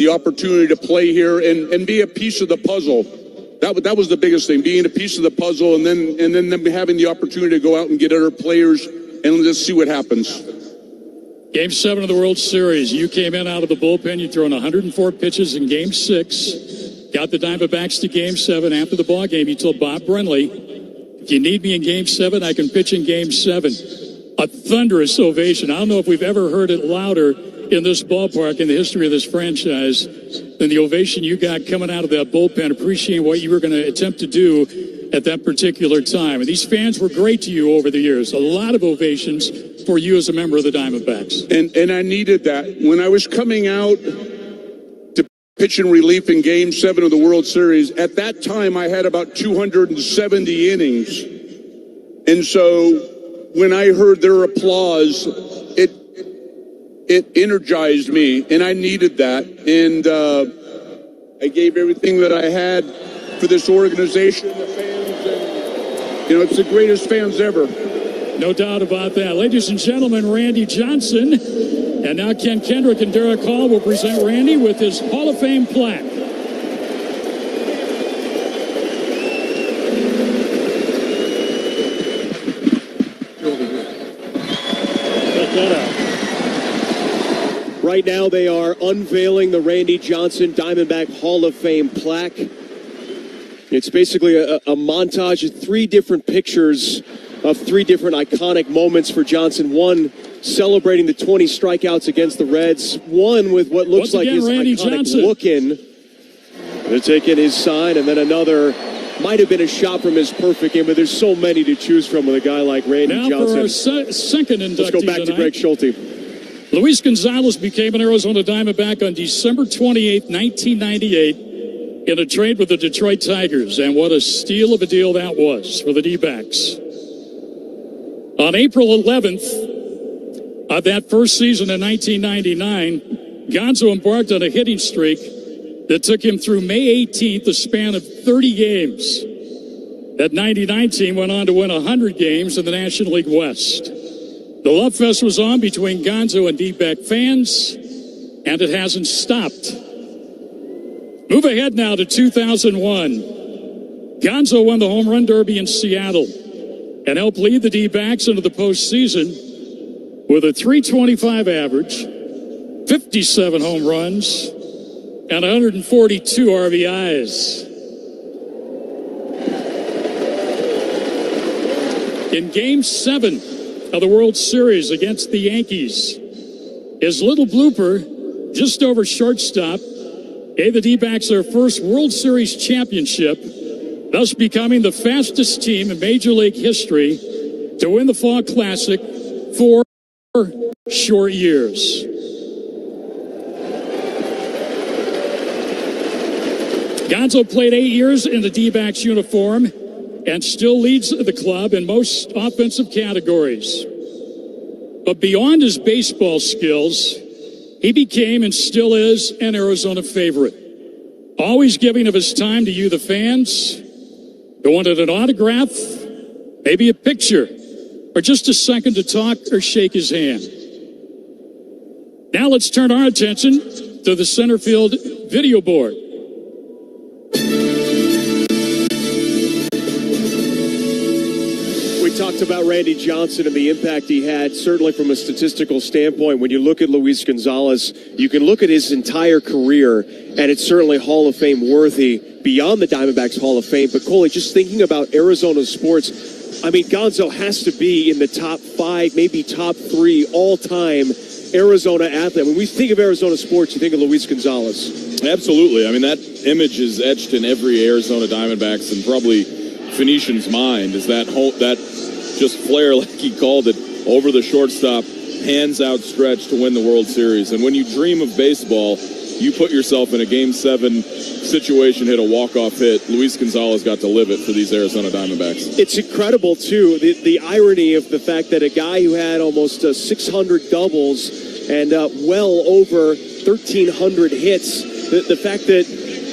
the opportunity to play here and be a piece of the puzzle. That was the biggest thing, being a piece of the puzzle, and then them having the opportunity to go out and get other players and let's see what happens. Game 7 of the World Series, you came in out of the bullpen. You'd thrown 104 pitches in Game 6. Got the Diamondbacks to Game 7. After the ball game, you told Bob Brenly, if you need me in Game 7, I can pitch in Game 7. A thunderous ovation. I don't know if we've ever heard it louder in this ballpark in the history of this franchise than the ovation you got coming out of that bullpen, appreciating what you were going to attempt to do at that particular time. And these fans were great to you over the years. A lot of ovations for you as a member of the Diamondbacks. And I needed that. When I was coming out to pitch in relief in Game 7 of the World Series, at that time I had about 270 innings. And so when I heard their applause, it energized me, and I needed that. And I gave everything that I had for this organization, the fans, and, it's the greatest fans ever. No doubt about that. Ladies and gentlemen, Randy Johnson. And now Ken Kendrick and Derek Hall will present Randy with his Hall of Fame plaque. Right now, they are unveiling the Randy Johnson Diamondback Hall of Fame plaque. It's basically a montage of 3 different pictures of 3 different iconic moments for Johnson. One celebrating the 20 strikeouts against the Reds. One with what looks like his Randy iconic Johnson. look-in. They're taking his sign, and then another might have been a shot from his perfect game, but there's so many to choose from with a guy like Randy now Johnson. For our second inductee Let's go back to Greg Schulte. Luis Gonzalez became an Arizona Diamondback on December 28, 1998, in a trade with the Detroit Tigers. And what a steal of a deal that was for the Dbacks. On April 11th of that first season in 1999, Gonzo embarked on a hitting streak that took him through May 18th, a span of 30 games. That 99 team went on to win 100 games in the National League West. The love fest was on between Gonzo and D-back fans, and it hasn't stopped. Move ahead now to 2001. Gonzo won the Home Run Derby in Seattle and helped lead the D-backs into the postseason with a .325 average, 57 home runs, and 142 RBIs. In Game 7 of the World Series against the Yankees, his little blooper just over shortstop gave the D-backs their first World Series championship, thus becoming the fastest team in Major League history to win the Fall Classic 4 short years. Gonzo played 8 years in the D-backs uniform and still leads the club in most offensive categories. But beyond his baseball skills, he became and still is an Arizona favorite. Always giving of his time to you, the fans, who wanted an autograph, maybe a picture, or just a second to talk or shake his hand. Now let's turn our attention to the center field video board. We talked about Randy Johnson and the impact he had, certainly from a statistical standpoint. When you look at Luis Gonzalez, you can look at his entire career, and it's certainly Hall of Fame worthy beyond the Diamondbacks Hall of Fame. But, Coley, just thinking about Arizona sports, I mean, Gonzo has to be in the top 5, maybe top 3 all-time Arizona athlete. When we think of Arizona sports, you think of Luis Gonzalez. Absolutely. I mean, that image is etched in every Arizona Diamondbacks and probably Phoenician's mind, is that just flare, like he called it, over the shortstop, hands outstretched to win the World Series. And when you dream of baseball, you put yourself in a Game 7 situation, hit a walk-off hit. Luis Gonzalez got to live it for these Arizona Diamondbacks. It's incredible, too, the irony of the fact that a guy who had almost 600 doubles and well over 1,300 hits, the fact that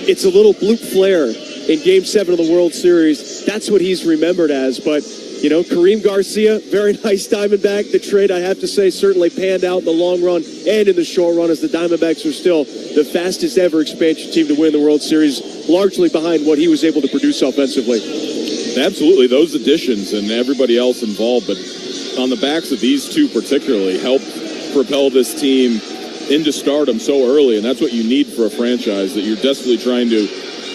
it's a little bloop flare in Game 7 of the World Series, that's what he's remembered as. But You know, Kareem Garcia, very nice Diamondback. The trade, I have to say, certainly panned out in the long run and in the short run, as the Diamondbacks are still the fastest ever expansion team to win the World Series, largely behind what he was able to produce offensively. Absolutely, those additions and everybody else involved, but on the backs of these two particularly, helped propel this team into stardom so early, and that's what you need for a franchise, that you're desperately trying to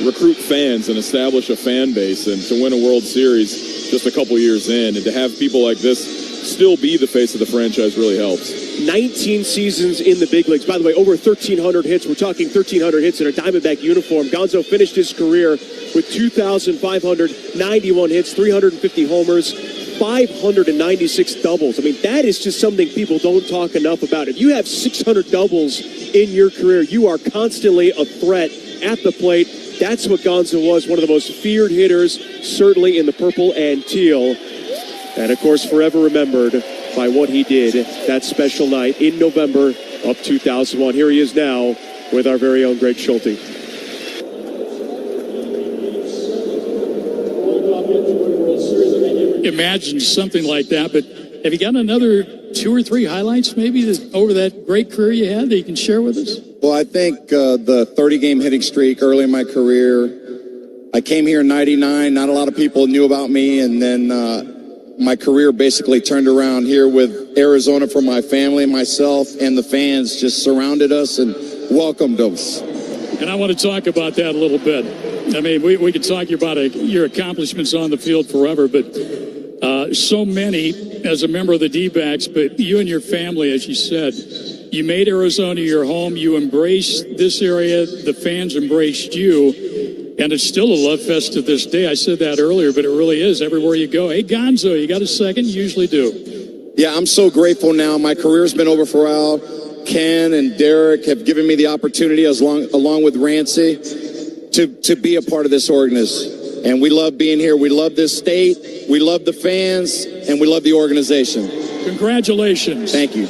recruit fans and establish a fan base, and to win a World Series just a couple years in, and to have people like this still be the face of the franchise really helps. 19 seasons in the big leagues. By the way, over 1,300 hits. We're talking 1,300 hits in a Diamondback uniform. Gonzo finished his career with 2,591 hits, 350 homers, 596 doubles. I mean, that is just something people don't talk enough about. If you have 600 doubles in your career, you are constantly a threat at the plate. That's what Gonzo was, one of the most feared hitters, certainly in the purple and teal. And, of course, forever remembered by what he did that special night in November of 2001. Here he is now with our very own Greg Schulte. Imagine something like that, but have you got another 2 or 3 highlights maybe over that great career you had that you can share with us? Well, I think the 30-game hitting streak early in my career. I came here in '99. Not a lot of people knew about me, and then my career basically turned around here with Arizona for my family, myself, and the fans just surrounded us and welcomed us. And I want to talk about that a little bit. I mean, we could talk about your accomplishments on the field forever, but so many as a member of the D-backs, but you and your family, as you said, you made Arizona your home. You embraced this area. The fans embraced you. And it's still a love fest to this day. I said that earlier, but it really is. Everywhere you go, hey, Gonzo, you got a second? You usually do. Yeah, I'm so grateful now. My career's been over for a while. Ken and Derek have given me the opportunity, along with Rancy, to be a part of this organization. And we love being here. We love this state. We love the fans. And we love the organization. Congratulations. Thank you.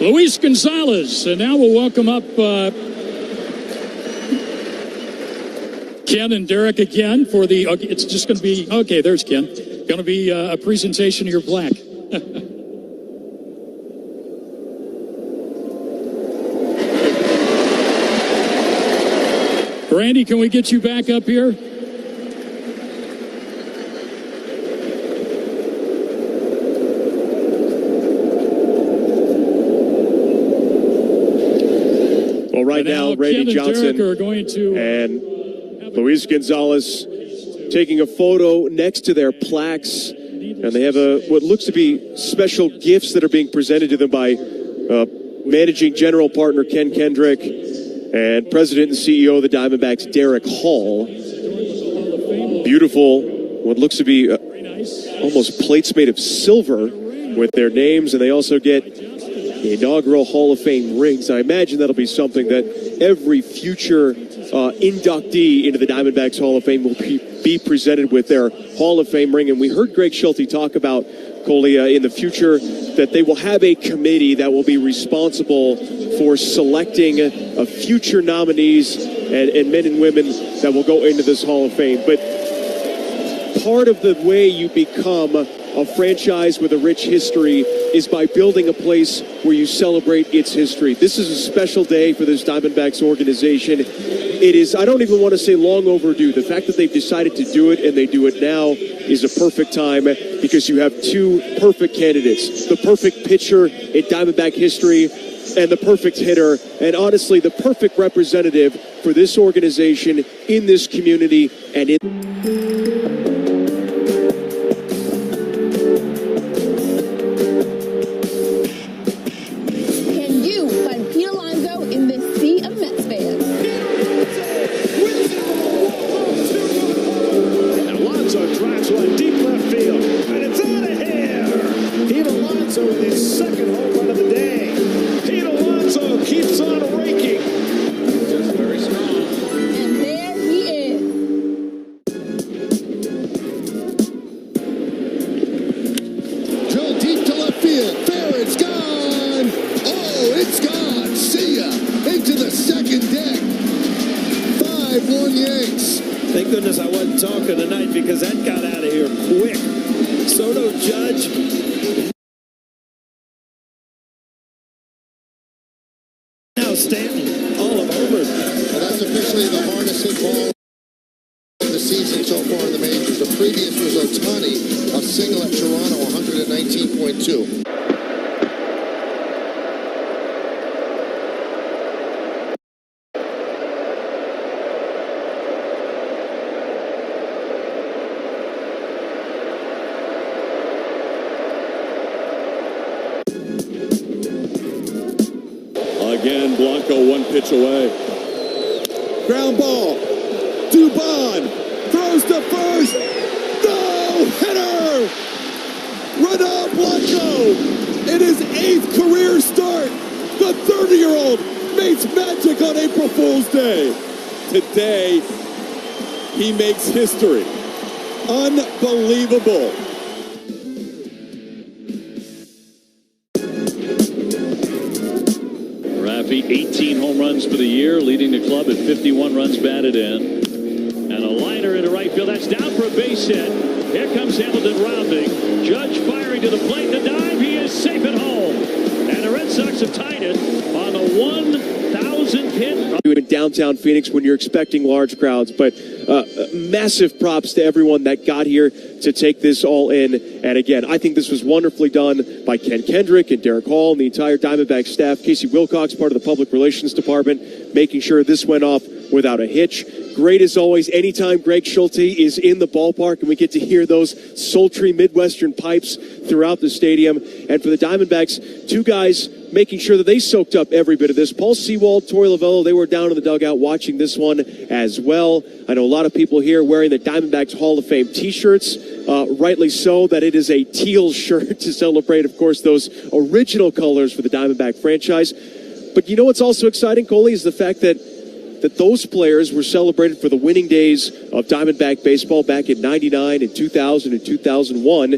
Luis Gonzalez. And now we'll welcome up Ken and Derek again for the, it's just going to be, okay, there's Ken. Going to be a presentation of your plaque. Randy, can we get you back up here? Well, right now, Randy Johnson are going to, and Luis Gonzalez taking a photo next to their plaques, and they have what looks to be special gifts that are being presented to them by managing general partner Ken Kendrick and president and CEO of the Diamondbacks, Derek Hall. Beautiful, what looks to be almost plates made of silver with their names, and they also get the inaugural Hall of Fame rings. I imagine that'll be something that every future inductee into the Diamondbacks Hall of Fame will be presented with their Hall of Fame ring. And we heard Greg Schulte talk about, Coley, in the future that they will have a committee that will be responsible for selecting future nominees and men and women that will go into this Hall of Fame. But part of the way you become a franchise with a rich history is by building a place where you celebrate its history. This is a special day for this Diamondbacks organization. It is, I don't even want to say long overdue. The fact that they've decided to do it and they do it now is a perfect time because you have two perfect candidates. The perfect pitcher in Diamondback history and the perfect hitter, and honestly, the perfect representative for this organization in this community and in... With his second home run of the day. Pete Alonso keeps on raking. Just very strong. And there he is. Drill deep to left field. There, it's gone. Oh, it's gone. See ya. Into the second deck. 5-1 Yanks. Thank goodness I wasn't talking tonight because that got out of here quick. Soto, Judge. Now Stanton, all of over. Well, that's officially the hardest hit ball of the season so far in the majors. The previous was Ohtani, a single at Toronto, 119.2. Again, Blanco 1 pitch away. Ground ball. Dubon throws to first. No hitter. Ronald Blanco in his 8th career start. The 30-year-old makes magic on April Fool's Day. Today, he makes history. Unbelievable. Raffy, 18 home runs for the year, leading the club at 51 runs batted in. And a liner into right field. That's down for a base hit. Here comes Hamilton rounding. Judge firing to the plate. The dive. He is safe at home. And the Red Sox have tied it on the 1,000th hit. In downtown Phoenix when you're expecting large crowds, but massive props to everyone that got here to take this all in. And again, I think this was wonderfully done by Ken Kendrick and Derek Hall and the entire Diamondbacks staff. Casey Wilcox, part of the public relations department, making sure this went off without a hitch. Great as always, anytime Greg Schulte is in the ballpark and we get to hear those sultry Midwestern pipes throughout the stadium. And for the Diamondbacks, two guys making sure that they soaked up every bit of this. Paul Sewald, Torey Lovullo, they were down in the dugout watching this one as well. I know a lot of people here wearing the Diamondbacks Hall of Fame t-shirts. Rightly so, that it is a teal shirt to celebrate, of course, those original colors for the Diamondback franchise. But you know what's also exciting, Coley, is the fact that those players were celebrated for the winning days of Diamondback baseball back in 99 and 2000 and 2001.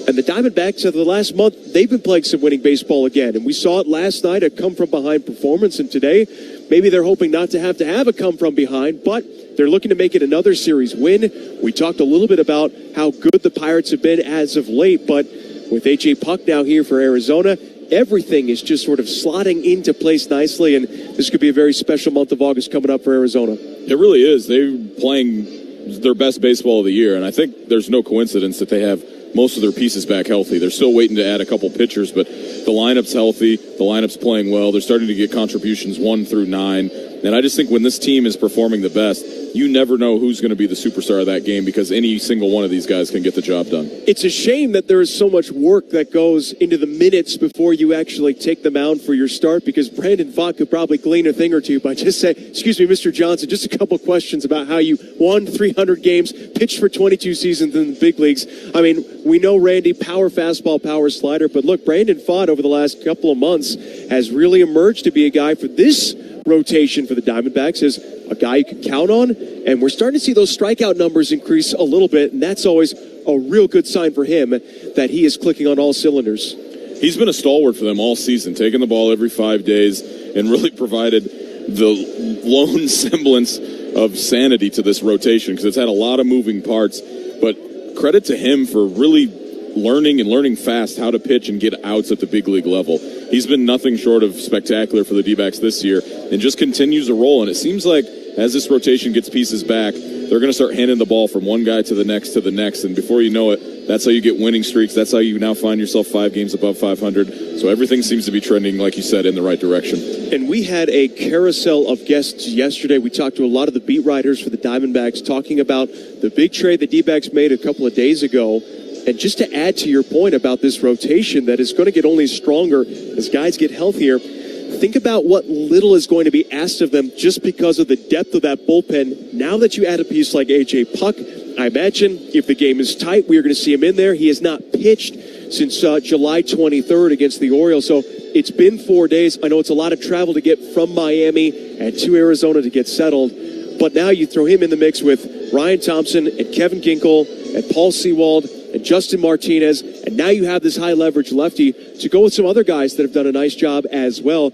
And the Diamondbacks, over the last month, they've been playing some winning baseball again. And we saw it last night, a come-from-behind performance. And today, maybe they're hoping not to have a come-from-behind, but they're looking to make it another series win. We talked a little bit about how good the Pirates have been as of late, but with A.J. Puck now here for Arizona, everything is just sort of slotting into place nicely, and this could be a very special month of August coming up for Arizona. It really is. They're playing their best baseball of the year, and I think there's no coincidence that they have most of their pieces back healthy. They're still waiting to add a couple pitchers, but the lineup's healthy. The lineup's playing well. They're starting to get contributions 1 through 9. And I just think when this team is performing the best, you never know who's going to be the superstar of that game because any single one of these guys can get the job done. It's a shame that there is so much work that goes into the minutes before you actually take the mound for your start, because Brandon Pfaadt could probably glean a thing or two by just saying, excuse me, Mr. Johnson, just a couple questions about how you won 300 games, pitched for 22 seasons in the big leagues. I mean, we know Randy, power fastball, power slider, but look, Brandon Pfaadt over the last couple of months has really emerged to be a guy for this rotation for the Diamondbacks as a guy you can count on, and we're starting to see those strikeout numbers increase a little bit, and that's always a real good sign for him that he is clicking on all cylinders. He's been a stalwart for them all season, taking the ball every 5 days and really provided the lone semblance of sanity to this rotation because it's had a lot of moving parts, but credit to him for really learning fast how to pitch and get outs at the big league level. He's been nothing short of spectacular for the D-backs this year and just continues to roll. And it seems like as this rotation gets pieces back, they're going to start handing the ball from one guy to the next. And before you know it, that's how you get winning streaks. That's how you now find yourself 5 games above 500. So everything seems to be trending, like you said, in the right direction. And we had a carousel of guests yesterday. We talked to a lot of the beat writers for the Diamondbacks talking about the big trade the D-backs made a couple of days ago. And just to add to your point about this rotation that is going to get only stronger as guys get healthier, think about what little is going to be asked of them just because of the depth of that bullpen. Now that you add a piece like A.J. Puck, I imagine if the game is tight, we are going to see him in there. He has not pitched since July 23rd against the Orioles. So it's been 4 days. I know it's a lot of travel to get from Miami and to Arizona to get settled. But now you throw him in the mix with Ryan Thompson and Kevin Ginkel and Paul Sewald and Justin Martinez, and now you have this high-leverage lefty to go with some other guys that have done a nice job as well.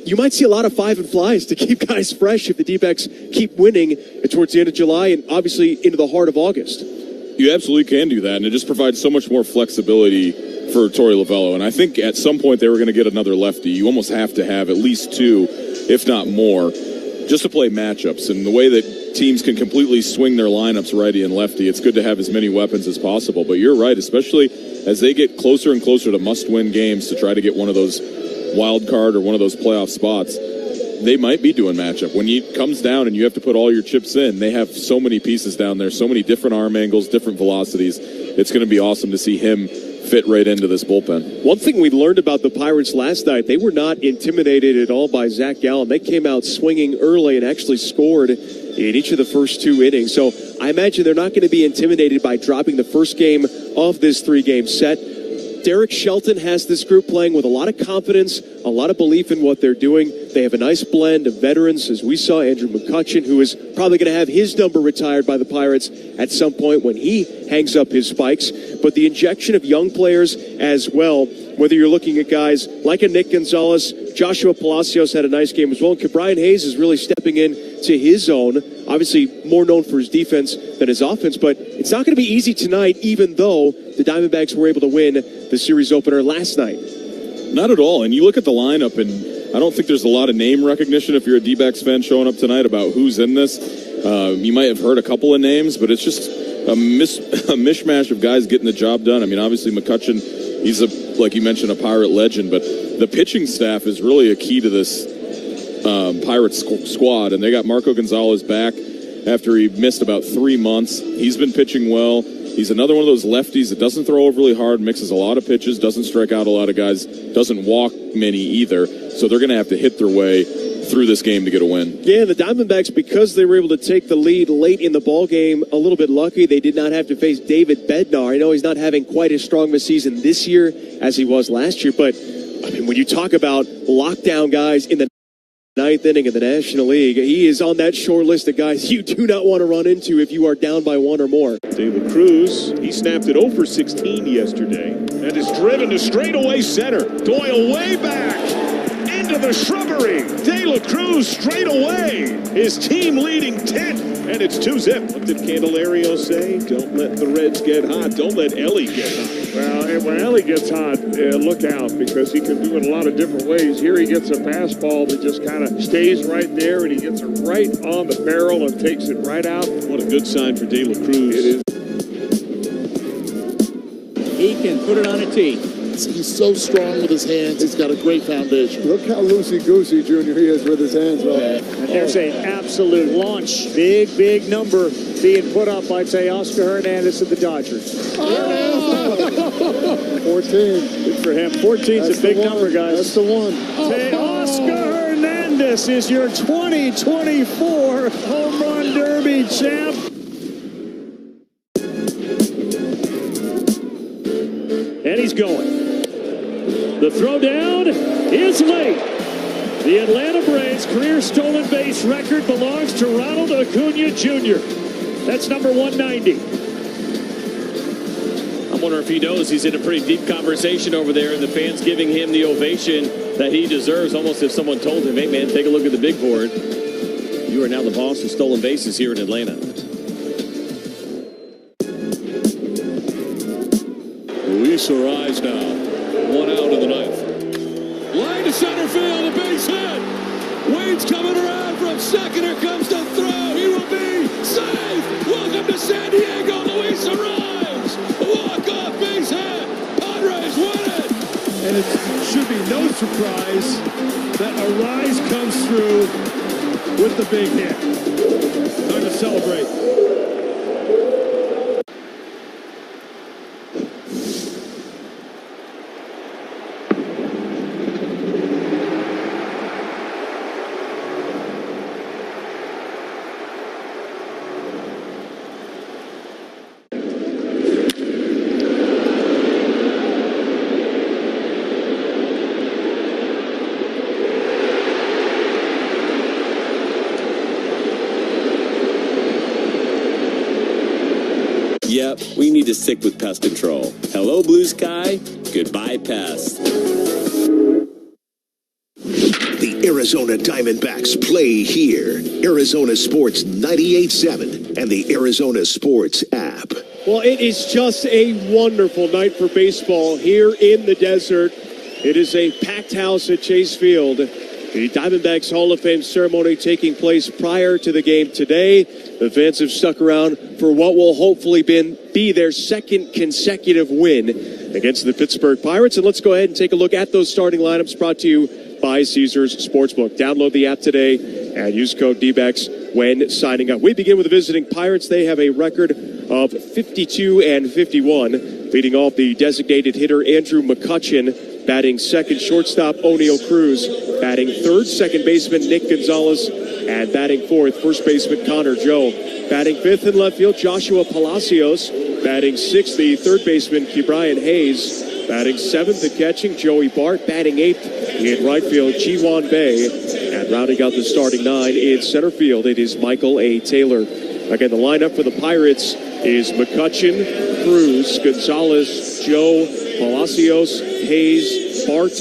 You might see a lot of 5 and flies to keep guys fresh if the D-backs keep winning towards the end of July and obviously into the heart of August. You absolutely can do that, and it just provides so much more flexibility for Torey Lovullo. And I think at some point they were going to get another lefty. You almost have to have at least two, if not more, just to play matchups. And the way that teams can completely swing their lineups righty and lefty, it's good to have as many weapons as possible. But you're right, especially as they get closer and closer to must-win games to try to get one of those wild card or one of those playoff spots, they might be doing matchup. When it comes down and you have to put all your chips in, they have so many pieces down there, so many different arm angles, different velocities. It's going to be awesome to see him fit right into this bullpen. One thing we learned about the Pirates last night, they were not intimidated at all by Zach Gallen. They came out swinging early and actually scored in each of the first two innings. So I imagine they're not going to be intimidated by dropping the first game of this three-game set. Derek Shelton has this group playing with a lot of confidence, a lot of belief in what they're doing. They have a nice blend of veterans, as we saw Andrew McCutchen, who is probably going to have his number retired by the Pirates at some point when he hangs up his spikes. But the injection of young players as well, whether you're looking at guys like a Nick Gonzales, Joshua Palacios had a nice game as well, and Brian Hayes is really stepping in to his own. Obviously more known for his defense than his offense, but it's not going to be easy tonight, even though the Diamondbacks were able to win the series opener last night. Not at all. And you look at the lineup, and I don't think there's a lot of name recognition if you're a D-backs fan showing up tonight about who's in this. You might have heard a couple of names, but it's just a mishmash of guys getting the job done. I mean, obviously McCutchen, he's like you mentioned, a Pirate legend, but the pitching staff is really a key to this Pirates squad, and they got Marco Gonzales back after he missed about 3 months. He's been pitching well. He's another one of those lefties that doesn't throw overly hard, mixes a lot of pitches, doesn't strike out a lot of guys, doesn't walk many either. So they're going to have to hit their way through this game to get a win. Yeah, the Diamondbacks, because they were able to take the lead late in the ball game, a little bit lucky. They did not have to face David Bednar. I know he's not having quite as strong of a season this year as he was last year, but I mean, when you talk about lockdown guys in the ninth inning of the National League, he is on that short list of guys you do not want to run into if you are down by one or more. De La Cruz, he snapped it 0 for 16 yesterday and is driven to straightaway center. Doyle way back into the shrubbery. De La Cruz straight away. His team leading 10, and it's 2-zip. What did Candelario say? Don't let the Reds get hot. Don't let Ellie get hot. Well, and when Ellie gets hot, look out, because he can do it a lot of different ways. Here he gets a fastball that just kind of stays right there, and he gets it right on the barrel and takes it right out. What a good sign for De La Cruz. It is. He can put it on a tee. He's so strong with his hands. He's got a great foundation. Look how loosey-goosey Junior he is with his hands. And there's an absolute launch. Big number being put up by Teoscar Hernandez of the Dodgers. 14. Good for him. 14's a big number, guys. That's the one. Teoscar Hernandez is your 2024 Home Run Derby champ. And he's going. The throw down is late. The Atlanta Braves career stolen base record belongs to Ronald Acuna Jr. That's number 190. I wonder if he knows he's in a pretty deep conversation over there, and the fans giving him the ovation that he deserves, almost if someone told him, hey, man, take a look at the big board. You are now the boss of stolen bases here in Atlanta. Luis Gonzalez now. 1 out in the ninth. Line to center field, a base hit. Wade's coming around from second. Here comes the throw. He will be safe. Welcome to San Diego. Luis arrives. Walk-off base hit. Padres win it. And it should be no surprise that Arise comes through with the big hit. Time to celebrate. Yep, we need to stick with pest control. Hello, blue sky. Goodbye, pest. The Arizona Diamondbacks play here. Arizona Sports 98.7 and the Arizona Sports app. Well, it is just a wonderful night for baseball here in the desert. It is a packed house at Chase Field. The Diamondbacks Hall of Fame ceremony taking place prior to the game today. The fans have stuck around for what will hopefully be their second consecutive win against the Pittsburgh Pirates. And let's go ahead and take a look at those starting lineups brought to you by Caesars Sportsbook. Download the app today and use code Dbacks when signing up. We begin with the visiting Pirates. They have a record of 52-51. Leading off, the designated hitter Andrew McCutchen. Batting second, shortstop O'Neal Cruz. Batting third, second baseman Nick Gonzales. And batting fourth, first baseman Connor Joe. Batting fifth in left field, Joshua Palacios. Batting sixth, the third baseman Brian Hayes. Batting seventh and catching, Joey Bart. Batting eighth in right field, Ji-Hwan Bae. And rounding out the starting nine in center field, it is Michael A. Taylor. Again, the lineup for the Pirates is McCutchen, Cruz, Gonzales, Joe, Palacios, Hayes, Bart,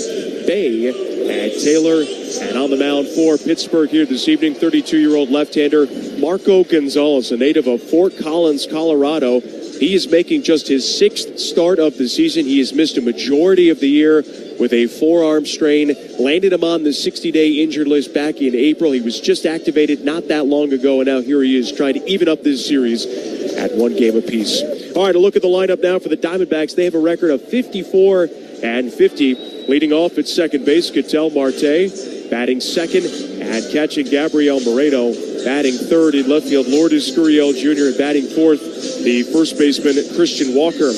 Bae, and Taylor. And on the mound for Pittsburgh here this evening, 32-year-old left-hander Marco Gonzales, a native of Fort Collins, Colorado. He is making just his sixth start of the season. He has missed a majority of the year with a forearm strain. Landed him on the 60-day injured list back in April. He was just activated not that long ago, and now here he is trying to even up this series at one game apiece. All right, a look at the lineup now for the Diamondbacks. They have a record of 54-50. Leading off at second base, Ketel Marte. Batting second and catching, Gabriel Moreno. Batting third in left field, Lourdes Gurriel Jr. And batting fourth, the first baseman, Christian Walker.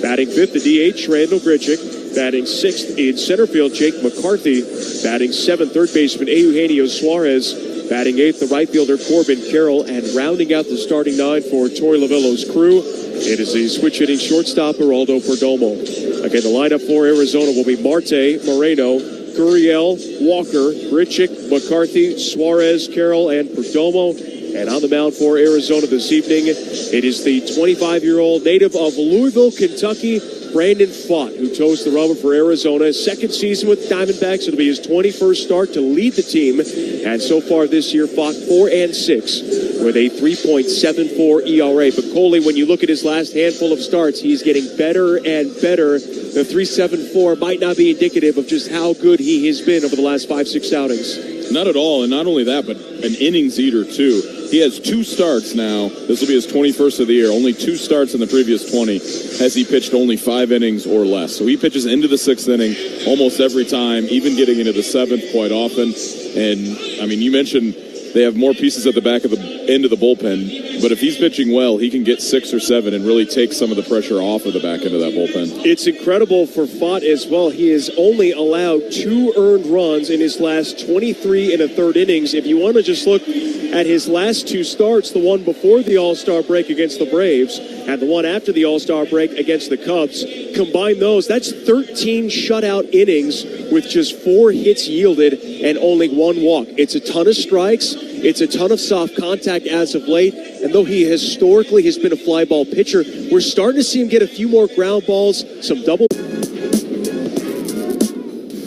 Batting fifth, the DH, Randall Grichuk. Batting sixth in center field, Jake McCarthy. Batting seventh, third baseman, Eugenio Suarez. Batting eighth, the right fielder, Corbin Carroll. And rounding out the starting nine for Torey Lovullo's crew, it is the switch-hitting shortstop, Geraldo Perdomo. Again, the lineup for Arizona will be Marte, Moreno, Gurriel, Walker, Grichuk, McCarthy, Suarez, Carroll, and Perdomo. And on the mound for Arizona this evening, it is the 25-year-old native of Louisville, Kentucky, Brandon Pfaadt, who toes the rubber for Arizona. Second season with Diamondbacks. It'll be his 21st start to lead the team. And so far this year, Pfaadt 4-6 with a 3.74 ERA. But Coley, when you look at his last handful of starts, he's getting better and better. The 3.74 might not be indicative of just how good he has been over the last 5-6 outings. Not at all, and not only that, but an innings eater, too. He has 2 starts now. This will be his 21st of the year. Only 2 starts in the previous 20 has he pitched only 5 innings or less. So he pitches into the 6th inning almost every time, even getting into the 7th quite often. And, I mean, you mentioned they have more pieces at the back of the end of the bullpen. But if he's pitching well, he can get 6 or 7 and really take some of the pressure off of the back end of that bullpen. It's incredible for Pfaadt as well. He has only allowed 2 earned runs in his last 23 1/3 innings. If you want to just look at his last 2 starts, the one before the All-Star break against the Braves and the one after the All-Star break against the Cubs, combine those, that's 13 shutout innings with just 4 hits yielded and only 1 walk. It's a ton of strikes. It's a ton of soft contact as of late. And though he historically has been a fly ball pitcher, we're starting to see him get a few more ground balls, some double.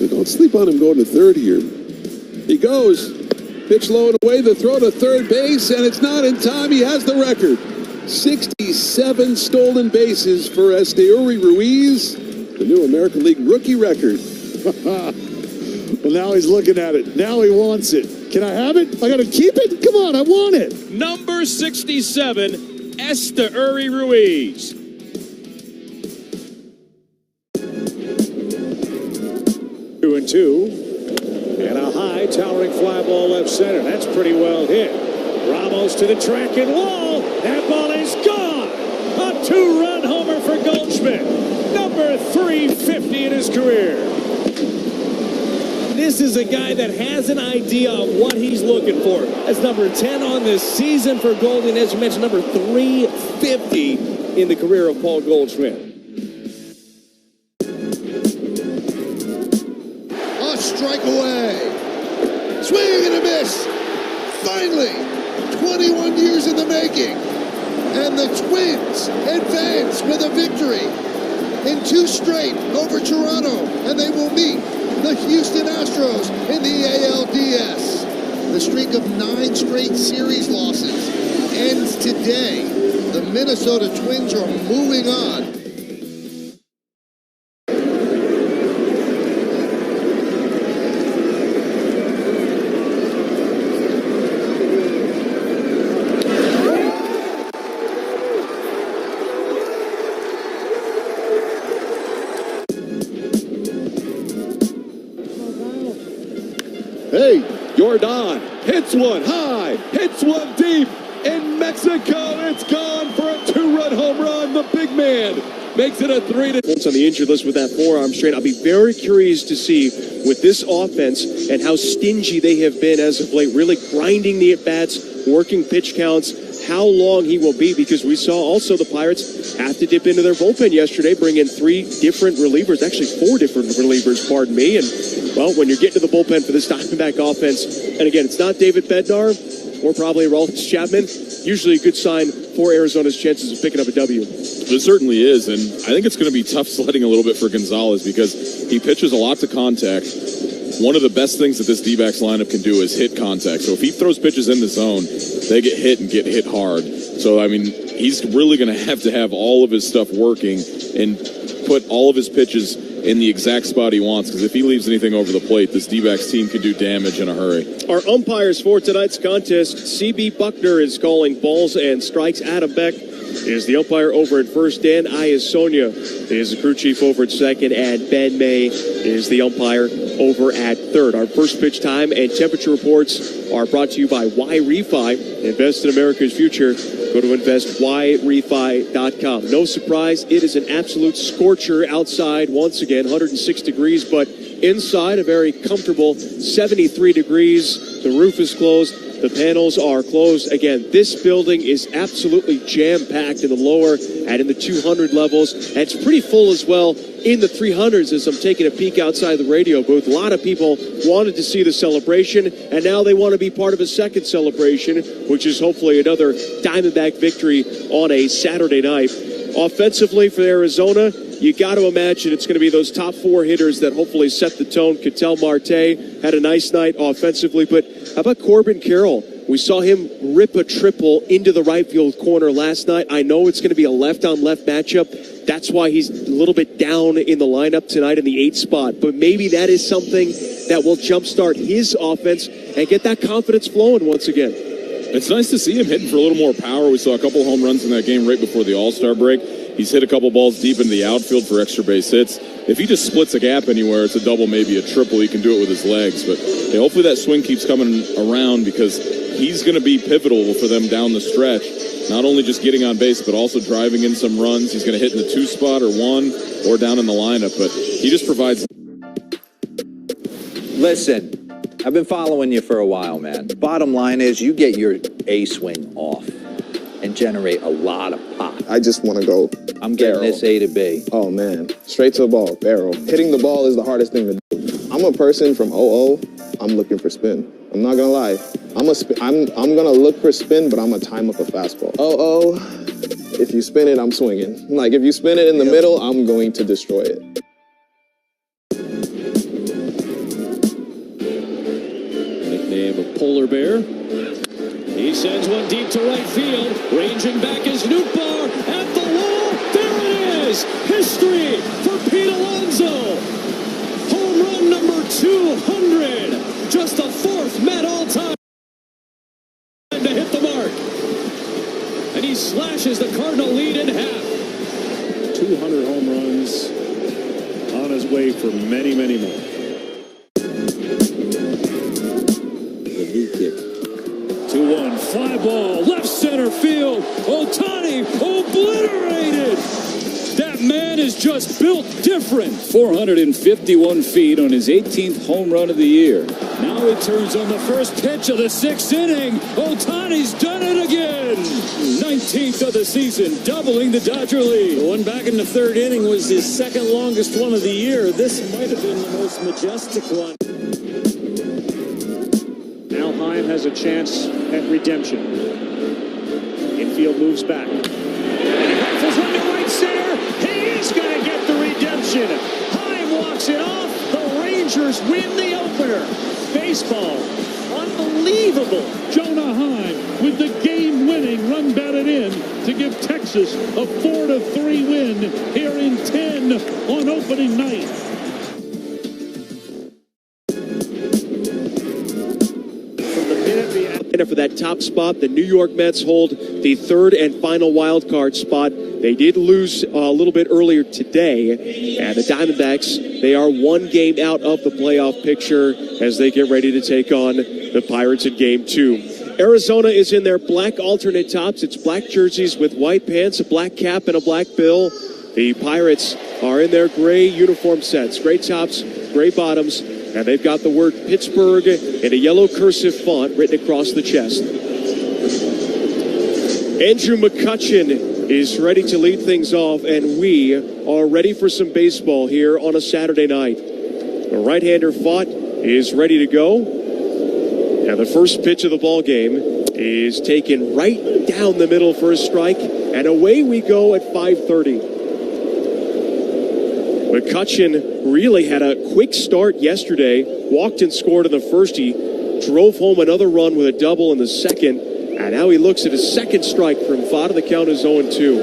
Don't sleep on him going to third here. He goes. Pitch low and away, the throw to third base, and it's not in time. He has the record. 67 stolen bases for Esteury Ruiz, the new American League rookie record. Well, now he's looking at it. Now he wants it. Can I have it? I got to keep it? Come on, I want it. Number 67, Esteury Ruiz. Two and two. And a high towering fly ball left center. That's pretty well hit. Ramos to the track and wall. That ball is gone. A 2-run homer for Goldschmidt. Number 350 in his career. This is a guy that has an idea of what he's looking for. That's number 10 on this season for Goldie. As you mentioned, number 350 in the career of Paul Goldschmidt. A strike away. Swing and a miss. Finally, 21 years in the making. And the Twins advance with a victory in 2 straight over Toronto. And they will meet the Houston Astros in the ALDS. The streak of 9 straight series losses ends today The Minnesota Twins are moving on. Hey, Jordan hits one high, hits one deep. In Mexico, it's gone for a 2-run home run. The big man makes it a 3-2. On the injured list with that forearm strain. I'll be very curious to see with this offense and how stingy they have been as of late, really grinding the at-bats, working pitch counts, how long he will be, because we saw also the Pirates have to dip into their bullpen yesterday, bring in 3 different relievers, actually 4 different relievers, pardon me. And, well, when you're getting to the bullpen for this Diamondback offense, and again, it's not David Bednar, or probably Aroldis Chapman, usually a good sign for Arizona's chances of picking up a W. It certainly is, and I think it's going to be tough sledding a little bit for Gonzales because he pitches a lot to contact. One of the best things that this D-backs lineup can do is hit contact. So if he throws pitches in the zone, they get hit and get hit hard. So, I mean, he's really going to have all of his stuff working and put all of his pitches in the exact spot he wants, because if he leaves anything over the plate, this D-backs team can do damage in a hurry. Our umpires for tonight's contest, C.B. Buckner is calling balls and strikes. Adam Beck is the umpire over at first. Dan Iasonia is the crew chief over at second, and Ben May is the umpire over at third. Our first pitch time and temperature reports are brought to you by Y-Refi. Invest in America's future. Go to investyrefi.com. No surprise, it is an absolute scorcher outside once again, 106 degrees, but inside a very comfortable 73 degrees. The roof is closed. The panels are closed. Again, this building is absolutely jam-packed in the lower and in the 200 levels. And it's pretty full as well in the 300s as I'm taking a peek outside the radio booth. A lot of people wanted to see the celebration, and now they want to be part of a second celebration, which is hopefully another Diamondback victory on a Saturday night. Offensively for Arizona, you got to imagine it's going to be those top 4 hitters that hopefully set the tone. Ketel Marte had a nice night offensively, but how about Corbin Carroll? We saw him rip a triple into the right field corner last night. I know it's going to be a left-on-left matchup. That's why he's a little bit down in the lineup tonight in the 8th spot. But maybe that is something that will jumpstart his offense and get that confidence flowing once again. It's nice to see him hitting for a little more power. We saw a couple home runs in that game right before the All-Star break. He's hit a couple balls deep into the outfield for extra base hits. If he just splits a gap anywhere, it's a double, maybe a triple. He can do it with his legs. But hey, hopefully that swing keeps coming around, because he's going to be pivotal for them down the stretch. Not only just getting on base, but also driving in some runs. He's going to hit in the 2 spot or 1 or down in the lineup. But he just provides. Listen, I've been following you for a while, man. Bottom line is you get your A swing off and generate a lot of pop. I just want to go. I'm getting this A to B. Oh man, straight to the ball, barrel. Hitting the ball is the hardest thing to do. I'm a person from 0-0. I'm looking for spin. I'm not gonna lie. I'm gonna look for spin, but I'm gonna time up a fastball. 0-0. If you spin it, I'm swinging. Like if you spin it in the middle, I'm going to destroy it. Nickname of Polar Bear. He sends one deep to right field. Ranging back is Nootbaar at the wall. There it is. History for Pete Alonso. Home run number 200. Just the 4th Met all-time to hit the mark. And he slashes the Cardinal lead in half. 200 home runs on his way for many, many more. The knee kick. 2-1, fly ball, left center field. Ohtani obliterated. That man is just built different. 451 feet on his 18th home run of the year. Now he turns on the first pitch of the 6th inning. Ohtani's done it again. 19th of the season, doubling the Dodger lead. The one back in the 3rd inning was his 2nd longest one of the year. This might have been the most majestic one. Now Heim has a chance at redemption. Infield moves back. And he rifles one to right center. He is going to get the redemption. Heim walks it off. The Rangers win the opener. Baseball on Unbelievable. Jonah Heim with the game-winning run batted in to give Texas a 4-3 win here in 10 on opening night. For that top spot, the New York Mets hold the third and final wild card spot. They did lose a little bit earlier today, and the Diamondbacks, they are one game out of the playoff picture as they get ready to take on the Pirates in Game 2. Arizona is in their black alternate tops. It's black jerseys with white pants, a black cap, and a black bill. The Pirates are in their gray uniform sets, gray tops, gray bottoms, and they've got the word Pittsburgh in a yellow cursive font written across the chest. Andrew McCutchen is ready to lead things off, and we are ready for some baseball here on a Saturday night. The right-hander Pfaadt is ready to go. And the first pitch of the ball game is taken right down the middle for a strike, and away we go at 5:30. McCutchen really had a quick start yesterday, walked and scored in the first. He drove home another run with a double in the second, and now he looks at his second strike from Pfaadt. The count is 0-2.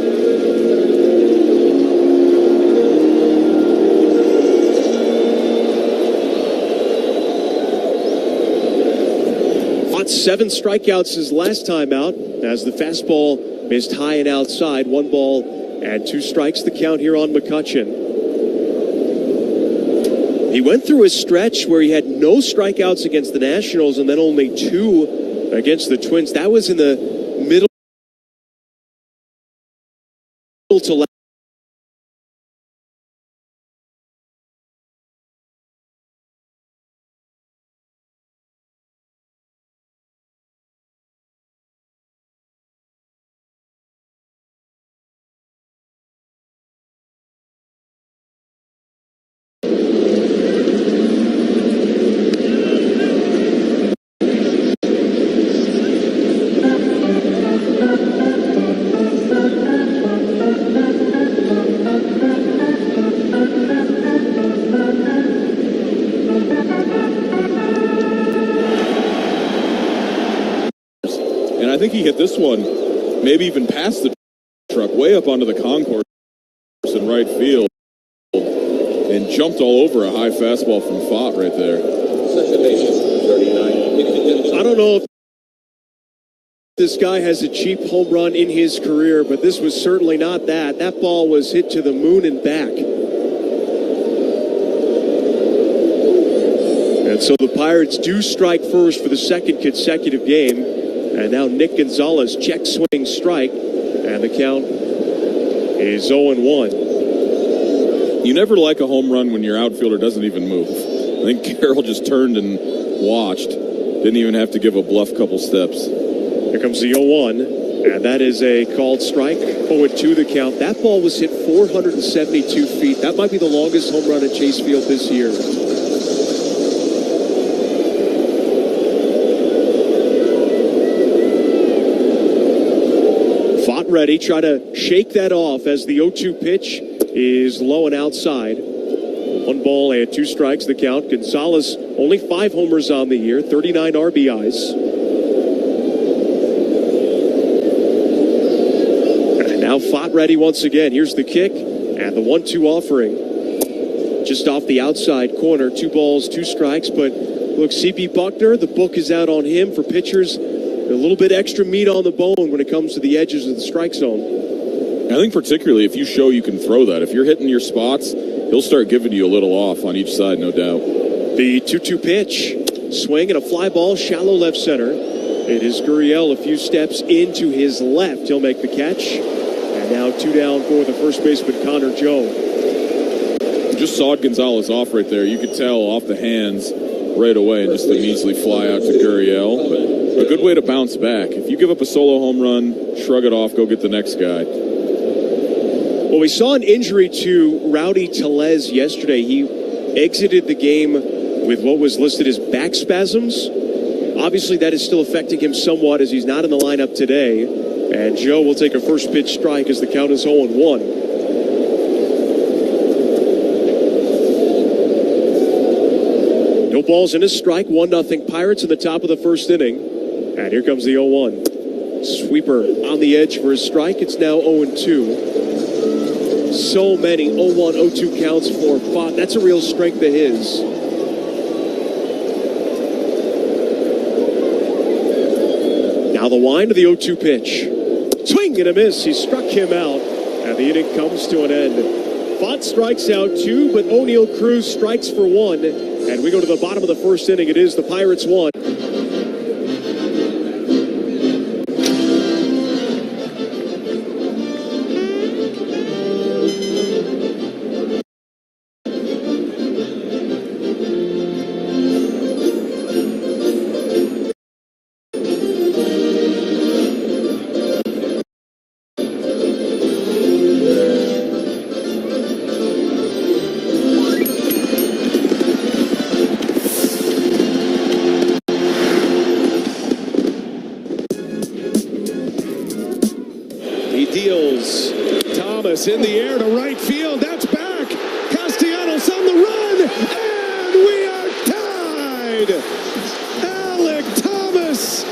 Pfaadt's 7 strikeouts his last time out as the fastball missed high and outside. 1 ball and 2 strikes the count here on McCutchen. He went through a stretch where he had no strikeouts against the Nationals and then only 2 against the Twins. That was in the middle to left. I think he hit this one, maybe even past the truck, way up onto the concourse in right field, and jumped all over a high fastball from Pfaadt right there. I don't know if this guy has a cheap home run in his career, but this was certainly not that. That ball was hit to the moon and back. And so the Pirates do strike first for the second consecutive game. And now Nick Gonzales, check swing strike, and the count is 0-1. You never like a home run when your outfielder doesn't even move. I think Carroll just turned and watched. Didn't even have to give a bluff couple steps. Here comes the 0-1, and that is a called strike. 0-2 the count. That ball was hit 472 feet. That might be the longest home run at Chase Field this year. Ready, try to shake that off as the 0-2 pitch is low and outside. 1 ball and 2 strikes the count. Gonzales only 5 homers on the year, 39 RBIs. And now Pfaadt ready once again. Here's the kick and the 1-2 offering. Just off the outside corner, 2 balls, 2 strikes. But look, CB Buckner, the book is out on him for pitchers. A little bit extra meat on the bone when it comes to the edges of the strike zone. I think particularly if you show you can throw that. If you're hitting your spots, he'll start giving you a little off on each side, no doubt. The 2-2 pitch. Swing and a fly ball, shallow left center. It is Gurriel a few steps into his left. He'll make the catch. And now 2 down for the first baseman, Connor Joe. Just sawed Gonzales off right there. You could tell off the hands right away and just immediately fly out to Gurriel. But a good way to bounce back. If you give up a solo home run, shrug it off, go get the next guy. Well, we saw an injury to Rowdy Tellez yesterday. He exited the game with what was listed as back spasms. Obviously, that is still affecting him somewhat as he's not in the lineup today. And Joe will take a first pitch strike as the count is 0-1. No No balls and a strike, 1-0 Pirates in the top of the first inning. And here comes the 0-1. Sweeper on the edge for a strike. It's now 0-2. So many 0-1, 0-2 counts for Pfaadt. That's a real strength of his. Now the wind of the 0-2 pitch. Swing and a miss. He struck him out. And the inning comes to an end. Pfaadt strikes out 2, but O'Neal Cruz strikes for 1. And we go to the bottom of the first inning. It is the Pirates 1. In the air to right field. That's back. Castellanos on the run. And we are tied. Alec Thomas.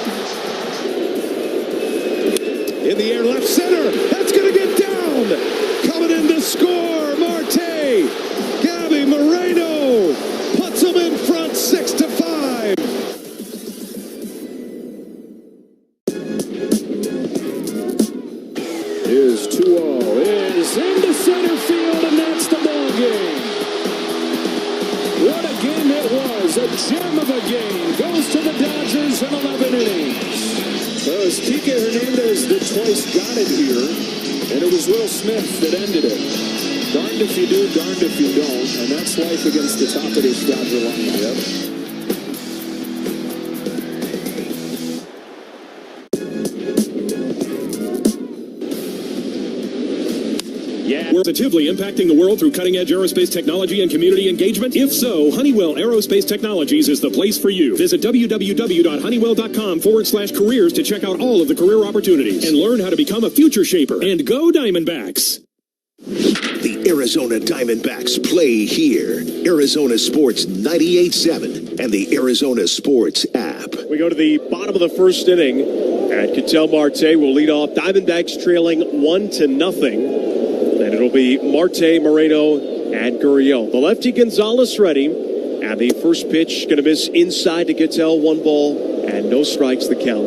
In the air left center. That's going to get down. Coming in to score. Marte. Gabby Moreno puts them in front 6-5. Here's 2-0. Into center field, and that's the ball game. What a game it was. A gem of a game. Goes to the Dodgers in 11 innings. Well, it's Kike Hernandez that twice got it here, and it was Will Smith that ended it. Darned if you do, darned if you don't, and that's life against the top of this Dodger lineup. Positively impacting the world through cutting-edge aerospace technology and community engagement? If so, Honeywell Aerospace Technologies is the place for you. Visit www.honeywell.com/careers to check out all of the career opportunities and learn how to become a future shaper. And go Diamondbacks! The Arizona Diamondbacks play here. Arizona Sports 98.7 and the Arizona Sports app. We go to the bottom of the first inning, and Ketel Marte will lead off. Diamondbacks trailing 1-0. And it'll be Marte, Moreno, and Gurriel. The lefty Gonzales ready. And the first pitch going to miss inside to Ketel. 1 ball and no strikes the count.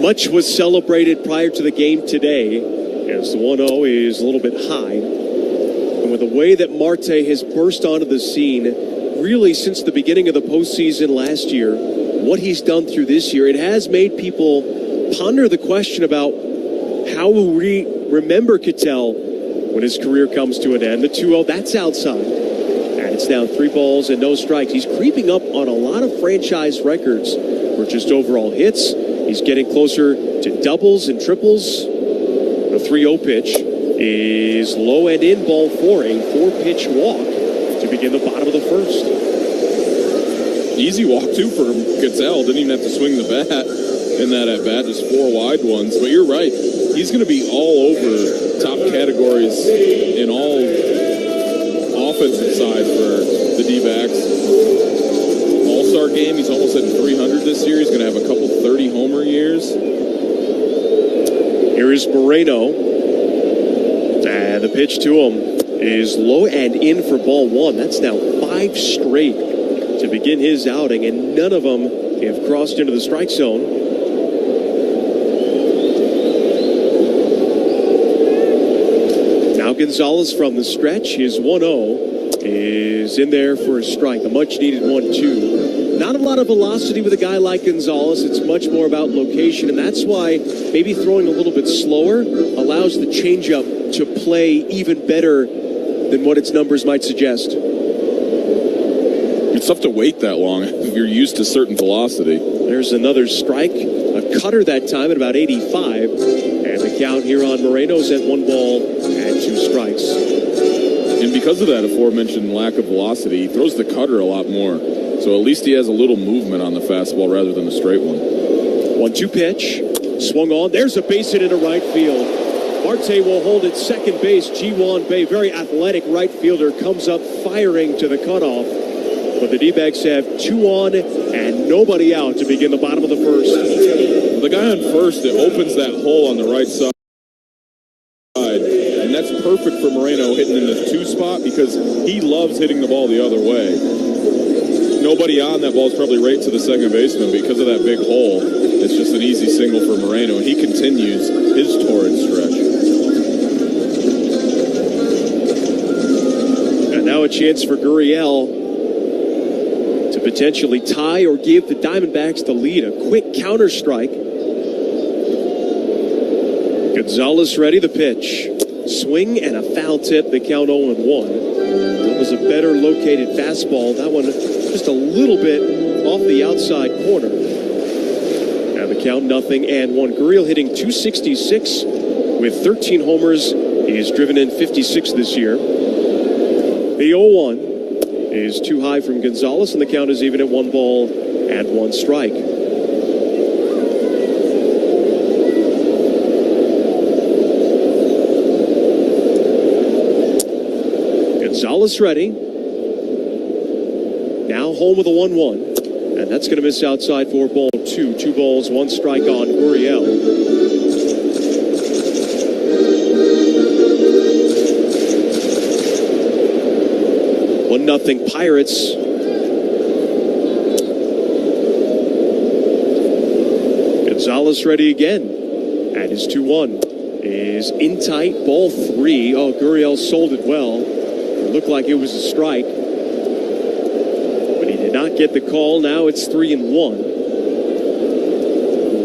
Much was celebrated prior to the game today, as the 1-0 is a little bit high. And with the way that Marte has burst onto the scene, really since the beginning of the postseason last year, what he's done through this year, it has made people ponder the question about how will we remember Ketel when his career comes to an end. The 2-0, that's outside. And it's now 3 balls and no strikes. He's creeping up on a lot of franchise records for just overall hits. He's getting closer to doubles and triples. The 3-0 pitch is low and in, ball 4, a 4-pitch walk to begin the bottom of the first. Easy walk, too, for Ketel. Didn't even have to swing the bat in that at-bat, just 4 wide ones. But you're right. He's going to be all over top categories in all offensive side for the Dbacks. All-Star game, he's almost at 300 this year. He's going to have a couple 30-homer years. Here is Moreno. And the pitch to him is low and in for ball 1. That's now 5 straight to begin his outing, and none of them have crossed into the strike zone. Now Gonzales from the stretch. His 1-0 is in there for a strike. A much-needed 1-2. Not a lot of velocity with a guy like Gonzales. It's much more about location, and that's why maybe throwing a little bit slower allows the changeup to play even better than what its numbers might suggest. It's tough to wait that long if you're used to certain velocity. There's another strike. A cutter that time at about 85. And the count here on Moreno's at 1 ball and 2 strikes. And because of that aforementioned lack of velocity, he throws the cutter a lot more. So at least he has a little movement on the fastball rather than a straight one. 1-2 pitch. Swung on. There's a base hit into right field. Marte will hold at second base. Ji-Hwan Bae, very athletic right fielder, comes up firing to the cutoff. But the D-backs have 2 on and nobody out to begin the bottom of the first. The guy on first, it opens that hole on the right side. And that's perfect for Moreno hitting in the 2 spot because he loves hitting the ball the other way. Nobody on that ball is probably right to the second baseman because of that big hole. It's just an easy single for Moreno, and he continues his torrid stretch. And now a chance for Gurriel to potentially tie or give the Diamondbacks the lead. A quick counter strike. Gonzales ready, the pitch. Swing and a foul tip. They count 0-1. That was a better located fastball. That one just a little bit off the outside corner. Now the count 0-1. Gurriel hitting .266 with 13 homers. He's driven in 56 this year. The 0-1 is too high from Gonzales, and the count is even at 1 ball and 1 strike. Gonzales ready. Now home with a 1-1. And that's going to miss outside for ball 2. 2 balls, 1 strike on Gurriel. 1-0 Pirates. Gonzales ready again. And his 2-1 is in tight. Ball 3. Oh, Gurriel sold it well. It looked like it was a strike. But he did not get the call. Now it's 3-1.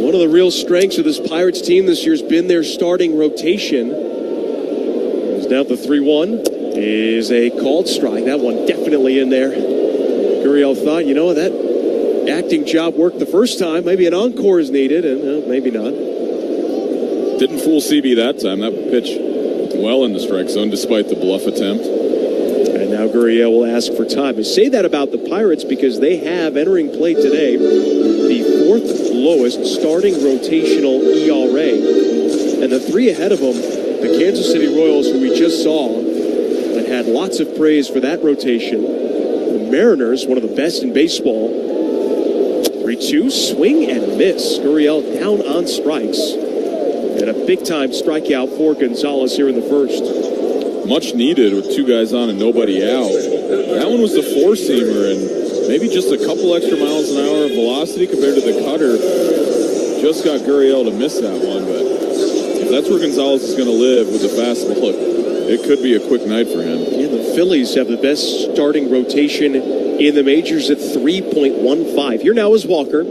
One of the real strengths of this Pirates team this year has been their starting rotation. It's now the 3-1 is a called strike. That one definitely in there. Gurriel thought, you know, that acting job worked the first time. Maybe an encore is needed, and maybe not. Didn't fool CB that time. That pitch well in the strike zone despite the bluff attempt. And now Gurriel will ask for time. I say that about the Pirates because they have, entering play today, the 4th lowest starting rotational ERA. And the 3 ahead of them, the Kansas City Royals, who we just saw, that had lots of praise for that rotation. The Mariners, one of the best in baseball. 3-2, swing and miss. Gurriel down on strikes. And a big-time strikeout for Gonzales here in the first. Much needed with 2 guys on and nobody out. That one was the 4-seamer, and maybe just a couple extra miles an hour of velocity compared to the cutter. Just got Gurriel to miss that one, but if that's where Gonzales is going to live with the fastball, it could be a quick night for him. Yeah, the Phillies have the best starting rotation in the majors at 3.15. Here now is Walker.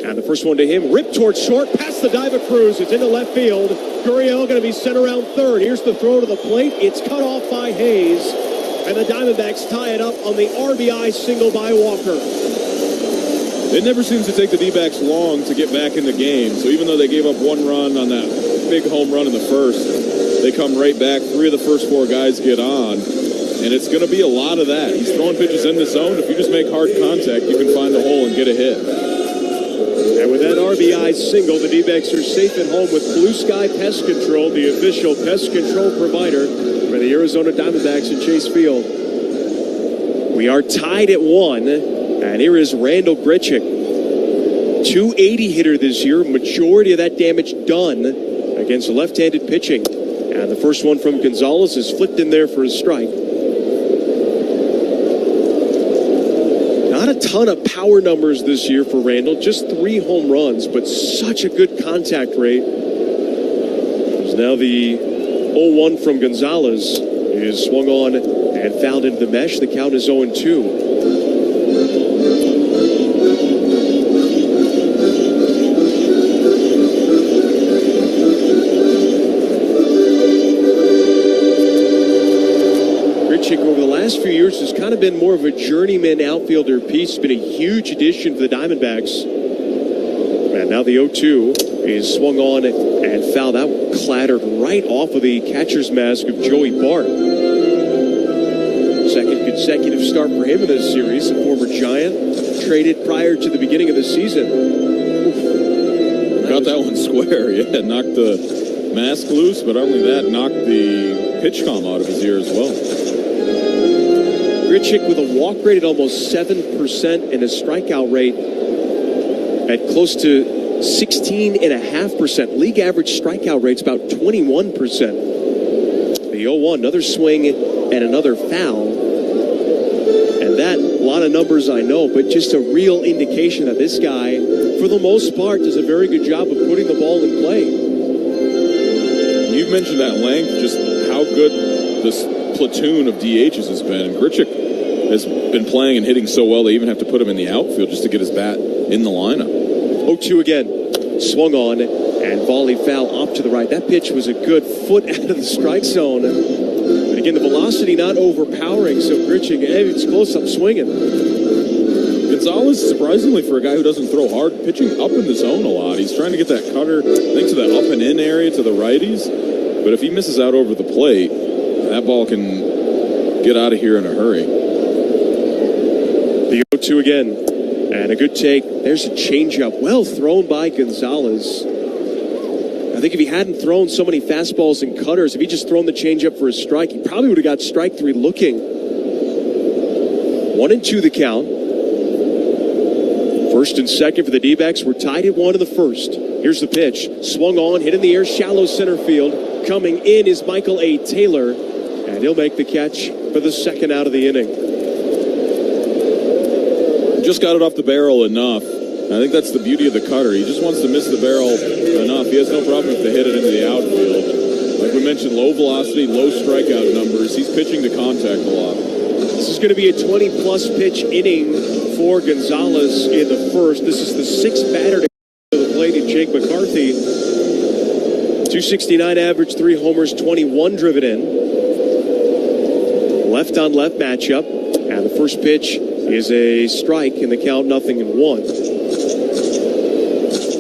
And the first one to him, ripped towards short, past the Dbacks. It's into left field. Gurriel going to be sent around third. Here's the throw to the plate. It's cut off by Hayes. And the Diamondbacks tie it up on the RBI single by Walker. It never seems to take the D-backs long to get back in the game. So even though they gave up 1 run on that big home run in the first, they come right back. 3 of the first 4 guys get on. And it's going to be a lot of that. He's throwing pitches in the zone. If you just make hard contact, you can find the hole and get a hit. And with that RBI single, the D-backs are safe at home with Blue Sky Pest Control, the official pest control provider for the Arizona Diamondbacks in Chase Field. We are tied at 1, and here is Randall Grichuk. .280 hitter this year, majority of that damage done against left-handed pitching. And the first one from Gonzales is flipped in there for a strike. Not a ton of power numbers this year for Randall, just 3 home runs, but such a good contact rate. There's now the 0-1 from Gonzales is swung on and fouled into the mesh. The count is 0-2. Over the last few years has kind of been more of a journeyman outfielder piece. Been a huge addition for the Diamondbacks. And now the 0-2 is swung on and fouled. That clattered right off of the catcher's mask of Joey Bart. Second consecutive start for him in this series. The former Giant traded prior to the beginning of the season. Got that one square. Yeah, knocked the mask loose, but only that knocked the pitch calm out of his ear as well. Grichuk with a walk rate at almost 7% and a strikeout rate at close to 16.5%. League average strikeout rate's about 21%. The 0-1, another swing and another foul. And that, a lot of numbers I know, but just a real indication that this guy, for the most part, does a very good job of putting the ball in play. You've mentioned that length, just how good this platoon of DHs has been. And Grichuk has been playing and hitting so well they even have to put him in the outfield just to get his bat in the lineup. 0-2 again. Swung on and volley foul off to the right. That pitch was a good foot out of the strike zone. But again, the velocity not overpowering, so Grichuk, hey, it's close up swinging. Gonzales, surprisingly for a guy who doesn't throw hard, pitching up in the zone a lot. He's trying to get that cutter, I think, to that up and in area to the righties. But if he misses out over the plate, that ball can get out of here in a hurry. The 0-2 again. And a good take. There's a changeup. Well thrown by Gonzales. I think if he hadn't thrown so many fastballs and cutters, if he just thrown the changeup for a strike, he probably would have got strike three looking. 1-2 the count. First and second for the D-backs. We're tied at 1 in the first. Here's the pitch. Swung on, hit in the air, shallow center field. Coming in is Michael A. Taylor. And he'll make the catch for the second out of the inning. Just got it off the barrel enough. I think that's the beauty of the cutter. He just wants to miss the barrel enough. He has no problem if they hit it into the outfield. Like we mentioned, low velocity, low strikeout numbers. He's pitching to contact a lot. This is going to be a 20-plus pitch inning for Gonzales in the first. This is the sixth batter to the plate in Jake McCarthy. 269 average, 3 homers, 21 driven in. Left-on-left matchup. And the first pitch is a strike in the count, 0-1.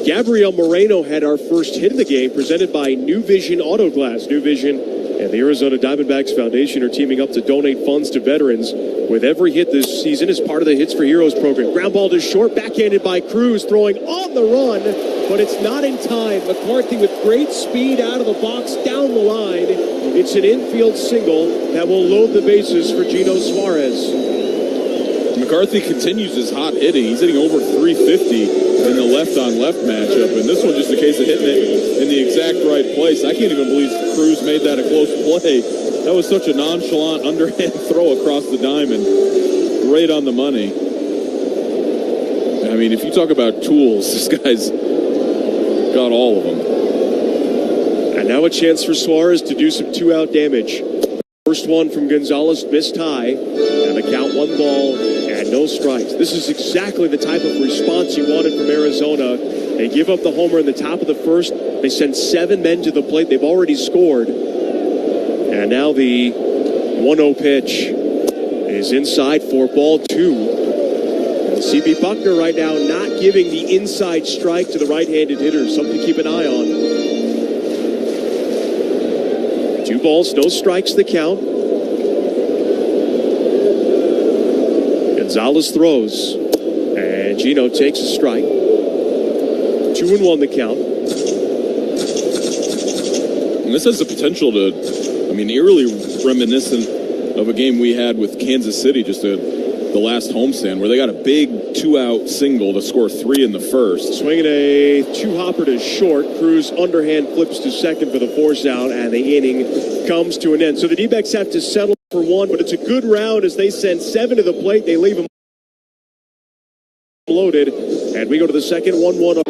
Gabriel Moreno had our first hit of the game, presented by New Vision Auto Glass. New Vision and the Arizona Diamondbacks Foundation are teaming up to donate funds to veterans with every hit this season as part of the Hits for Heroes program. Ground ball to short, backhanded by Cruz, throwing on the run, but it's not in time. McCarthy with great speed out of the box, down the line. It's an infield single that will load the bases for Gino Suarez. McCarthy continues his hot hitting. He's hitting over 350 in the left-on-left matchup, and this one just a case of hitting it in the exact right place. I can't even believe Cruz made that a close play. That was such a nonchalant underhand throw across the diamond. Right on the money. I mean, if you talk about tools, this guy's got all of them. And now a chance for Suarez to do some two-out damage. First one from Gonzales, missed high, and the count 1 ball and no strikes. This is exactly the type of response you wanted from Arizona. They give up the homer in the top of the first. They send 7 men to the plate. They've already scored. And now the 1-0 pitch is inside for ball 2. And CB Buckner right now not giving the inside strike to the right-handed hitter. Something to keep an eye on. 2 balls, no strikes, the count. Gonzales throws, and Gino takes a strike. 2-1 the count. And this has the potential to, I mean, eerily reminiscent of a game we had with Kansas City just the last homestand, where they got a big 2-out single to score 3 in the first. Swinging a 2-hopper to short. Cruz underhand flips to second for the force out, and the inning comes to an end. So the D-backs have to settle for 1, but it's a good round as they send 7 to the plate. They leave them loaded, and we go to the second. 1-1.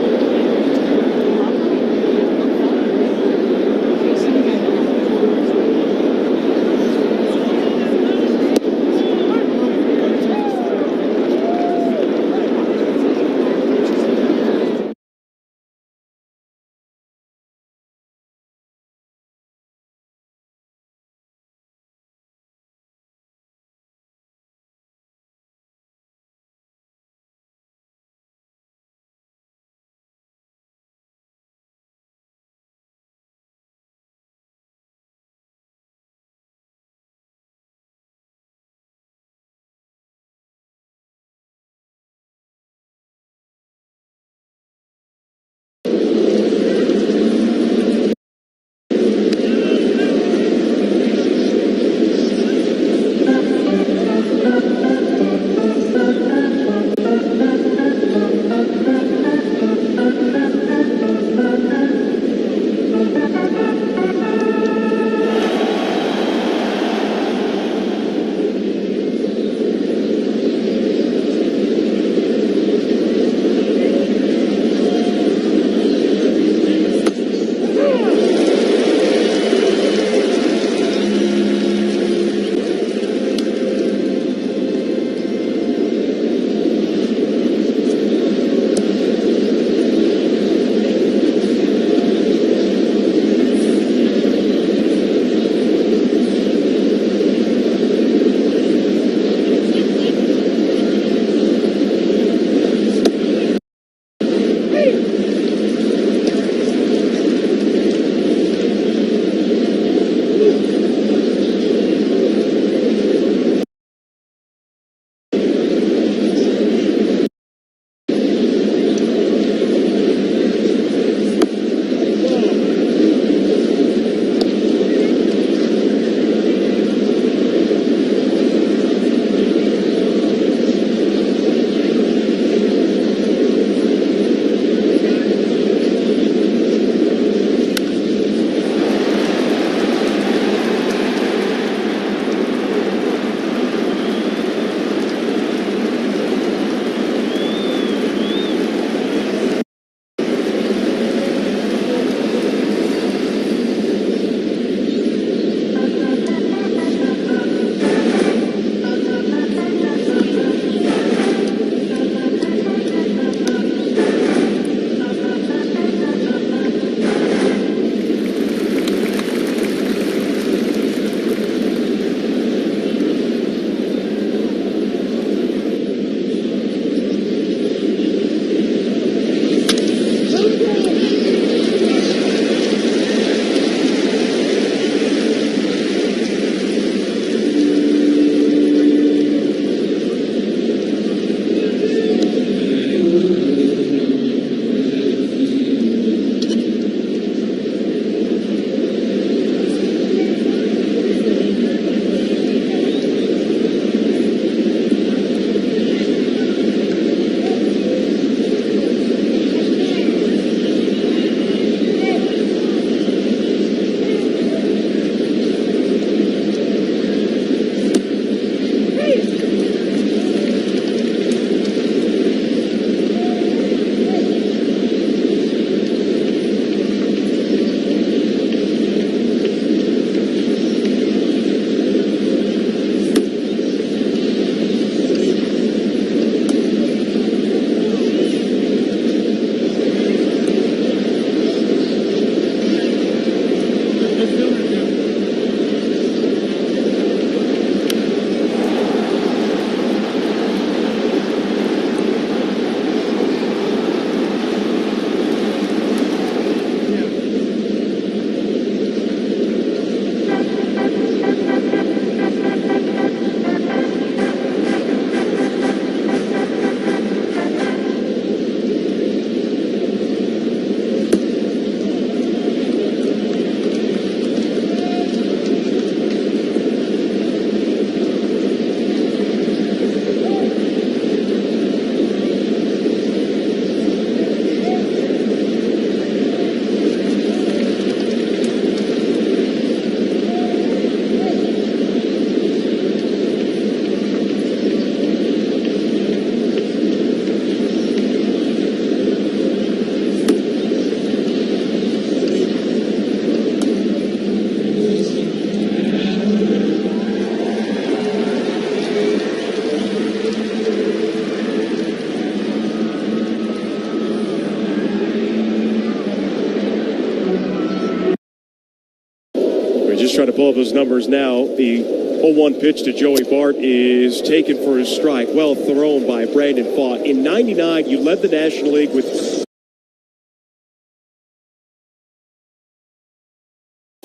just trying to pull up those numbers now. The 0-1 pitch to Joey Bart is taken for a strike. Well thrown by Brandon Pfaadt. In 99, you led the National League with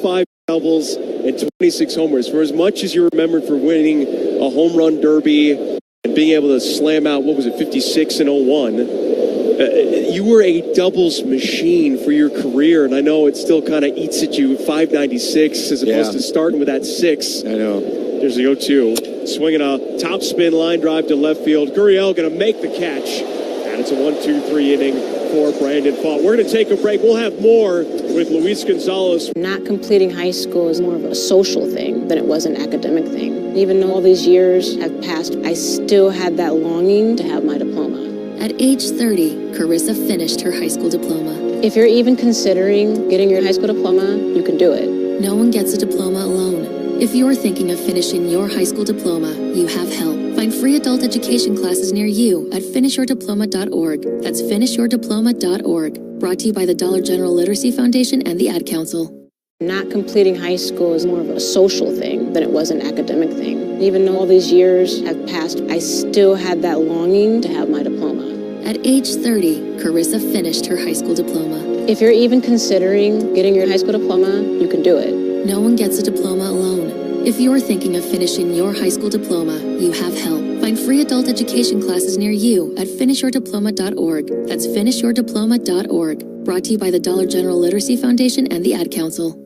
5 doubles and 26 homers. For as much as you're remembered for winning a home run derby and being able to slam out, 56 and 01, you were a doubles machine for your career, and I know it still kind of eats at you. 596 as opposed to starting with that 6. I know. There's the 0-2. Swinging a top spin line drive to left field. Gurriel going to make the catch. And it's a 1-2-3 inning for Brandon Pfaadt. We're going to take a break. We'll have more with Luis Gonzalez. Not completing high school is more of a social thing than it was an academic thing. Even though all these years have passed, I still had that longing to have my diploma. At age 30, Carissa finished her high school diploma. If you're even considering getting your high school diploma, you can do it. No one gets a diploma alone. If you're thinking of finishing your high school diploma, you have help. Find free adult education classes near you at finishyourdiploma.org. That's finishyourdiploma.org. Brought to you by the Dollar General Literacy Foundation and the Ad Council. Not completing high school is more of a social thing than it was an academic thing. Even though all these years have passed, I still had that longing to have my diploma. At age 30, Carissa finished her high school diploma. If you're even considering getting your high school diploma, you can do it. No one gets a diploma alone. If you're thinking of finishing your high school diploma, you have help. Find free adult education classes near you at finishyourdiploma.org. That's finishyourdiploma.org. Brought to you by the Dollar General Literacy Foundation and the Ad Council.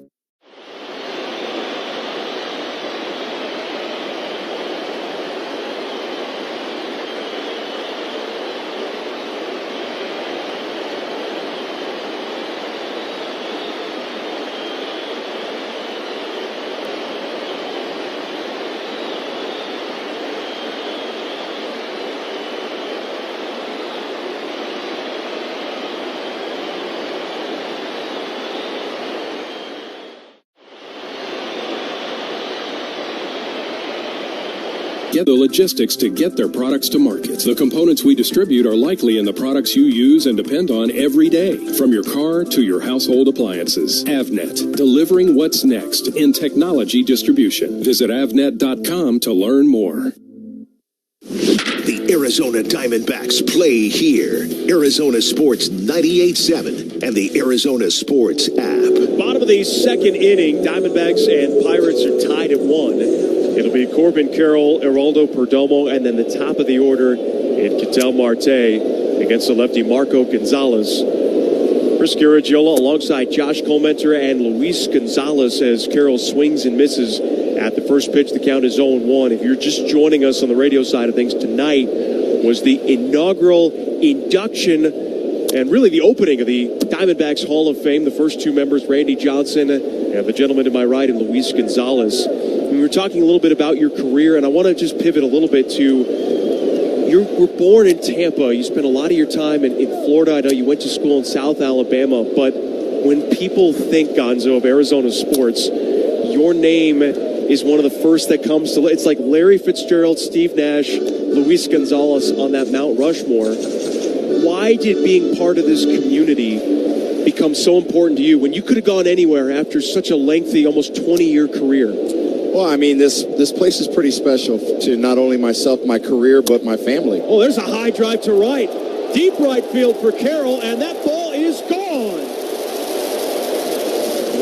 Get the logistics to get their products to market. The components we distribute are likely in the products you use and depend on every day, from your car to your household appliances. Avnet, delivering what's next in technology distribution. Visit avnet.com to learn more. The Arizona Diamondbacks play here. Arizona Sports 98.7 and the Arizona Sports app. Bottom of the second inning, Diamondbacks and Pirates are tied at 1. It'll be Corbin Carroll, Geraldo Perdomo, and then the top of the order in Ketel Marte against the lefty Marco Gonzales. Chris Garagiola alongside Josh Colmenter and Luis Gonzalez as Carroll swings and misses at the first pitch. The count is 0-1. If you're just joining us on the radio side of things, tonight was the inaugural induction and really the opening of the Diamondbacks Hall of Fame. The first 2 members, Randy Johnson and the gentleman to my right, and Luis Gonzalez. We were talking a little bit about your career, and I want to just pivot a little bit to you were born in Tampa. You spent a lot of your time in Florida. I know you went to school in South Alabama, but when people think, Gonzo, of Arizona sports, your name is one of the first that comes to. It's like Larry Fitzgerald, Steve Nash, Luis Gonzalez on that Mount Rushmore. Why did being part of this community become so important to you when you could have gone anywhere after such a lengthy, almost 20-year career? Well, I mean, this place is pretty special to not only myself, my career, but my family. Oh, there's a high drive to right. Deep right field for Carroll, and that ball is gone.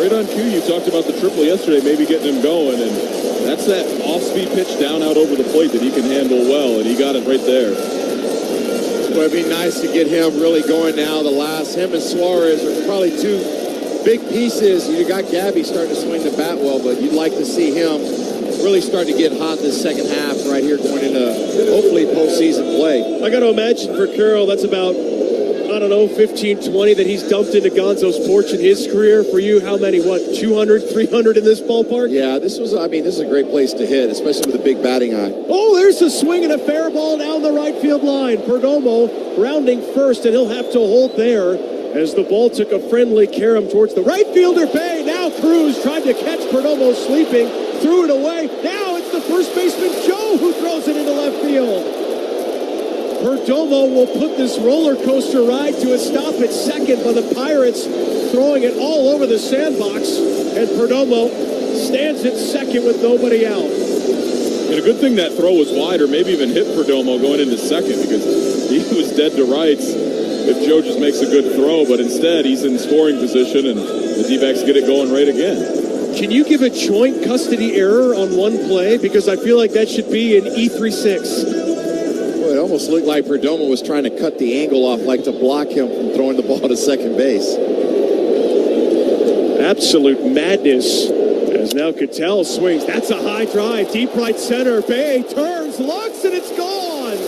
Right on cue, you talked about the triple yesterday, maybe getting him going, and that's that off-speed pitch down out over the plate that he can handle well, and he got it right there. Well, it'd be nice to get him really going now. Him and Suarez are probably 2 big pieces. You got Gabby starting to swing the bat well, but you'd like to see him really starting to get hot this second half right here going into hopefully postseason play. I got to imagine for Carroll, that's about, 15, 20 that he's dumped into Gonzo's porch in his career. For you, how many, 200, 300 in this ballpark? Yeah, this is a great place to hit, especially with a big batting eye. Oh, there's a swing and a fair ball down the right field line. Perdomo rounding first, and he'll have to hold there as the ball took a friendly carom towards the right fielder bay. Now Cruz tried to catch Perdomo sleeping, threw it away. Now it's the first baseman, Joe, who throws it into left field. Perdomo will put this roller coaster ride to a stop at second, but the Pirates throwing it all over the sandbox. And Perdomo stands at second with nobody out. And a good thing that throw was wide, or maybe even hit Perdomo going into second, because he was dead to rights if Joe just makes a good throw. But instead, he's in scoring position, and the D-backs get it going right again. Can you give a joint custody error on one play? Because I feel like that should be an E36. Well, it almost looked like Perdomo was trying to cut the angle off, like to block him from throwing the ball to second base. Absolute madness as now Ketel swings. That's a high drive, deep right center. Bay turns, looks, and it's gone.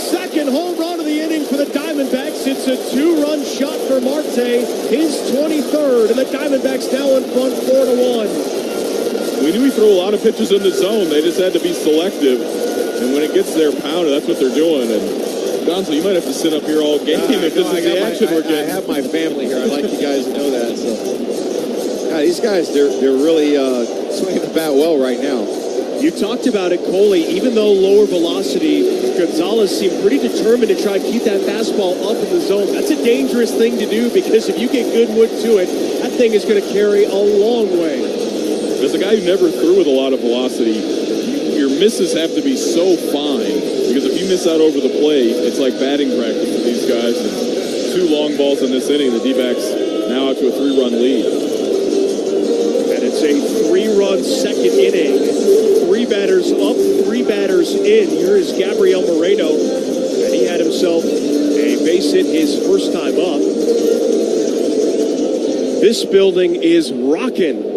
Second home run of the inning for the Diamondbacks. It's a 2-run shot for Marte, his 23rd, and the Diamondbacks now in front 4-1. We knew he threw a lot of pitches in the zone. They just had to be selective. And when it gets their pounder, that's what they're doing. And Gonzo, you might have to sit up here all game if this is the action we're getting. I have my family here. I'd like you guys to know that. So, these guys, they're really swinging the bat well right now. You talked about it, Coley. Even though lower velocity, Gonzales seemed pretty determined to try to keep that fastball up in the zone. That's a dangerous thing to do, because if you get good wood to it, that thing is going to carry a long way. As a guy who never threw with a lot of velocity, your misses have to be so fine, because if you miss out over the plate, it's like batting practice for these guys. And 2 long balls in this inning, the D-backs now out to a 3-run lead. And it's a 3-run second inning. 3 batters up, 3 batters in. Here is Gabriel Moreno, and he had himself a base hit his first time up. This building is rocking.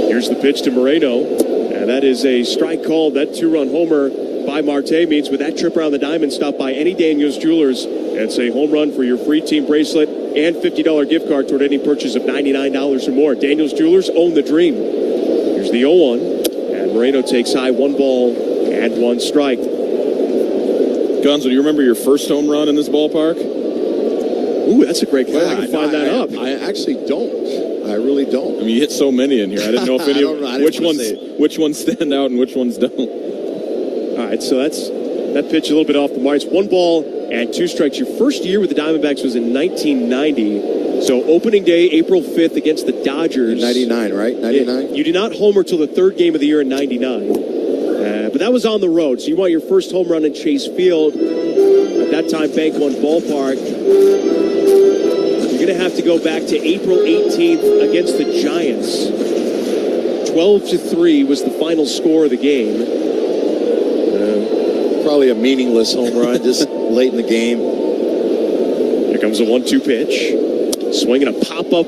Here's the pitch to Moreno, and that is a strike call. That 2-run homer by Marte means with that trip around the diamond, stop by any Daniels Jewelers and say home run for your free team bracelet and $50 gift card toward any purchase of $99 or more. Daniels Jewelers, own the dream. Here's the 0-1, and Moreno takes high, 1 ball and 1 strike. Gonzo, do you remember your first home run in this ballpark? Ooh, that's a great play. I can find that up. I actually don't. I really don't. I mean, you hit so many in here. I didn't know if any which ones stand out and which ones don't. All right, so that's that pitch a little bit off the mark. It's 1 ball and 2 strikes. Your first year with the Diamondbacks was in 1990. So opening day, April 5th against the Dodgers. 99, right? 99? You did not homer till the 3rd game of the year in 99. But that was on the road. So you want your first home run in Chase Field. At that time, Bank One Ballpark. You're going to have to go back to April 18th against the Giants. 12-3 was the final score of the game. Probably a meaningless home run, just late in the game. Here comes a 1-2 pitch. Swinging a pop-up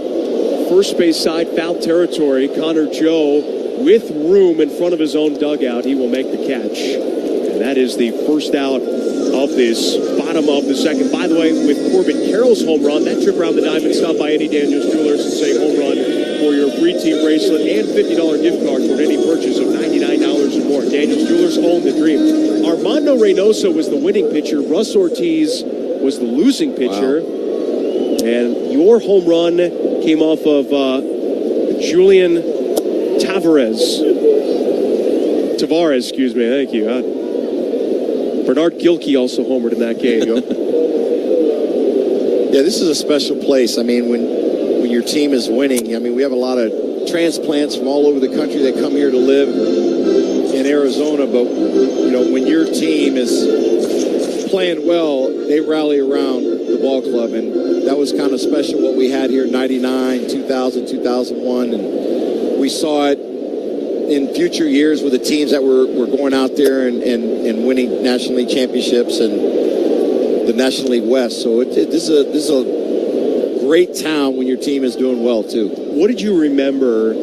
first base side, foul territory. Connor Joe with room in front of his own dugout. He will make the catch. And that is the first out of this bottom of the second. By the way, with Corbin Carroll's home run, that trip around the diamond, stop by any Daniels Jewelers and say home run for your free team bracelet and $50 gift card toward any purchase of $99 or more. Daniels Jewelers, own the dream. Armando Reynoso was the winning pitcher. Russ Ortiz was the losing pitcher. Wow. And your home run came off of Julian Tavares, excuse me. Thank you. Bernard Gilkey also homered in that game. Yeah, this is a special place. I mean, when your team is winning, I mean, we have a lot of transplants from all over the country that come here to live in Arizona. But, you know, when your team is playing well, they rally around the ball club. And that was kind of special what we had here in 99, 2000, 2001. And we saw it in future years with the teams that were going out there and winning National League championships and the National League West. So this is a great town when your team is doing well, too. What did you remember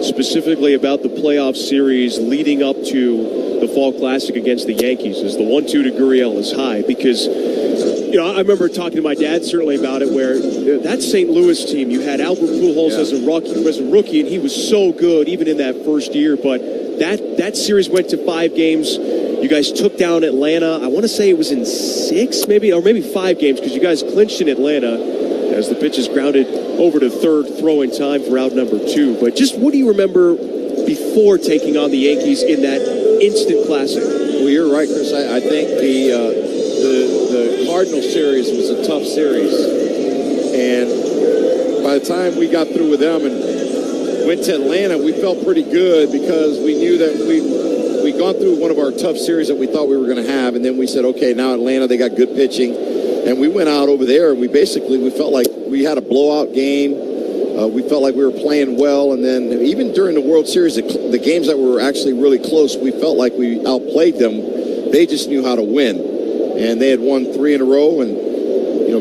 specifically about the playoff series leading up to the Fall Classic against the Yankees? Is the 1-2 to Gurriel is high? Because, you know, I remember talking to my dad certainly about it, where that St. Louis team, you had Albert Pujols as a rookie, and he was so good even in that first year. But that series went to 5 games. You guys took down Atlanta. I want to say it was in 6, maybe 5 games, because you guys clinched in Atlanta as the pitch is grounded over to third, throwing time for out number 2. But just what do you remember before taking on the Yankees in that instant classic? Well, you're right, Chris. I think the the Cardinal series was a tough series. And by the time we got through with them and went to Atlanta, we felt pretty good because we knew that we'd gone through one of our tough series that we thought we were going to have. And then we said, okay, now Atlanta, they got good pitching. And we went out over there and we felt like we had a blowout game. We felt like we were playing well, and then even during the World Series, the games that were actually really close, we felt like we outplayed them. They just knew how to win, and they had won 3 in a row, and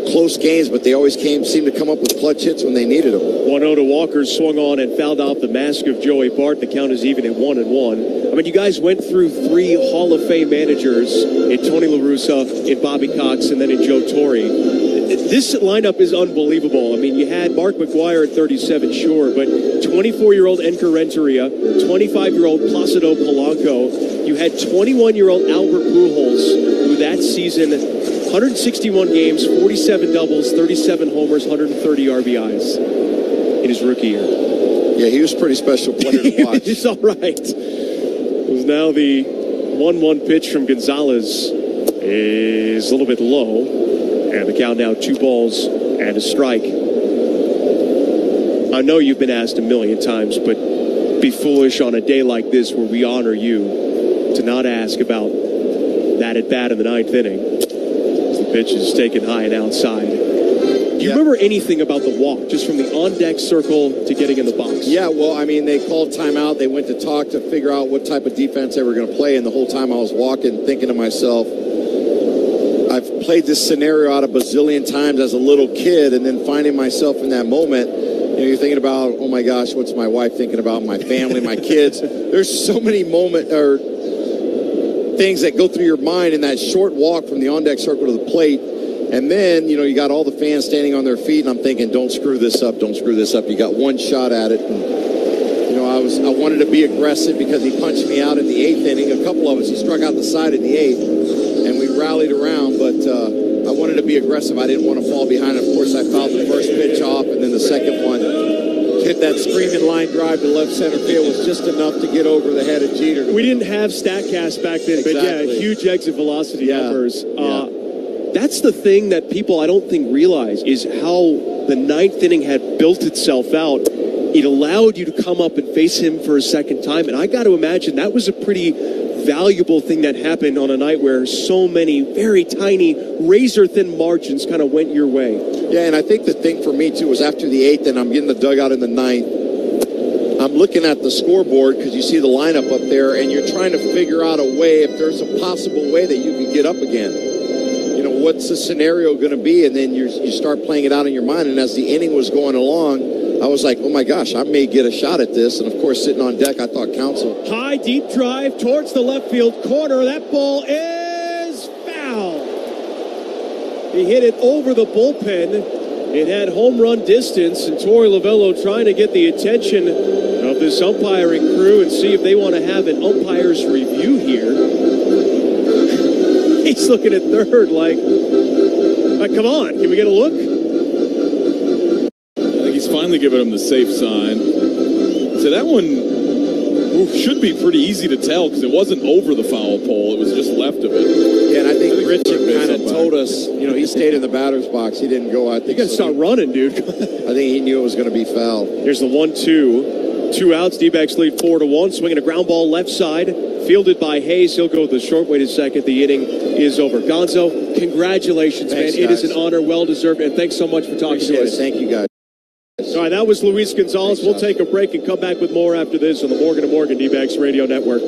close games, but they always seemed to come up with clutch hits when they needed them. 1-0 to Walker, swung on and fouled off the mask of Joey Bart. The count is even at 1-1. I mean, you guys went through 3 Hall of Fame managers in Tony La Russa, in Bobby Cox, and then in Joe Torre. This lineup is unbelievable. I mean, you had Mark McGwire at 37, sure, but 24-year-old Edgar Renteria, 25-year-old Placido Polanco. You had 21-year-old Albert Pujols, who that season, 161 games, 47 doubles, 37 homers, 130 RBIs in his rookie year. Yeah, he was a pretty special player to watch. He's all right. It was now the 1-1 pitch from Gonzales is a little bit low. And the count now 2 balls and a strike. I know you've been asked a million times, but be foolish on a day like this where we honor you to not ask about that at bat in the 9th inning. The pitch is taken high and outside. Do you remember anything about the walk, just from the on-deck circle to getting in the box? Yeah, well, I mean, they called timeout. They went to talk to figure out what type of defense they were going to play, and the whole time I was walking, thinking to myself, I've played this scenario out a bazillion times as a little kid, and then finding myself in that moment, you're thinking about, oh my gosh, what's my wife thinking about, my family, my kids. There's so many things that go through your mind in that short walk from the on-deck circle to the plate. And then, you got all the fans standing on their feet, and I'm thinking, don't screw this up, don't screw this up. You got one shot at it. And, I wanted to be aggressive because he punched me out in the 8th inning. A couple of us, he struck out the side in the 8th, and we rallied around, but I wanted to be aggressive. I didn't want to fall behind. Of course, I fouled the first pitch off, and then the second one hit that screaming line drive to left center field was just enough to get over the head of Jeter. We didn't have StatCast back then, but yeah, huge exit velocity numbers. That's the thing that people I don't think realize is how the 9th inning had built itself out. It allowed you to come up and face him for a second time, and I got to imagine that was a pretty valuable thing that happened on a night where so many very tiny, razor-thin margins kind of went your way. Yeah, and I think the thing for me, too, was after the 8th, and I'm getting the dugout in the 9th, I'm looking at the scoreboard because you see the lineup up there, and you're trying to figure out a way, if there's a possible way that you can get up again. What's the scenario going to be? And then you start playing it out in your mind, and as the inning was going along, I was like, oh my gosh, I may get a shot at this. And of course, sitting on deck, I thought Counsell. High, deep drive towards the left field corner. That ball is foul. He hit it over the bullpen. It had home run distance, and Torey Lovullo trying to get the attention of this umpiring crew and see if they want to have an umpire's review here. He's looking at third like, come on, can we get a look? I think he's finally giving him the safe sign. So that one should be pretty easy to tell because it wasn't over the foul pole. It was just left of it. Yeah, and I think Richard kind of told us, he stayed in the batter's box. He didn't go. I think you got to start running, dude. I think he knew it was going to be foul. Here's the 1-2. 2 outs. Dbacks lead 4-1. Swinging a ground ball left side. Fielded by Hayes. He'll go the short way to second. The inning is over. Gonzo, congratulations, thanks, man. It is an honor, well-deserved, and thanks so much for talking to us. Thank you, guys. All right, that was Luis Gonzalez. We'll take a break and come back with more after this on the Morgan & Morgan D-Backs Radio Network.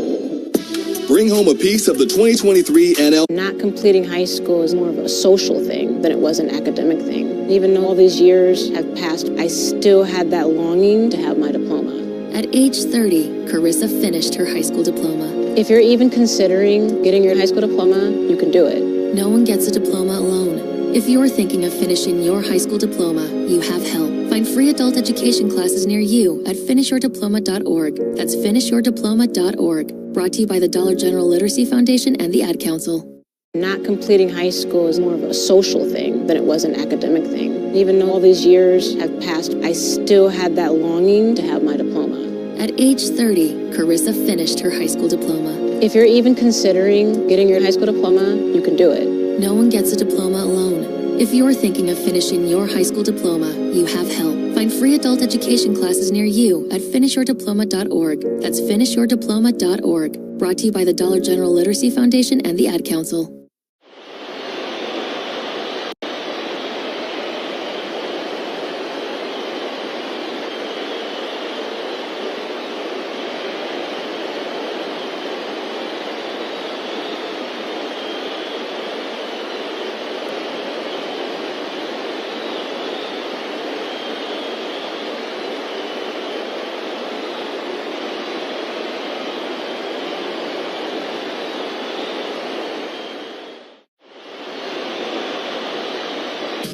Bring home a piece of the 2023 NL. Not completing high school is more of a social thing than it was an academic thing. Even though all these years have passed, I still had that longing to have my diploma. At age 30, Carissa finished her high school diploma. If you're even considering getting your high school diploma, you can do it. No one gets a diploma alone. If you're thinking of finishing your high school diploma, you have help. Find free adult education classes near you at finishyourdiploma.org. That's finishyourdiploma.org. Brought to you by the Dollar General Literacy Foundation and the Ad Council. Not completing high school is more of a social thing than it was an academic thing. Even though all these years have passed, I still had that longing to have my diploma. At age 30, Carissa finished her high school diploma. If you're even considering getting your high school diploma, you can do it. No one gets a diploma alone. If you're thinking of finishing your high school diploma, you have help. Find free adult education classes near you at finishyourdiploma.org. That's finishyourdiploma.org. Brought to you by the Dollar General Literacy Foundation and the Ad Council.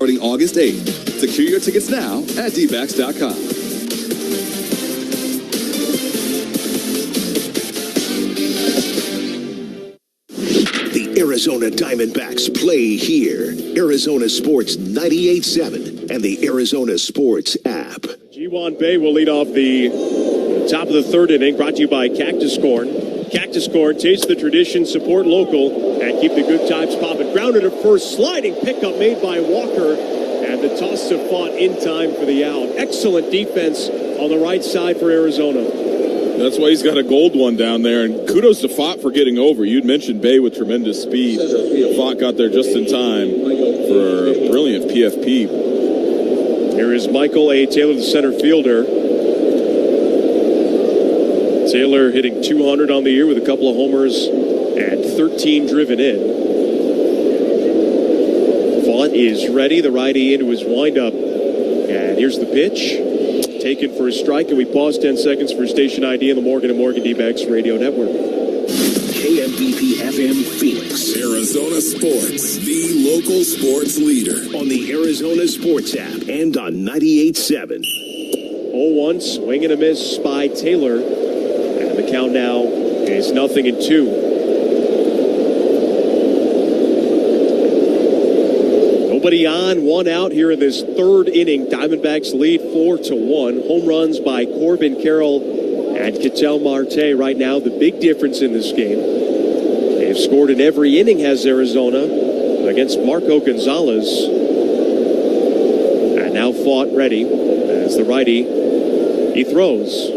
Starting August 8th. Secure your tickets now at Dbacks.com. The Arizona Diamondbacks play here. Arizona Sports 98.7 and the Arizona Sports app. G1 Bay will lead off the top of the third inning, brought to you by Cactus Corn. Cactus Corn, taste the tradition, support local, and keep the good times popping. Grounded at first, sliding pickup made by Walker, and the toss to Pfaadt in time for the out. Excellent defense on the right side for Arizona. That's why he's got a gold one down there, and kudos to Pfaadt for getting over. You'd mentioned Bay with tremendous speed. Pfaadt got there just in time for a brilliant PFP. Here is Michael A. Taylor, the center fielder. Taylor hitting 200 on the year with a couple of homers and 13 driven in. Pfaadt is ready, the righty into his windup. And here's the pitch. Taken for a strike, and we pause 10 seconds for station ID in the Morgan & Morgan Dbacks radio network. KMBP FM Phoenix. Arizona Sports, the local sports leader. On the Arizona Sports app and on 98.7. 0-1, swing and a miss by Taylor. And the count now is 0-2. Nobody on, one out here in this third inning. Diamondbacks lead 4-1. Home runs by Corbin Carroll and Ketel Marte right now. The big difference in this game. They've scored in every inning, has Arizona, against Marco Gonzales. And now Pfaadt ready as the righty. He throws.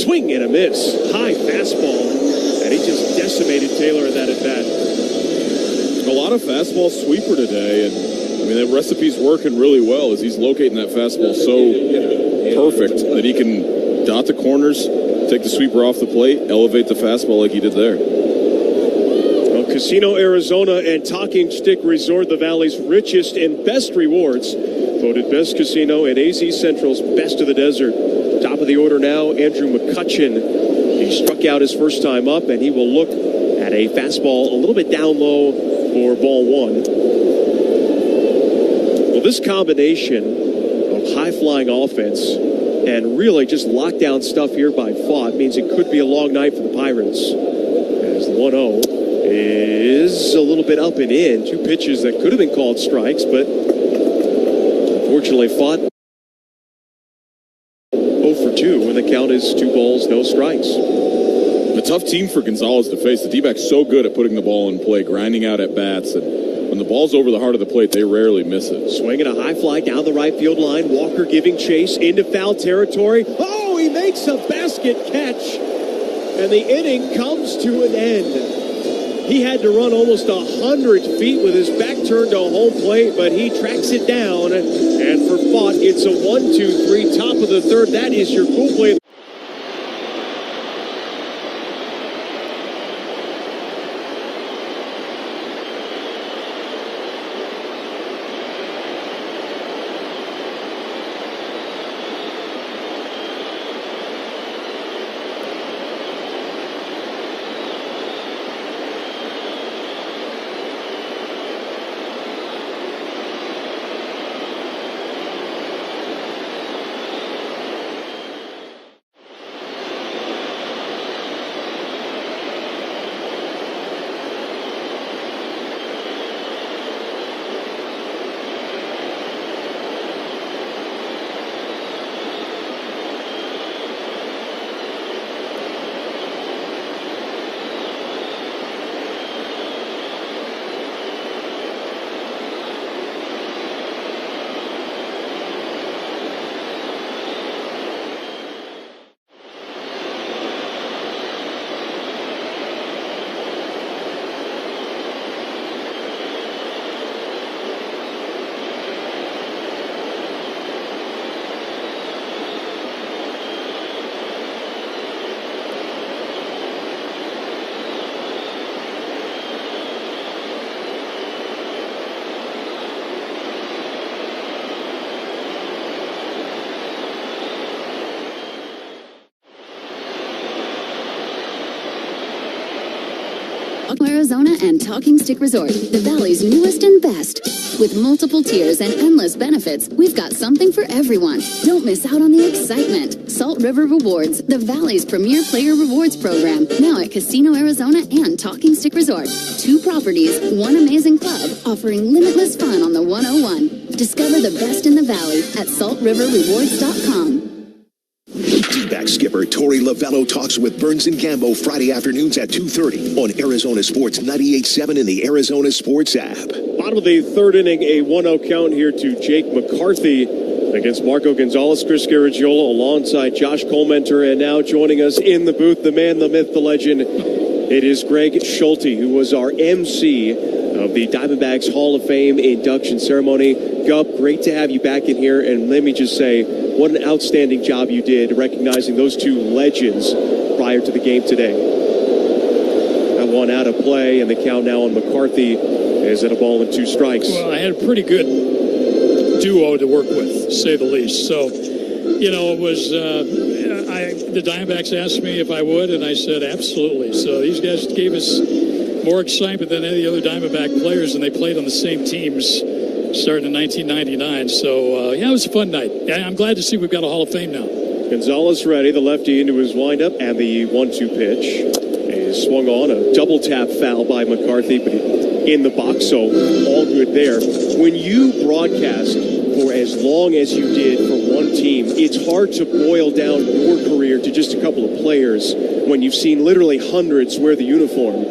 Swing and a miss. High fastball. And he just decimated Taylor in that at-bat. A lot of fastball sweeper today, and I mean that recipe's working really well as he's locating that fastball so perfect that he can dot the corners, take the sweeper off the plate, elevate the fastball like he did there. Well, Casino Arizona and Talking Stick Resort, the Valley's richest and best rewards. Voted best casino and AZ Central's best of the desert. Top of the order now, Andrew McCutcheon. He struck out his first time up, and he will look at a fastball a little bit down low for ball one. Well, this combination of high-flying offense and really just lockdown stuff here by Pfaadt means it could be a long night for the Pirates. As the 1-0 is a little bit up and in. Two pitches that could have been called strikes, but unfortunately Pfaadt 0 for 2 when the count is 2 balls, no strikes. A tough team for Gonzales to face. The D-backs so good at putting the ball in play, grinding out at bats, and when the ball's over the heart of the plate, they rarely miss it. Swinging a high fly down the right field line. Walker giving chase into foul territory. Oh, he makes a basket catch, and the inning comes to an end. He had to run almost 100 feet with his back turned to home plate, but he tracks it down. And for Pfaadt, it's a 1-2-3, top of the third. That is your cool play. Arizona and Talking Stick Resort, the Valley's newest and best. With multiple tiers and endless benefits, we've got something for everyone. Don't miss out on the excitement. Salt River Rewards, the Valley's premier player rewards program, now at Casino Arizona and Talking Stick Resort. 2 properties, 1 amazing club, offering limitless fun on the 101. Discover the best in the Valley at saltriverrewards.com. Dbacks skipper Torey Lovello talks with Burns and Gambo Friday afternoons at 2:30 on Arizona Sports 98.7 and the Arizona Sports app. Bottom of the third inning, a 1-0 count here to Jake McCarthy against Marco Gonzales, Chris Garagiola alongside Josh Colmenter, and now joining us in the booth, the man, the myth, the legend. It is Greg Schulte, who was our MC of the Diamondbacks Hall of Fame induction ceremony. Gup, great to have you back in here, and let me just say, what an outstanding job you did recognizing those 2 legends prior to the game today. That one out of play, and the count now on McCarthy is at a ball and 2 strikes. Well, I had a pretty good duo to work with, to say the least. So, it was, the Diamondbacks asked me if I would, and I said absolutely. So these guys gave us more excitement than any other Diamondback players, and they played on the same teams starting in 1999. So, it was a fun night. I'm glad to see we've got a Hall of Fame now. Gonzales ready, the lefty into his windup, and the 1-2 pitch is swung on. A double tap foul by McCarthy, but in the box, so all good there. When you broadcast for as long as you did for one team, it's hard to boil down your career to just a couple of players when you've seen literally hundreds wear the uniform.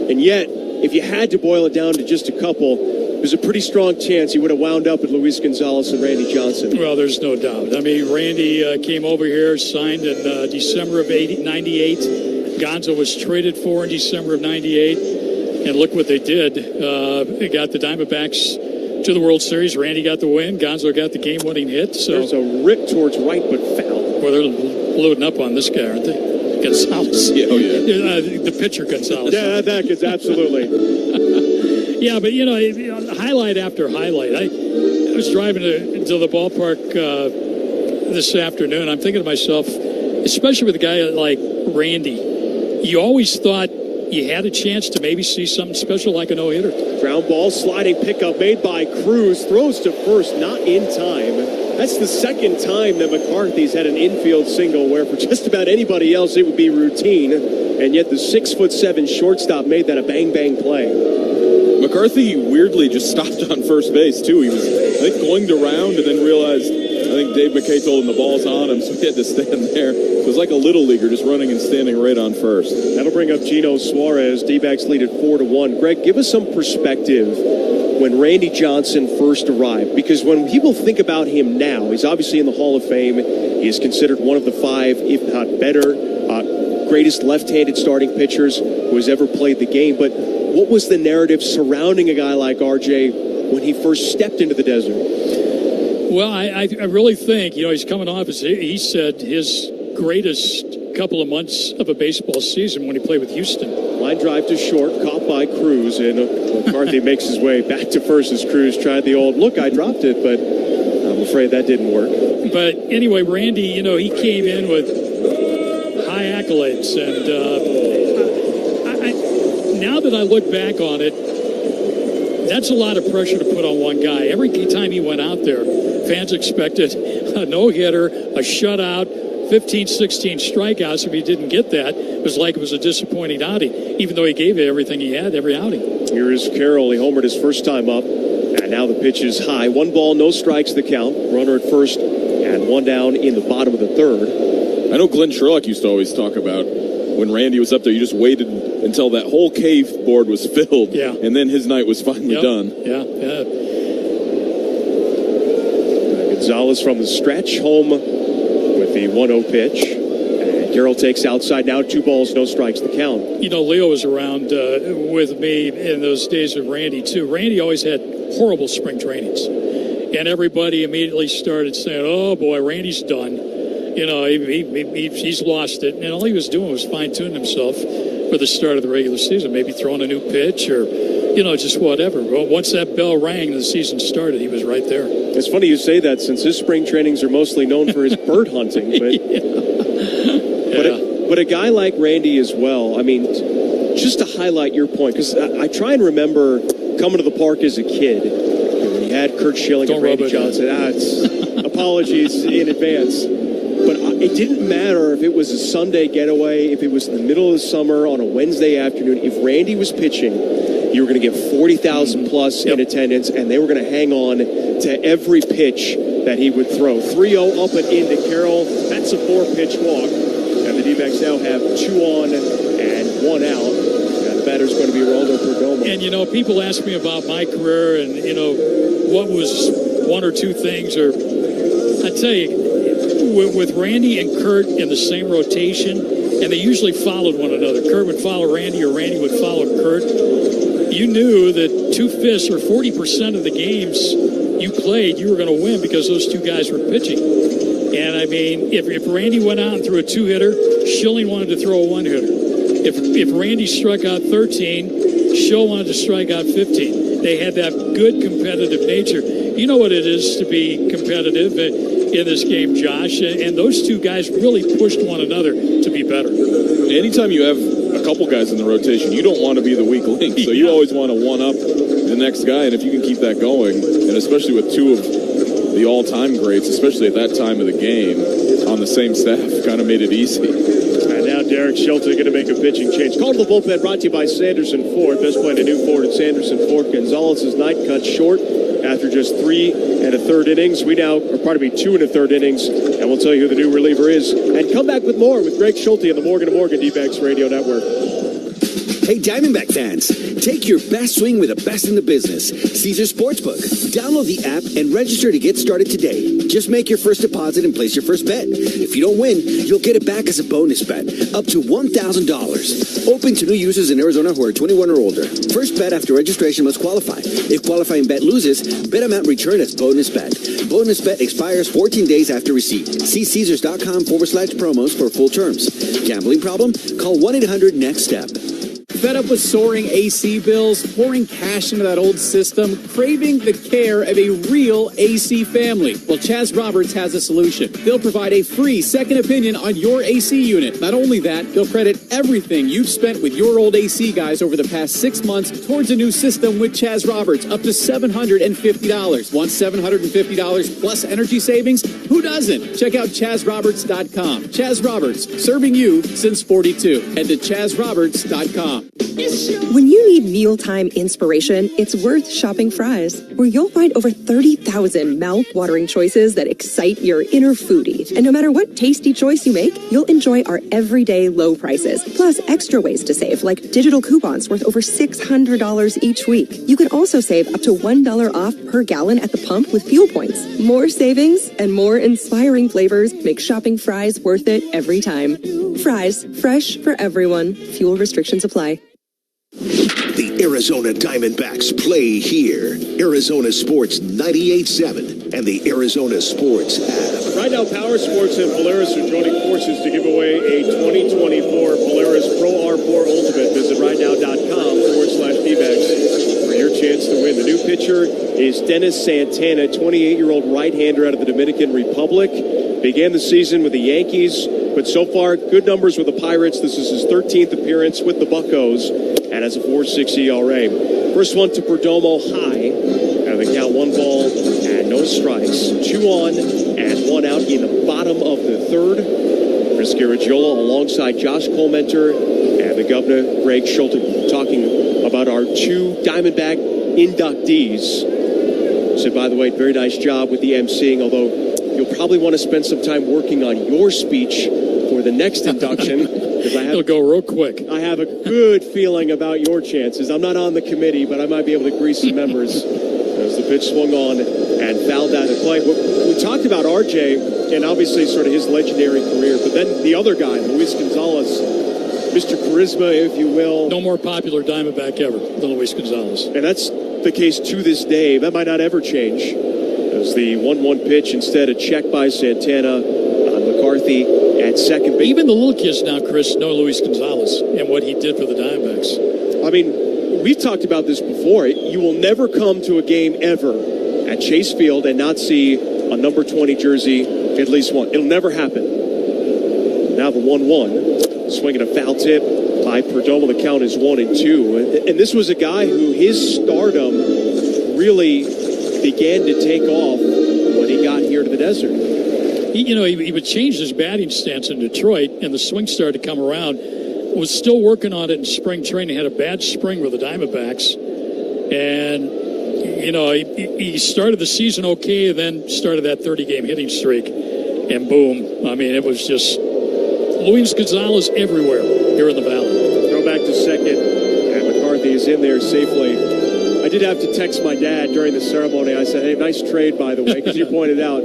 And yet, if you had to boil it down to just a couple, there's a pretty strong chance you would have wound up with Luis Gonzalez and Randy Johnson. Well, there's no doubt. I mean, Randy came over here, signed in December of 98. Gonzo was traded for in December of 98. And look what they did. They got the Diamondbacks to the World Series. Randy got the win. Gonzo got the game-winning hit. So there's a rip towards right, but foul. Well, they're loading up on this guy, aren't they? Gonzales. Yeah, oh, yeah. The pitcher, Gonzales. Yeah, that is absolutely. Yeah, but, highlight after highlight. I was driving to the ballpark this afternoon. I'm thinking to myself, especially with a guy like Randy, you always thought you had a chance to maybe see something special like a no-hitter. Ground ball, sliding pickup made by Cruz. Throws to first, not in time. That's the second time that McCarthy's had an infield single where for just about anybody else it would be routine. And yet the 6'7" shortstop made that a bang-bang play. McCarthy weirdly just stopped on first base, too. He was, I think, going to round and then realized, I think Dave McKay told him the ball's on him, so he had to stand there. It was like a little leaguer just running and standing right on first. That'll bring up Gino Suarez. D-backs lead at 4-1. Greg, give us some perspective when Randy Johnson first arrived, because when people think about him now, he's obviously in the Hall of Fame. He is considered one of the 5, if not better, greatest left-handed starting pitchers who has ever played the game. But what was the narrative surrounding a guy like RJ when he first stepped into the desert? Well, I really think, he's coming off, as he said, his greatest couple of months of a baseball season when he played with Houston. Line drive to short, caught by Cruz, and McCarthy makes his way back to first as Cruz tried the old, look, I dropped it, but I'm afraid that didn't work. But anyway, Randy, he came in with high accolades, and now that I look back on it, that's a lot of pressure to put on one guy. Every time he went out there, fans expected a no-hitter, a shutout, 15, 16 strikeouts. If he didn't get that, it was like it was a disappointing outing, even though he gave everything he had every outing. Here is Carroll. He homered his first time up, and now the pitch is high. 1 ball, no strikes the count. Runner at first, and 1 down in the bottom of the third. I know Glenn Sherlock used to always talk about when Randy was up there, you just waited until that whole cave board was filled, and then his night was finally done. Yeah. Gonzales from the stretch, home with the 1-0 pitch. And Carroll takes outside, now 2 balls, no strikes the count. Leo was around with me in those days with Randy, too. Randy always had horrible spring trainings. And everybody immediately started saying, oh, boy, Randy's done. He's lost it. And all he was doing was fine-tuning himself for the start of the regular season, maybe throwing a new pitch or, just whatever. Well, once that bell rang and the season started, he was right there. It's funny you say that, since his spring trainings are mostly known for his bird hunting. But, but a guy like Randy as well, I mean, just to highlight your point, because I try and remember coming to the park as a kid. When you had Kurt Schilling and Randy Johnson. Apologies in advance. But it didn't matter if it was a Sunday getaway, if it was in the middle of the summer on a Wednesday afternoon. If Randy was pitching, you were going to get 40,000 plus in attendance, and they were going to hang on to every pitch that he would throw. 3-0 up and into Carroll. That's a 4-pitch walk. And the D-backs now have 2 on and 1 out. And the batter's going to be Geraldo Perdomo. And, people ask me about my career and, what was one or two things. Or I tell you, with Randy and Kurt in the same rotation, and they usually followed one another. Kurt would follow Randy or Randy would follow Kurt. You knew that 2/5 or 40% of the games you played, you were going to win because those two guys were pitching. And, I mean, if Randy went out and threw a 2-hitter, Schilling wanted to throw a 1-hitter. If Randy struck out 13, Schill wanted to strike out 15. They had that good competitive nature. You know what it is to be competitive in this game, Josh, and those two guys really pushed one another to be better. Anytime you have a couple guys in the rotation, you don't want to be the weak link, so you always want to one-up the next guy, and if you can keep that going, and especially with two of the all-time greats, especially at that time of the game, on the same staff, kind of made it easy. And now Derek Shelton going to make a pitching change. Call to the bullpen brought to you by Sanderson Ford. Best play in a new Ford at Sanderson Ford. Gonzales' night cut short after just 3 1/3 innings. We now are 2 1/3 innings, and we'll tell you who the new reliever is. And come back with more with Greg Schulte on the Morgan & Morgan D-backs Radio Network. Hey, Diamondback fans, take your best swing with the best in the business, Caesars Sportsbook. Download the app and register to get started today. Just make your first deposit and place your first bet. If you don't win, you'll get it back as a bonus bet, up to $1,000. Open to new users in Arizona who are 21 or older. First bet after registration must qualify. If qualifying bet loses, bet amount returned as bonus bet. Bonus bet expires 14 days after receipt. See Caesars.com/promos for full terms. Gambling problem? Call 1-800-NEXT-STEP. Fed up with soaring AC bills, pouring cash into that old system, craving the care of a real AC family? Well, Chaz Roberts has a solution. They'll provide a free second opinion on your AC unit. Not only that, they'll credit everything you've spent with your old AC guys over the past 6 months towards a new system with Chaz Roberts, up to $750. Want $750 plus energy savings? Who doesn't? Check out ChazRoberts.com. Chaz Roberts, serving you since 42. Head to ChazRoberts.com. When you need mealtime inspiration, it's worth shopping Fry's, where you'll find over 30,000 mouth-watering choices that excite your inner foodie. And no matter what tasty choice you make, you'll enjoy our everyday low prices, plus extra ways to save, like digital coupons worth over $600 each week. You can also save up to $1 off per gallon at the pump with fuel points. More savings and more inspiring flavors make shopping Fry's worth it every time. Fry's, fresh for everyone. Fuel restrictions apply. The Arizona Diamondbacks play here. Arizona Sports 98.7 and the Arizona Sports app. Right now, Power Sports and Polaris are joining forces to give away a 2024 Polaris Pro R4 Ultimate. Visit rightnow.com/D-backs for your chance to win. The new pitcher is Dennis Santana, 28-year-old right-hander out of the Dominican Republic. Began the season with the Yankees, but so far, good numbers with the Pirates. This is his 13th appearance with the Buccos, and has a 4.6 ERA. First one to Perdomo high. Out of the count, 1 ball and no strikes. 2 on and 1 out in the bottom of the third. Chris Garagiola alongside Josh Colmenter and the governor, Greg Schulte, talking about our 2 Diamondback inductees. So, by the way, very nice job with the emceeing, although you'll probably want to spend some time working on your speech for the next induction. It'll go real quick. I have a good feeling about your chances. I'm not on the committee, but I might be able to grease some members as the pitch swung on and fouled out of play. We talked about RJ and obviously sort of his legendary career, but then the other guy, Luis Gonzalez, Mr. Charisma, if you will. No more popular Diamondback ever than Luis Gonzalez. And that's the case to this day. That might not ever change. As the 1-1 pitch, instead a check by Santana on McCarthy at second base. Even the little kids now, Chris, know Luis Gonzalez and what he did for the Diamondbacks. I mean, we've talked about this before. You will never come to a game ever at Chase Field and not see a number 20 jersey, at least one. It'll never happen. Now the 1-1. Swinging a foul tip by Perdomo. The count is 1-2. And this was a guy who his stardom really began to take off when he got here to the desert. He would change his batting stance in Detroit, and the swing started to come around. Was still working on it in spring training. Had a bad spring with the Diamondbacks. And, he started the season okay, and then started that 30-game hitting streak. And boom. I mean, it was just Luis Gonzalez everywhere here in the Valley. Throw back to second, and McCarthy is in there safely. I did have to text my dad during the ceremony. I said, hey, nice trade, by the way, because you pointed out.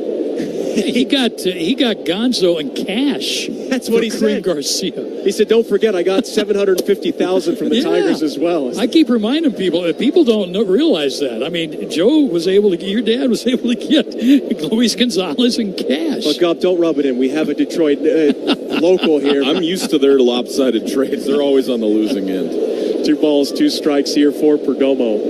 He got Gonzo in cash. That's what he said. Garcia. He said, don't forget, I got $750,000 from the Tigers as well. I keep reminding people don't realize that. I mean, your dad was able to get Luis Gonzalez in cash. Look up, don't rub it in. We have a Detroit local here. I'm used to their lopsided trades. They're always on the losing end. 2 balls, 2 strikes here for Perdomo.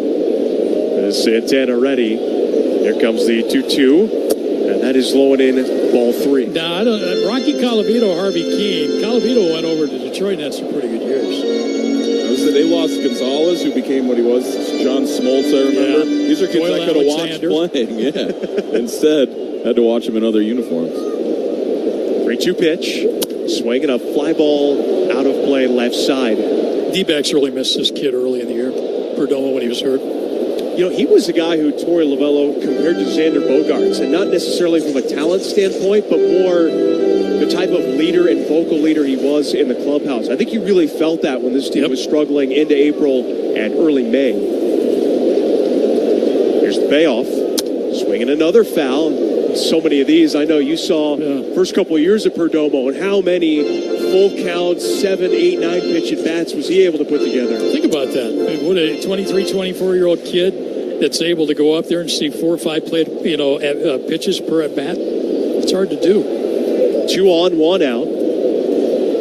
Santana ready. Here comes the 2-2. And that is low and in, ball 3. Now, Rocky Colavito, Harvey Keene. Colavito went over to Detroit and had some pretty good years. They lost Gonzales, who became what he was, John Smoltz, I remember. Yeah. These are kids Doyle I could have watched playing. Yeah. Instead, had to watch them in other uniforms. 3-2 pitch. Swinging a fly ball out of play left side. Dbacks really missed this kid early in the year. Perdomo when he was hurt. He was a guy who Torey Lovullo compared to Xander Bogaerts, and not necessarily from a talent standpoint, but more the type of leader and vocal leader he was in the clubhouse. I think you really felt that when this team was struggling into April and early May. Here's the payoff. Swinging another foul. So many of these. I know you saw first couple of years of Perdomo, and how many full counts, 7, 8, 9 pitch at bats was he able to put together? Think about that. I mean, what a 23, 24-year-old kid that's able to go up there and see 4 or 5 pitches per at bat. It's hard to do. 2 on, 1 out.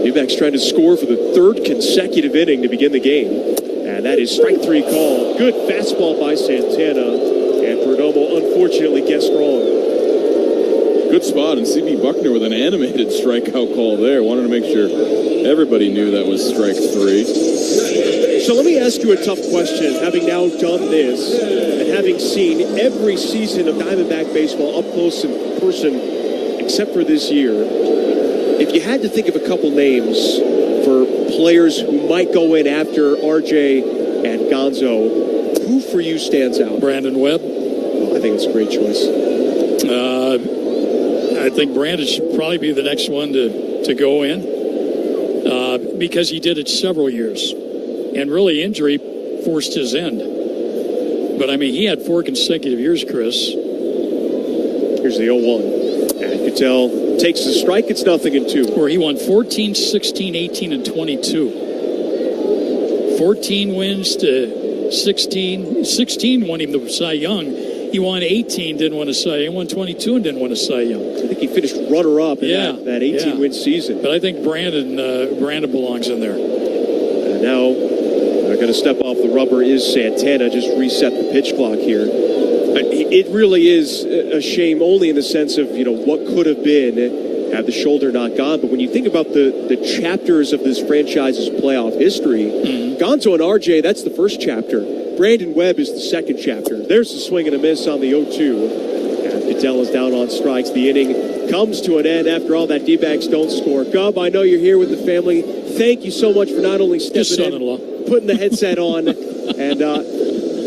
Dbacks trying to score for the 3rd consecutive inning to begin the game. And that is strike 3 call. Good fastball by Santana. And Perdomo unfortunately guessed wrong. Good spot, and C.B. Buckner with an animated strikeout call there. Wanted to make sure everybody knew that was strike 3. So let me ask you a tough question, having now done this and having seen every season of Diamondback baseball up close in person, except for this year. If you had to think of a couple names for players who might go in after RJ and Gonzo, who for you stands out? Brandon Webb. I think it's a great choice. I think Brandon should probably be the next one to go in because he did it several years. And really, injury forced his end. But, I mean, he had 4 consecutive years, Chris. Here's the 0-1. And Ketel takes the strike. It's 0-2. Where he won 14, 16, 18, and 22. 14 wins to 16. 16 won him the Cy Young. He won 18, didn't win a Cy Young. He won 22 and didn't win a Cy Young. I think he finished runner-up in that 18-win season. But I think Brandon belongs in there. And now they're going to step off the rubber is Santana. Just reset the pitch clock here. It really is a shame only in the sense of, what could have been had the shoulder not gone. But when you think about the chapters of this franchise's playoff history, Gonzo and RJ, that's the first chapter. Brandon Webb is the second chapter. There's the swing and a miss on the 0-2. And Ketel is down on strikes. The inning comes to an end after all that Dbacks don't score. Gub, I know you're here with the family. Thank you so much for not only stepping in, putting the headset on, and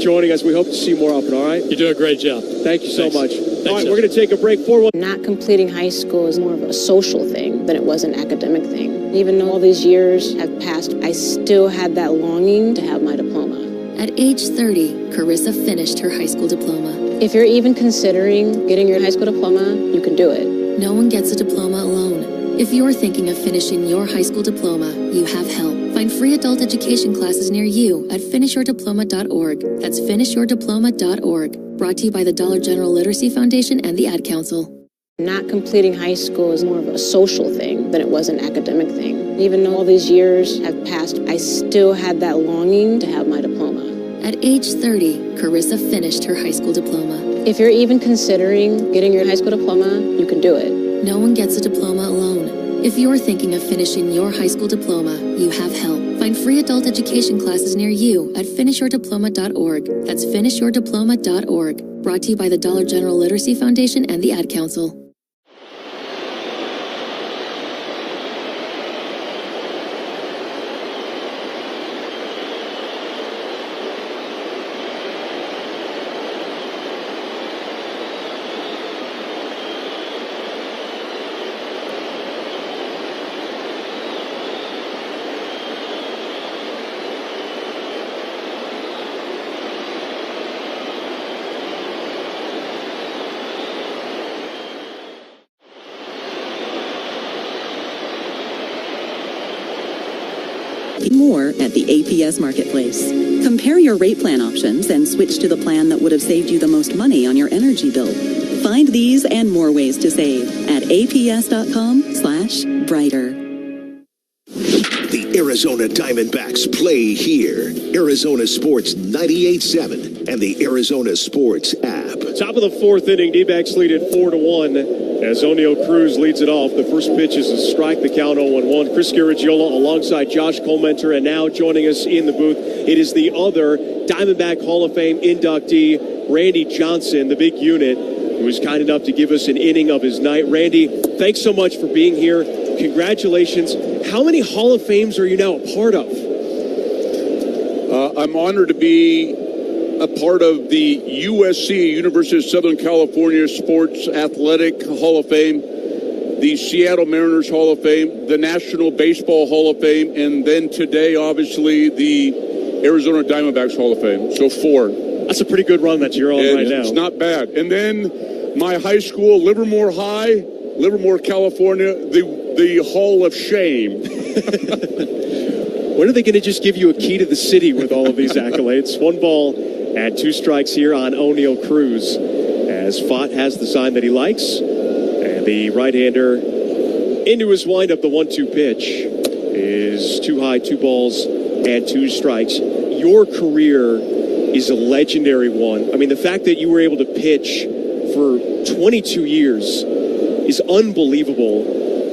joining us. We hope to see you more often, all right? You do a great job. Thank you so much. Thanks, all right, we're going to take a break. 4-1. Not completing high school is more of a social thing than it was an academic thing. Even though all these years have passed, I still had that longing to have my diploma. At age 30, Carissa finished her high school diploma. If you're even considering getting your high school diploma, you can do it. No one gets a diploma alone. If you're thinking of finishing your high school diploma, you have help. Find free adult education classes near you at finishyourdiploma.org. That's finishyourdiploma.org. Brought to you by the Dollar General Literacy Foundation and the Ad Council. Not completing high school is more of a social thing than it was an academic thing. Even though all these years have passed, I still had that longing to have my diploma. At age 30, Carissa finished her high school diploma. If you're even considering getting your high school diploma, you can do it. No one gets a diploma alone. If you're thinking of finishing your high school diploma, you have help. Find free adult education classes near you at finishyourdiploma.org. That's finishyourdiploma.org. Brought to you by the Dollar General Literacy Foundation and the Ad Council. More at the APS Marketplace. Compare your rate plan options and switch to the plan that would have saved you the most money on your energy bill. Find these and more ways to save at aps.com/brighter. The Arizona Diamondbacks play here. Arizona Sports 98.7 and the Arizona Sports app. Top of the fourth inning, Dbacks lead it 4-1 as O'Neal Cruz leads it off. The first pitch is a strike, the count 0-1. Chris Garagiola alongside Josh Colmenter, and now joining us in the booth, it is the other Diamondback Hall of Fame inductee, Randy Johnson, the big unit, who was kind enough to give us an inning of his night. Randy, thanks so much for being here. Congratulations. How many Hall of Fames are you now a part of? I'm honored to be a part of the USC, University of Southern California Sports Athletic Hall of Fame, the Seattle Mariners Hall of Fame, the National Baseball Hall of Fame, and then today, obviously, the Arizona Diamondbacks Hall of Fame. So 4. That's a pretty good run that you're on right now. It's not bad. And then my high school, Livermore High, Livermore, California, the Hall of Shame. When are they going to just give you a key to the city with all of these accolades? 1 ball and 2 strikes here on O'Neal Cruz as Pfaadt has the sign that he likes. And the right-hander into his windup, the 1-2 pitch is too high, 2 balls and 2 strikes. Your career is a legendary one. I mean, the fact that you were able to pitch for 22 years is unbelievable.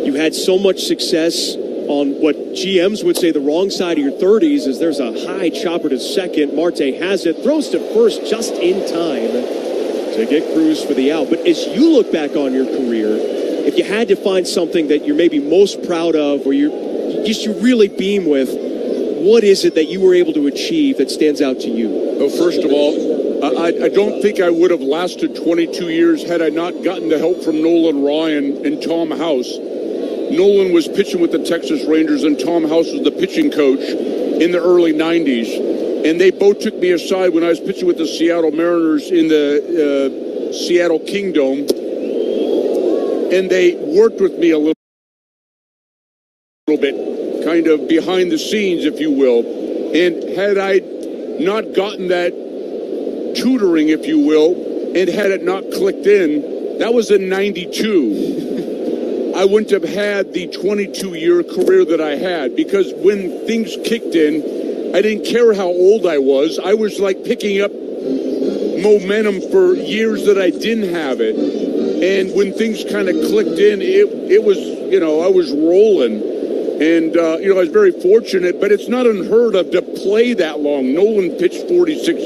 You had so much success on what GMs would say the wrong side of your 30s, as there's a high chopper to second. Marte has it, throws to first just in time to get Cruz for the out. But as you look back on your career, if you had to find something that you're maybe most proud of, or you really beam with, what is it that you were able to achieve that stands out to you? Well, first of all, I don't think I would have lasted 22 years had I not gotten the help from Nolan Ryan and Tom House. Nolan was pitching with the Texas Rangers, and Tom House was the pitching coach in the early 90s. And they both took me aside when I was pitching with the Seattle Mariners in the Seattle Kingdom. And they worked with me a little bit, kind of behind the scenes, if you will. And had I not gotten that tutoring, if you will, and had it not clicked in, that was in 92. I wouldn't have had the 22-year career that I had, because when things kicked in, I didn't care how old I was. I was like picking up momentum for years that I didn't have it. And when things kind of clicked in, it was, I was rolling. And, I was very fortunate, but it's not unheard of to play that long. Nolan pitched 46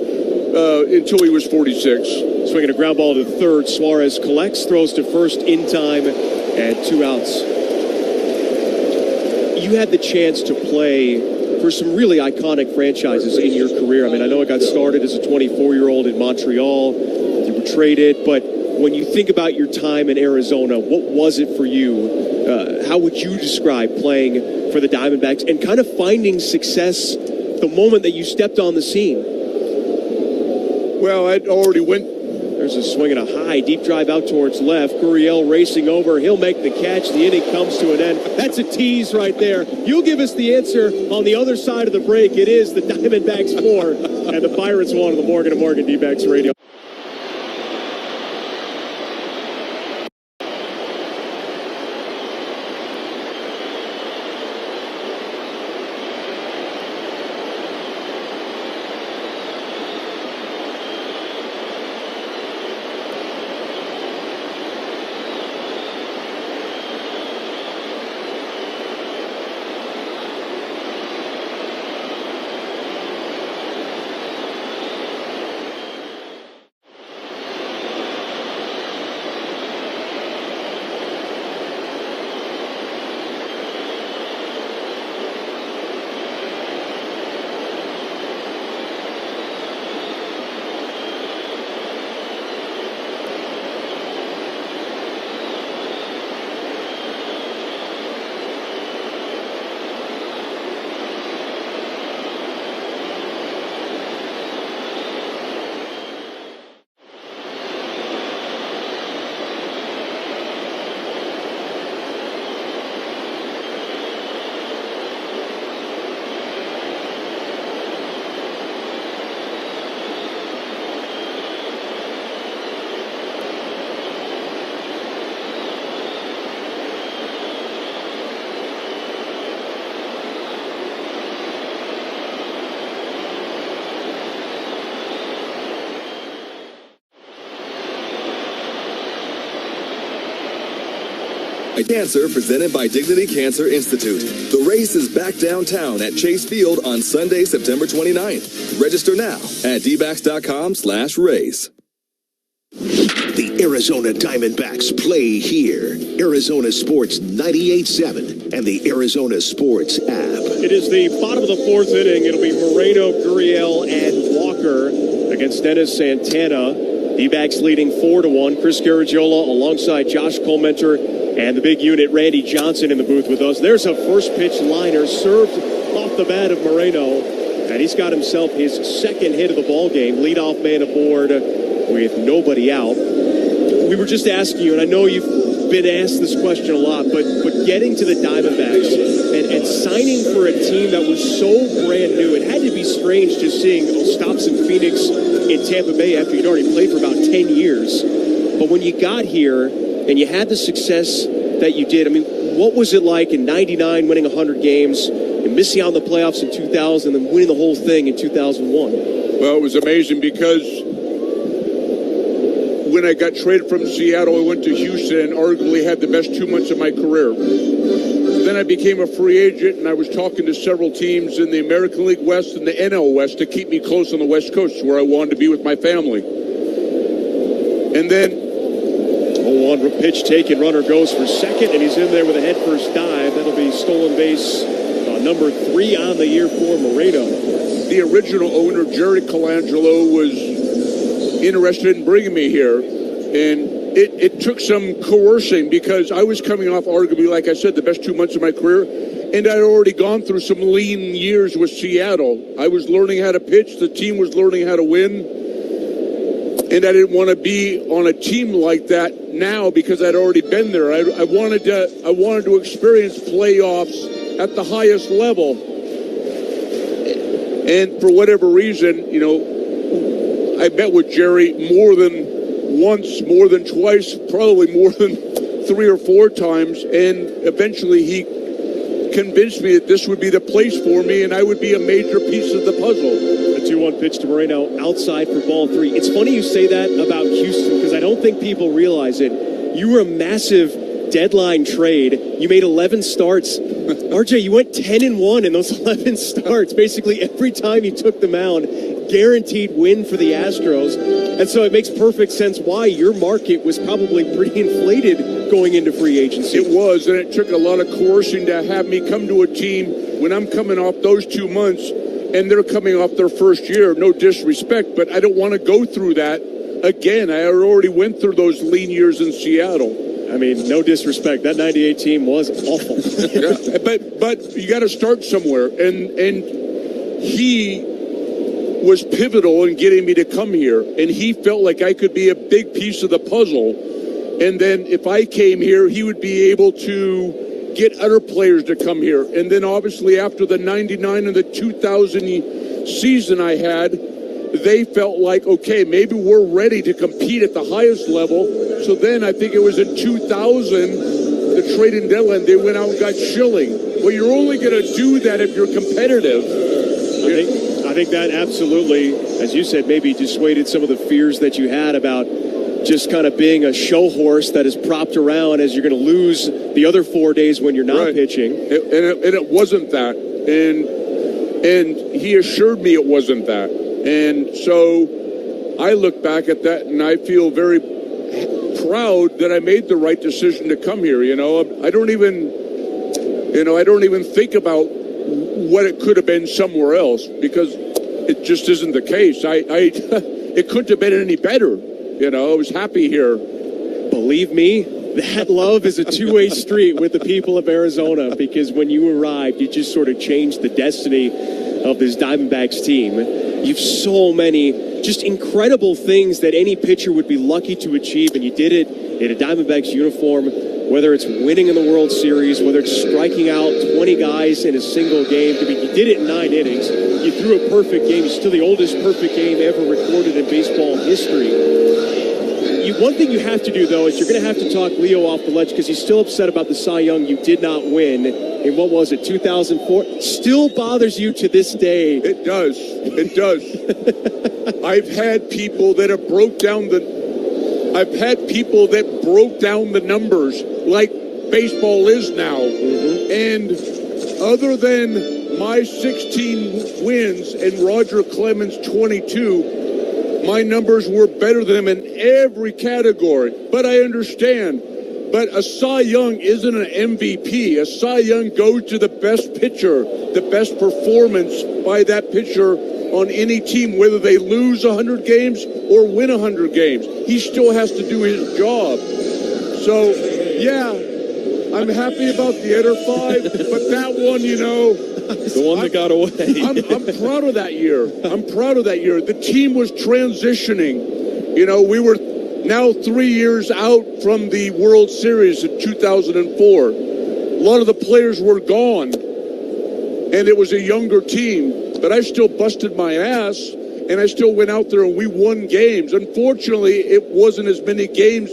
until he was 46. Swinging a ground ball to third. Suarez collects, throws to first in time, and 2 outs. You had the chance to play for some really iconic franchises in your career. I mean, I know it got started as a 24-year-old in Montreal. You were traded, but when you think about your time in Arizona, what was it for you? How would you describe playing for the Diamondbacks and kind of finding success the moment that you stepped on the scene? Well, I'd already went. There's a swing and a high, deep drive out towards left. Gurriel racing over. He'll make the catch. The inning comes to an end. That's a tease right there. You'll give us the answer on the other side of the break. It is the Diamondbacks 4 and the Pirates 1 on the Morgan & Morgan D-Backs radio. Cancer, presented by Dignity Cancer Institute. The race is back downtown at Chase Field on Sunday, September 29th. Register now at dbacks.com/race. The Arizona Diamondbacks play here. Arizona Sports 98.7 and the Arizona Sports app. It is the bottom of the fourth inning. It'll be Moreno, Gurriel, and Walker against Dennis Santana. D-backs leading 4-1. Chris Garagiola alongside Josh Colmenter and the big unit Randy Johnson in the booth with us. There's a first pitch liner served off the bat of Moreno, and he's got himself his second hit of the ball game. Leadoff man aboard with nobody out. We were just asking you, and I know you've been asked this question a lot, but getting to the Diamondbacks and signing for a team that was so brand new, it had to be strange just seeing those stops in Phoenix, in Tampa Bay after you'd already played for about 10 years. But when you got here and you had the success that you did, I mean, what was it like in 99 winning 100 games and missing out on the playoffs in 2000 and then winning the whole thing in 2001? Well, it was amazing because when I got traded from Seattle, I went to Houston and arguably had the best 2 months of my career. Then I became a free agent, and I was talking to several teams in the American League West and the NL West to keep me close on the West Coast, where I wanted to be with my family. And then 0-1 pitch taken, runner goes for second, and he's in there with a head-first dive. That'll be stolen base number 3 on the year for Moreno. The original owner, Jerry Colangelo, was interested in bringing me here, and it took some coercing because I was coming off arguably, like I said, the best 2 months of my career, and I'd already gone through some lean years with Seattle. I was learning how to pitch, the team was learning how to win, and I didn't want to be on a team like that now because I'd already been there. I wanted to experience playoffs at the highest level, and for whatever reason, you know, I met with Jerry more than once, more than twice, probably more than 3 or 4 times, and eventually he convinced me that this would be the place for me and I would be a major piece of the puzzle. A 2-1 pitch to Moreno outside for ball 3. It's funny you say that about Houston because I don't think people realize it. You were a massive deadline trade. You made 11 starts. RJ, you went 10-1 in those 11 starts. Basically every time you took the mound, guaranteed win for the Astros. And so it makes perfect sense why your market was probably pretty inflated going into free agency. It was, and it took a lot of coercing to have me come to a team when I'm coming off those 2 months and they're coming off their first year. No disrespect, but I don't want to go through that again. I already went through those lean years in Seattle. I mean, no disrespect. That 98 team was awful. Yeah, but you got to start somewhere, and he was pivotal in getting me to come here, and he felt like I could be a big piece of the puzzle. And then if I came here, he would be able to get other players to come here. And then obviously after the 99 and the 2000 season I had, they felt like, okay, maybe we're ready to compete at the highest level. So then I think it was in 2000, the trading deadline, they went out and got Schilling. Well, you're only going to do that if you're competitive. I think that absolutely, as you said, maybe dissuaded some of the fears that you had about just kind of being a show horse that is propped around as you're going to lose the other 4 days when you're not pitching. And it wasn't that. And he assured me it wasn't that. And so I look back at that and I feel very proud that I made the right decision to come here. You know, I don't even think about what it could have been somewhere else because it just isn't the case. It couldn't have been any better. You know, I was happy here. Believe me, that love is a two-way street with the people of Arizona because when you arrived, you just sort of changed the destiny of this Diamondbacks team. You've so many just incredible things that any pitcher would be lucky to achieve, and you did it in a Diamondbacks uniform, whether it's winning in the World Series, whether it's striking out 20 guys in a single game. I mean, you did it in 9 innings. You threw a perfect game. It's still the oldest perfect game ever recorded in baseball history. One thing you have to do, though, is you're going to have to talk Leo off the ledge because he's still upset about the Cy Young you did not win in, what was it, 2004? Still bothers you to this day. It does. It does. I've had people that broke down the numbers like baseball is now. And other than my 16 wins and Roger Clemens' 22, my numbers were better than him in every category. But I understand. But a Cy Young isn't an MVP. A Cy Young goes to the best pitcher, the best performance by that pitcher on any team, whether they lose 100 games or win 100 games. He still has to do his job. So, yeah, I'm happy about the other 5, but that one, the one that got away. I'm proud of that year. I'm proud of that year. The team was transitioning. We were now 3 years out from the World Series in 2004. A lot of the players were gone, and it was a younger team. But I still busted my ass, and I still went out there and we won games. Unfortunately, it wasn't as many games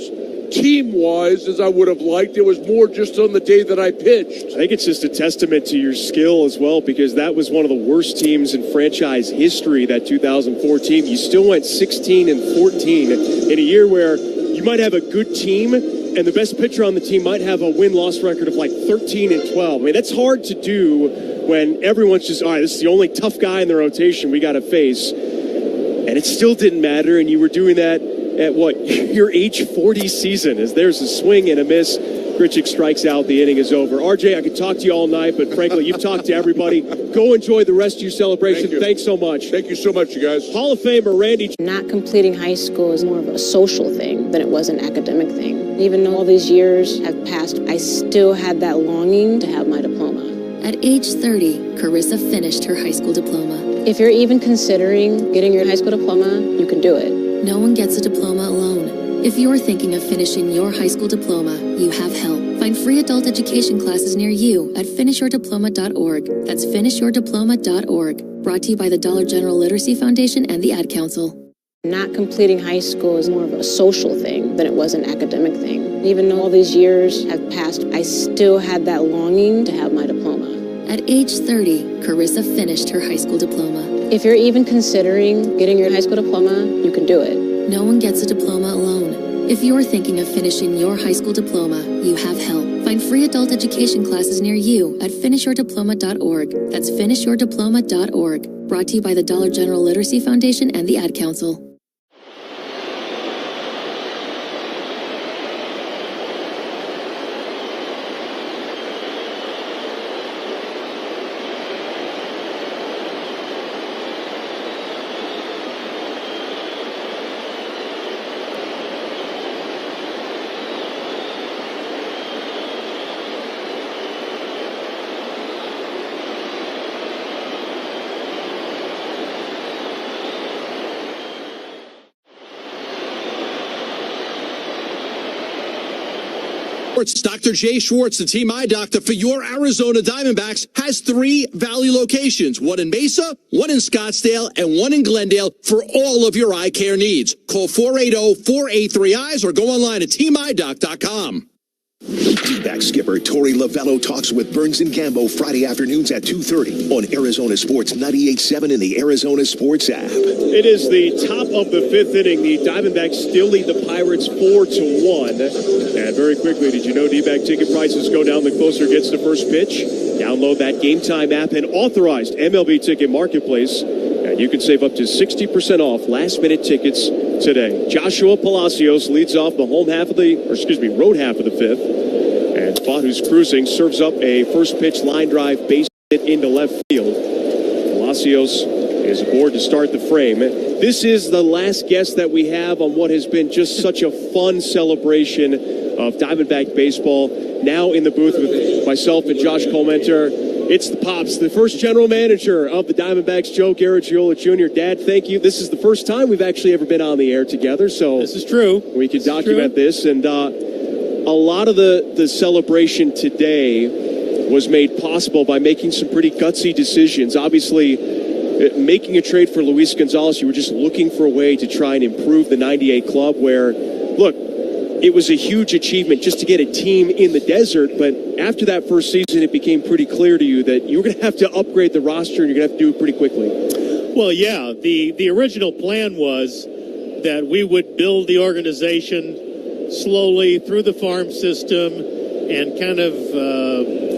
team-wise as I would have liked. It was more just on the day that I pitched. I think it's just a testament to your skill as well, because that was one of the worst teams in franchise history, that 2004 team. You still went 16-14 in a year where you might have a good team and the best pitcher on the team might have a win-loss record of like 13-12. I mean, that's hard to do when everyone's just, all right, this is the only tough guy in the rotation we got to face. And it still didn't matter, and you were doing that at your age 40 season, as there's a swing and a miss. Grichuk strikes out, the inning is over. RJ, I could talk to you all night, but frankly, you've talked to everybody. Go enjoy the rest of your celebration. Thanks so much. Thank you so much, you guys. Hall of Famer Randy. Not completing high school is more of a social thing than it was an academic thing. Even though all these years have passed, I still had that longing to have my diploma. At age 30, Carissa finished her high school diploma. If you're even considering getting your high school diploma, you can do it. No one gets a diploma alone. If you're thinking of finishing your high school diploma, you have help. Find free adult education classes near you at finishyourdiploma.org. That's finishyourdiploma.org. Brought to you by the Dollar General Literacy Foundation and the Ad Council. Not completing high school is more of a social thing than it was an academic thing. Even though all these years have passed, I still had that longing to have my diploma. At age 30, Carissa finished her high school diploma. If you're even considering getting your high school diploma, you can do it. No one gets a diploma alone. If you're thinking of finishing your high school diploma, you have help. Find free adult education classes near you at finishyourdiploma.org. That's finishyourdiploma.org. Brought to you by the Dollar General Literacy Foundation and the Ad Council. Dr. Jay Schwartz, the team eye doctor for your Arizona Diamondbacks, has 3 Valley locations, one in Mesa, one in Scottsdale, and one in Glendale for all of your eye care needs. Call 480-483-EYES or go online at teamidoc.com. D-backs skipper Torey Lovello talks with Burns and Gambo Friday afternoons at 2:30 on Arizona Sports 98.7 and the Arizona Sports app. It is the top of the 5th inning. The Diamondbacks still lead the Pirates 4-1. And very quickly, did you know D-back ticket prices go down the closer it gets to first pitch? Download that Game Time app and authorized MLB Ticket Marketplace, and you can save up to 60% off last-minute tickets today. Joshua Palacios leads off the road half of the 5th. And Pfaadt, who's cruising, serves up a first pitch line drive base hit into left field. Palacios is aboard to start the frame. This is the last guest that we have on what has been just such a fun celebration of Diamondback baseball. Now in the booth with myself and Josh Colmenter. It's the Pops, the first general manager of the Diamondbacks, Joe Garagiola Jr. Dad, thank you. This is the first time we've actually ever been on the air together, so this is true. We can document this. And a lot of the celebration today was made possible by making some pretty gutsy decisions. Obviously, making a trade for Luis Gonzalez, you were just looking for a way to try and improve the 98 club where, look, it was a huge achievement just to get a team in the desert, but after that first season, it became pretty clear to you that you were going to have to upgrade the roster and you're going to have to do it pretty quickly. Well, yeah, the original plan was that we would build the organization slowly through the farm system, and kind of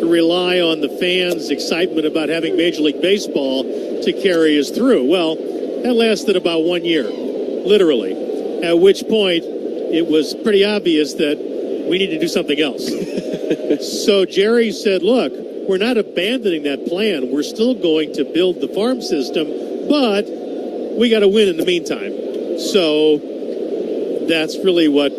rely on the fans' excitement about having Major League Baseball to carry us through. Well, that lasted about 1 year, literally, at which point it was pretty obvious that we need to do something else. So Jerry said, look, we're not abandoning that plan. We're still going to build the farm system, but we got to win in the meantime. So that's really what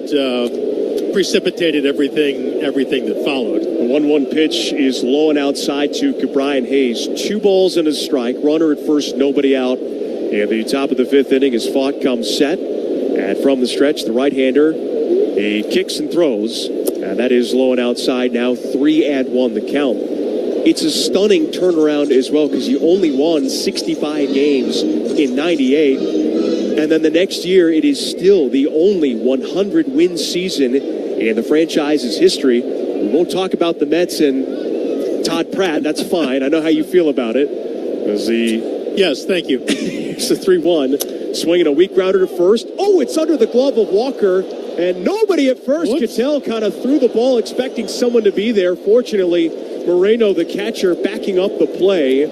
precipitated everything that followed. The 1-1 pitch is low and outside to Brian Hayes. 2 balls and a strike. Runner at first, nobody out. And the top of the 5th inning as Pfaadt comes set. And from the stretch, the right-hander, he kicks and throws. And that is low and outside. Now 3-1 the count. It's a stunning turnaround as well because you only won 65 games in 98. And then the next year, it is still the only 100-win season in the franchise's history. We won't talk about the Mets and Todd Pratt. That's fine. I know how you feel about it. Yes, thank you. It's a 3-1. Swinging a weak grounder to first. Oh, it's under the glove of Walker. And nobody at first. Ketel kind of threw the ball expecting someone to be there. Fortunately, Moreno, the catcher, backing up the play.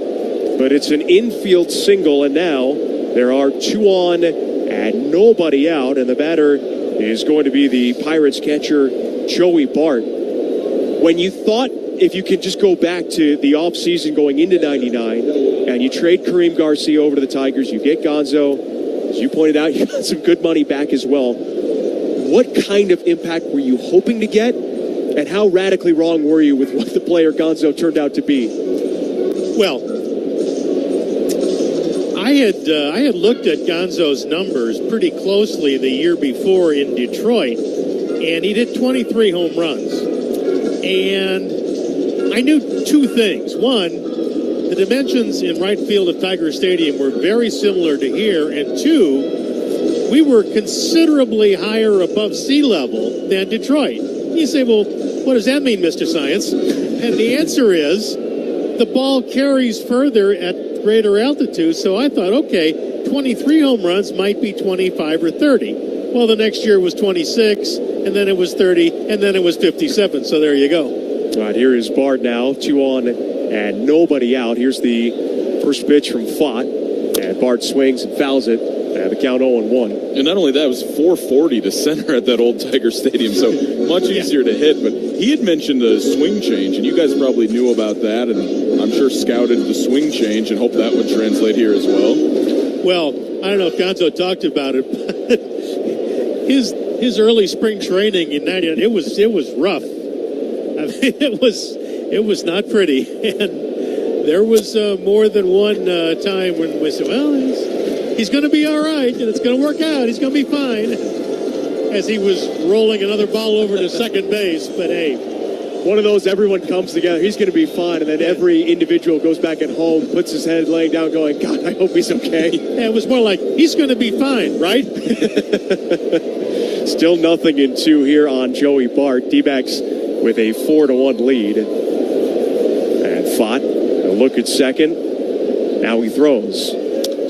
But it's an infield single, and now there are 2 on and nobody out. And the batter is going to be the Pirates catcher, Joey Bart. When you thought, if you could just go back to the offseason going into 99, and you trade Kareem Garcia over to the Tigers, you get Gonzo. As you pointed out, you got some good money back as well. What kind of impact were you hoping to get, and how radically wrong were you with what the player Gonzo turned out to be? Well, I had looked at Gonzo's numbers pretty closely the year before in Detroit, and he did 23 home runs. And I knew 2 things. One, the dimensions in right field at Tiger Stadium were very similar to here. And 2, we were considerably higher above sea level than Detroit. You say, well, what does that mean, Mr. Science? And the answer is the ball carries further at greater altitude. So I thought, okay, 23 home runs might be 25 or 30. Well, the next year was 26, and then it was 30, and then it was 57. So there you go. All right, here is Bard now, 2 on and nobody out. Here's the first pitch from Pfaadt, and Bard swings and fouls it. The count 0-1. And not only that, it was 440 to center at that old Tiger Stadium, so much easier to hit. But he had mentioned a swing change, and you guys probably knew about that, and I'm sure scouted the swing change and hoped that would translate here as well. Well, I don't know if Gonzo talked about it, but his early spring training in 99, it was rough. I mean, it was not pretty, and there was more than one time when we said, well, he's going to be all right, and it's going to work out. He's going to be fine. As he was rolling another ball over to second base, but hey. One of those, everyone comes together. He's going to be fine, and then every individual goes back at home, puts his head laying down, going, God, I hope he's okay. Yeah, it was more like, he's going to be fine, right? Still 0-2 here on Joey Bart. Dbacks with a 4-1 lead. And Pfaadt, a look at second. Now he throws.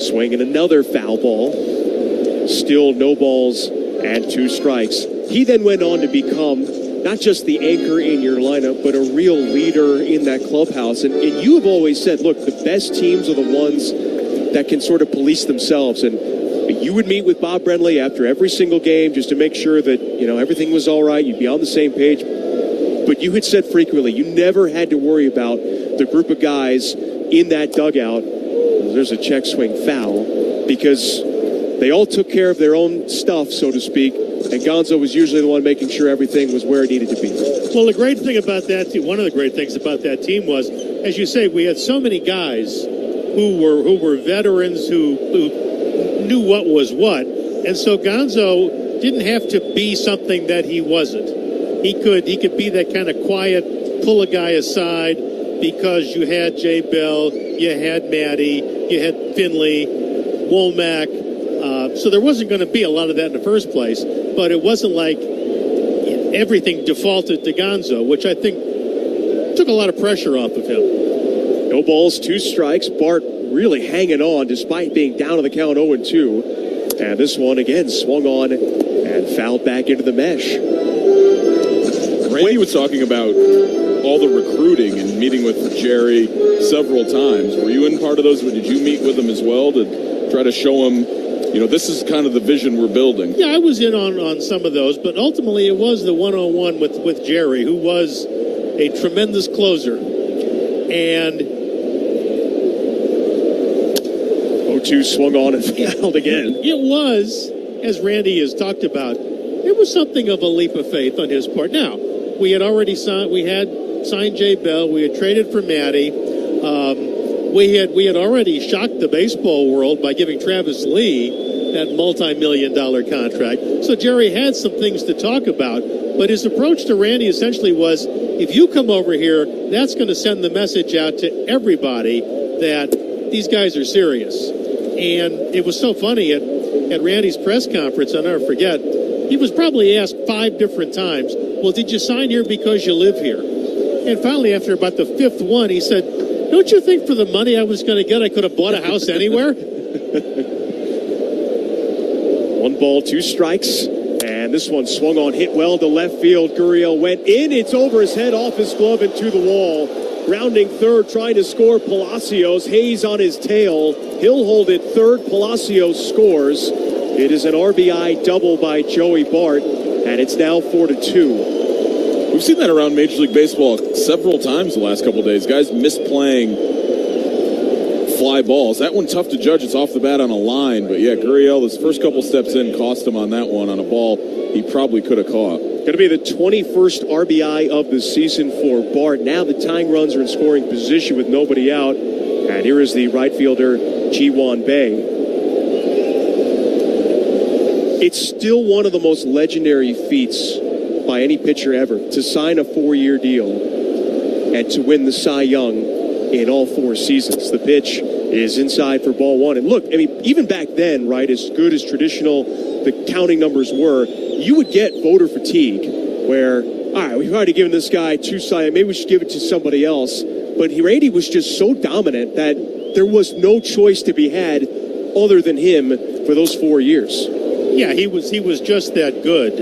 Swinging another foul ball. Still no balls and 2 strikes. He then went on to become not just the anchor in your lineup, but a real leader in that clubhouse. And you have always said, look, the best teams are the ones that can sort of police themselves. And you would meet with Bob Brenly after every single game just to make sure that, everything was all right. You'd be on the same page. But you had said frequently, you never had to worry about the group of guys in that dugout. There's a check swing foul because they all took care of their own stuff, so to speak. And Gonzo was usually the one making sure everything was where it needed to be. Well, the great thing about that team, one of the great things about that team was, as you say, we had so many guys who were veterans who knew what was what. And so Gonzo didn't have to be something that he wasn't. He could be that kind of quiet, pull a guy aside because you had Jay Bell, you had Matty, you had Finley, Womack. So there wasn't going to be a lot of that in the first place, but it wasn't like everything defaulted to Gonzo, which I think took a lot of pressure off of him. No balls, 2 strikes. Bart really hanging on despite being down on the count 0-2. And this one again swung on and fouled back into the mesh. Randy was talking about all the recruiting and meeting with Jerry several times. Were you in part of those? Did you meet with him as well to try to show him, this is kind of the vision we're building? Yeah, I was in on some of those, but ultimately it was the one-on-one with Jerry, who was a tremendous closer. And 0-2 swung on and fouled again. It was, as Randy has talked about, it was something of a leap of faith on his part. Now, we had signed Jay Bell. We had traded for Matty. We had already shocked the baseball world by giving Travis Lee that multi-million-dollar contract. So Jerry had some things to talk about. But his approach to Randy essentially was, if you come over here, that's going to send the message out to everybody that these guys are serious. And it was so funny at Randy's press conference, I'll never forget, he was probably asked 5 different times, well, did you sign here because you live here? And finally, after about the 5th one, he said, don't you think for the money I was going to get, I could have bought a house anywhere? 1 ball, 2 strikes. And this one swung on, hit well to left field. Gurriel went in. It's over his head, off his glove, and to the wall. Rounding third, trying to score Palacios. Hayes on his tail. He'll hold it third. Palacios scores. It is an RBI double by Joey Bart, and it's now 4-2. We've seen that around Major League Baseball several times the last couple of days. Guys misplaying fly balls. That one tough to judge. It's off the bat on a line. But, yeah, Gurriel, his first couple steps in, cost him on that one on a ball he probably could have caught. Going to be the 21st RBI of the season for Bart. Now the tying runs are in scoring position with nobody out. And here is the right fielder, Ji-Hwan Bae. It's still one of the most legendary feats by any pitcher ever to sign a 4-year deal and to win the Cy Young in all 4 seasons. The pitch is inside for ball 1. And look, I mean, even back then, right, as good as traditional the counting numbers were, you would get voter fatigue where, all right, we've already given this guy 2 Cy Young, maybe we should give it to somebody else. But Randy was just so dominant that there was no choice to be had other than him for those 4 years. Yeah, he was just that good.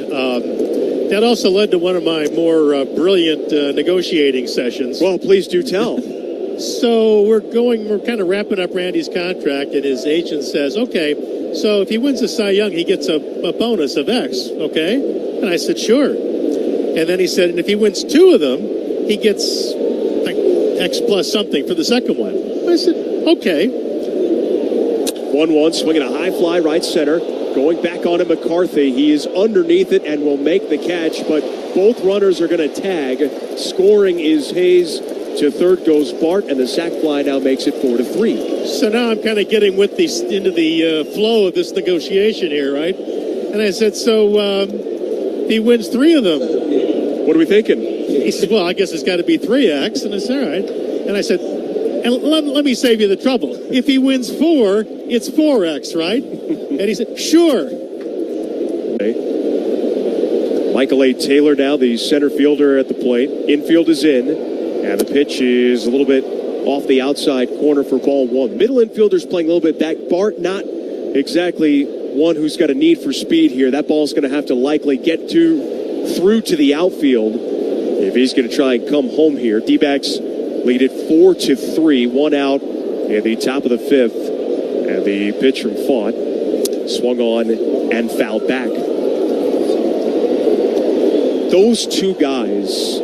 That also led to one of my more brilliant negotiating sessions. Well, please do tell. So we're kind of wrapping up Randy's contract, and his agent says, okay, so if he wins the Cy Young, he gets a bonus of X, okay? And I said, sure. And then he said, and if he wins 2 of them, he gets like X plus something for the second one. I said, okay. 1-1, swinging a high fly right center. Going back on to McCarthy. He is underneath it and will make the catch, but both runners are going to tag. Scoring is Hayes. To third goes Bart, and the sac fly now makes it 4-3. So now I'm kind of getting into the flow of this negotiation here, right? And I said, so he wins 3 of them. What are we thinking? He said, well, I guess it's got to be 3X. And I said, all right. And I said, and let me save you the trouble. If he wins 4, it's 4X, right? And he said, sure. Okay. Michael A. Taylor now, the center fielder at the plate. Infield is in. And the pitch is a little bit off the outside corner for ball 1. Middle infielder's playing a little bit back. Bart not exactly one who's got a need for speed here. That ball's going to have to likely get through to the outfield if he's going to try and come home here. Dbacks lead it 4-3. 1 out at the top of the 5th. And the pitch from Pfaadt swung on and fouled back. Those 2 guys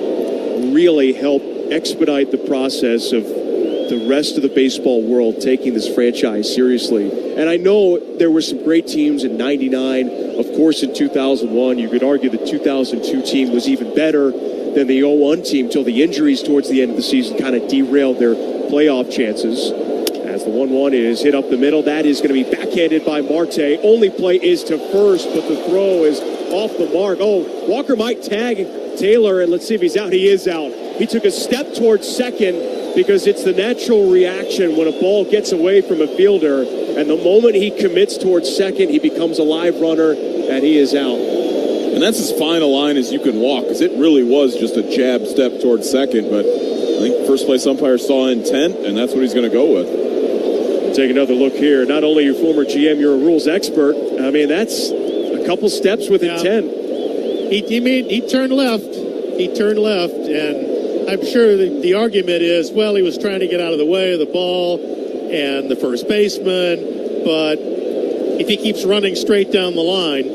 really help expedite the process of the rest of the baseball world taking this franchise seriously. And I know there were some great teams in '99, of course in 2001. You could argue the 2002 team was even better than the 01 team until the injuries towards the end of the season kind of derailed their playoff chances. As the 1-1 is hit up the middle, that is going to be backhanded by Marte. Only play is to first, but the throw is off the mark. Oh, Walker might tag Taylor, and let's see if he's out. He is out. He took a step towards second because it's the natural reaction when a ball gets away from a fielder, and the moment he commits towards second, he becomes a live runner, and he is out. And that's as fine a line as you can walk, because it really was just a jab step towards second, but I think first place umpire saw intent, and that's what he's going to go with. We'll take another look here. Not only your former GM, you're a rules expert. I mean, that's a couple steps with intent. He turned left. he turned left, and I'm sure the argument is, well, he was trying to get out of the way of the ball and the first baseman, but if he keeps running straight down the line,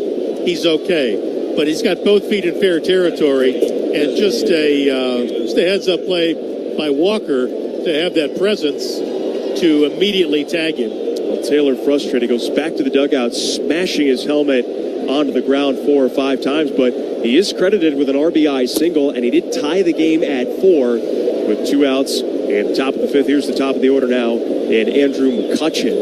he's okay. But he's got both feet in fair territory, and just a heads-up play by Walker to have that presence to immediately tag him. Well, Taylor, frustrated, goes back to the dugout, smashing his helmet onto the ground 4 or 5 times, but he is credited with an RBI single, and he did tie the game at 4 with 2 outs in the top of the 5th. Here's the top of the order now, and Andrew McCutchen.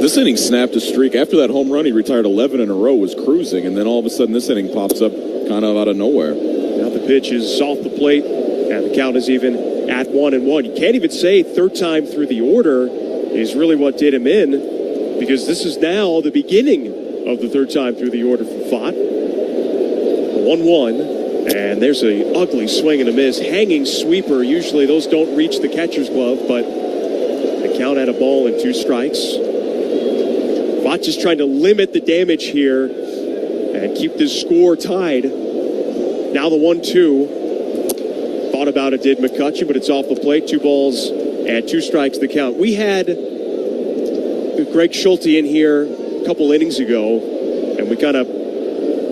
This inning snapped a streak. After that home run, he retired 11 in a row, was cruising, and then all of a sudden this inning pops up kind of out of nowhere. Now the pitch is off the plate, and the count is even at 1-1. You can't even say third time through the order is really what did him in, because this is now the beginning of the third time through the order for Pfaadt. 1-1, and there's an ugly swing and a miss. Hanging sweeper, usually those don't reach the catcher's glove, but the count at a ball and 2 strikes. Pfaadt just trying to limit the damage here and keep this score tied. Now the 1-2. Thought about it, did McCutchen, but it's off the plate. 2 balls and 2 strikes the count. We had Greg Schulte in here a couple innings ago, and we kind of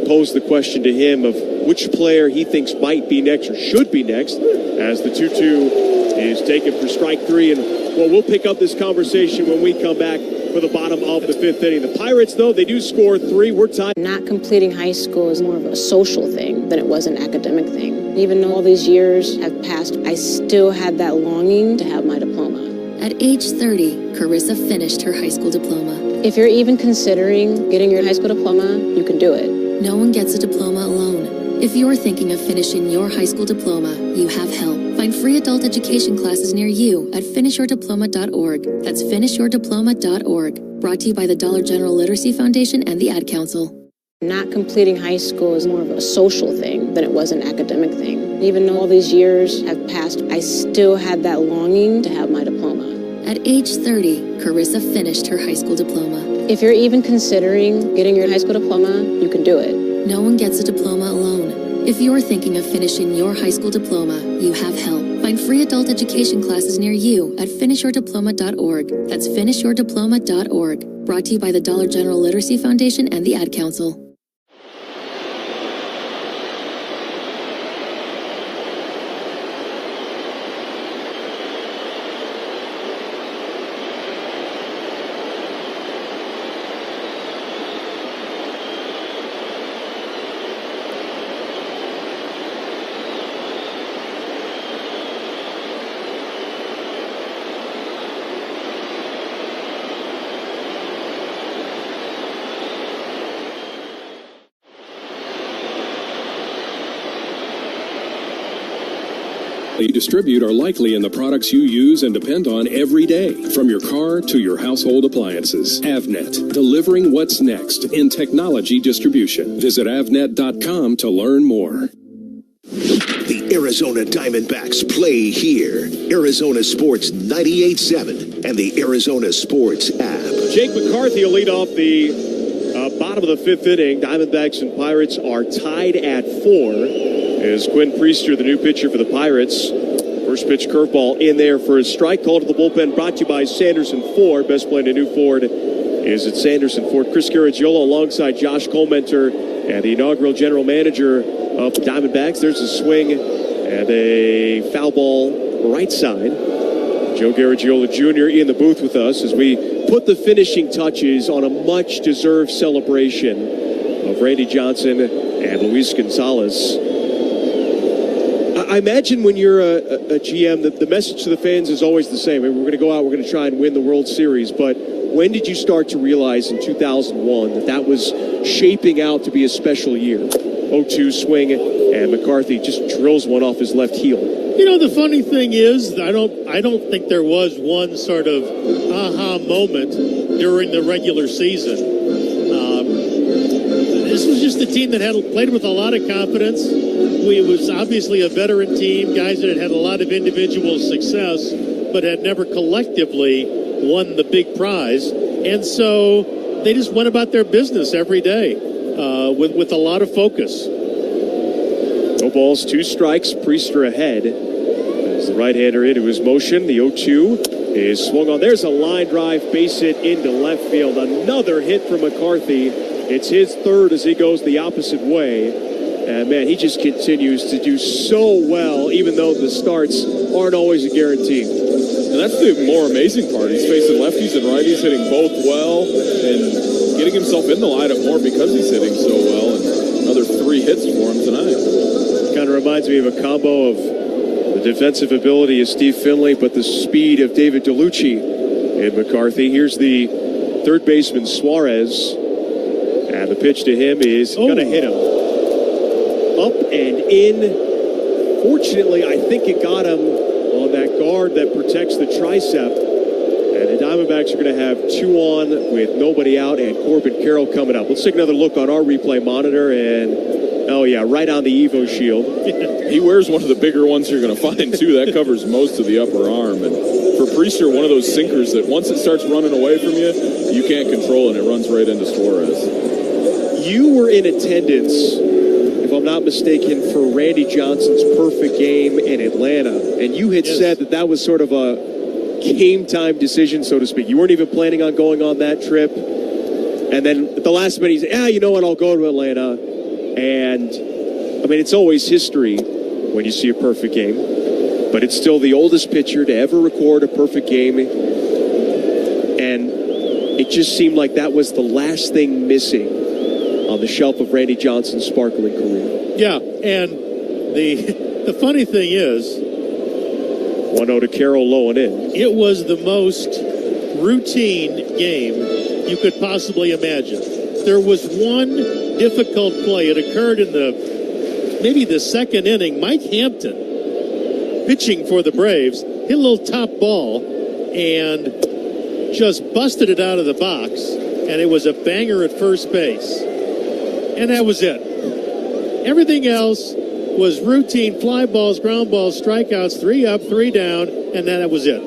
posed the question to him of which player he thinks might be next or should be next, as the 2-2 is taken for strike 3. And well, we'll pick up this conversation when we come back for the bottom of the 5th inning. The Pirates, though, they do score 3. We're tied. Not completing high school is more of a social thing than it was an academic thing. Even though all these years have passed, I still had that longing to have my diploma. At age 30, Carissa finished her high school diploma. If you're even considering getting your high school diploma, you can do it. No one gets a diploma alone. If you're thinking of finishing your high school diploma, you have help. Find free adult education classes near you at finishyourdiploma.org. That's finishyourdiploma.org. Brought to you by the Dollar General Literacy Foundation and the Ad Council. Not completing high school is more of a social thing than it was an academic thing. Even though all these years have passed, I still had that longing to have my diploma. At age 30, Carissa finished her high school diploma. If you're even considering getting your high school diploma, you can do it. No one gets a diploma alone. If you're thinking of finishing your high school diploma, you have help. Find free adult education classes near you at finishyourdiploma.org. That's finishyourdiploma.org. Brought to you by the Dollar General Literacy Foundation and the Ad Council. You distribute are likely in the products you use and depend on every day, from your car to your household appliances. Avnet, delivering what's next in technology distribution. Visit avnet.com to learn more. The Arizona Diamondbacks play here. Arizona Sports 98.7 and the Arizona Sports app. Jake McCarthy will lead off the bottom of the 5th inning. Diamondbacks and Pirates are tied at 4. Is Quinn Priester, the new pitcher for the Pirates. First pitch curveball in there for a strike. Called to the bullpen, brought to you by Sanderson Ford. Best play in a new Ford is at Sanderson Ford. Chris Garagiola alongside Josh Colmenter and the inaugural general manager of the Diamondbacks. There's a swing and a foul ball right side. Joe Garagiola Jr. in the booth with us as we put the finishing touches on a much-deserved celebration of Randy Johnson and Luis Gonzalez. I imagine when you're a GM, the message to the fans is always the same. I mean, we're going to go out, we're going to try and win the World Series. But when did you start to realize in 2001 that was shaping out to be a special year? 0-2 swing, and McCarthy just drills one off his left heel. You know, the funny thing is, I don't think there was one sort of aha moment during the regular season. This was just a team that had played with a lot of confidence. It was obviously a veteran team, guys that had a lot of individual success, but had never collectively won the big prize. And so they just went about their business every day with a lot of focus. No balls, 2 strikes. Priester ahead. As the right-hander into his motion. The 0-2 is swung on. There's a line drive, base hit into left field. Another hit from McCarthy. It's his third as he goes the opposite way. And, man, he just continues to do so well, even though the starts aren't always a guarantee. And that's the more amazing part. He's facing lefties and righties, hitting both well, and getting himself in the lineup more because he's hitting so well. And another 3 hits for him tonight. Kind of reminds me of a combo of the defensive ability of Steve Finley, but the speed of David DeLucci and McCarthy. Here's the third baseman, Suarez. And the pitch to him is going to hit him. Up and in. Fortunately, I think it got him on that guard that protects the tricep. And the Diamondbacks are going to have 2 on with nobody out and Corbin Carroll coming up. Let's take another look on our replay monitor. And, oh, yeah, right on the Evo shield. He wears one of the bigger ones you're going to find, too. That covers most of the upper arm. And for Priester, one of those sinkers that once it starts running away from you, you can't control it, and it runs right into Suarez. You were in attendance, if I'm not mistaken, for Randy Johnson's perfect game in Atlanta, and you had said that was sort of a game-time decision, so to speak. You weren't even planning on going on that trip, and then at the last minute, you said, you know what, I'll go to Atlanta, and, I mean, it's always history when you see a perfect game, but it's still the oldest pitcher to ever record a perfect game, and it just seemed like that was the last thing missing on the shelf of Randy Johnson's sparkling career. Yeah, and the funny thing is, 1-0 to Carroll, low and in. It was the most routine game you could possibly imagine. There was one difficult play. It occurred in maybe the second inning. Mike Hampton, pitching for the Braves, hit a little top ball and just busted it out of the box, and it was a banger at first base. And that was it. Everything else was routine fly balls, ground balls, strikeouts, 3 up, 3 down, and then that was it.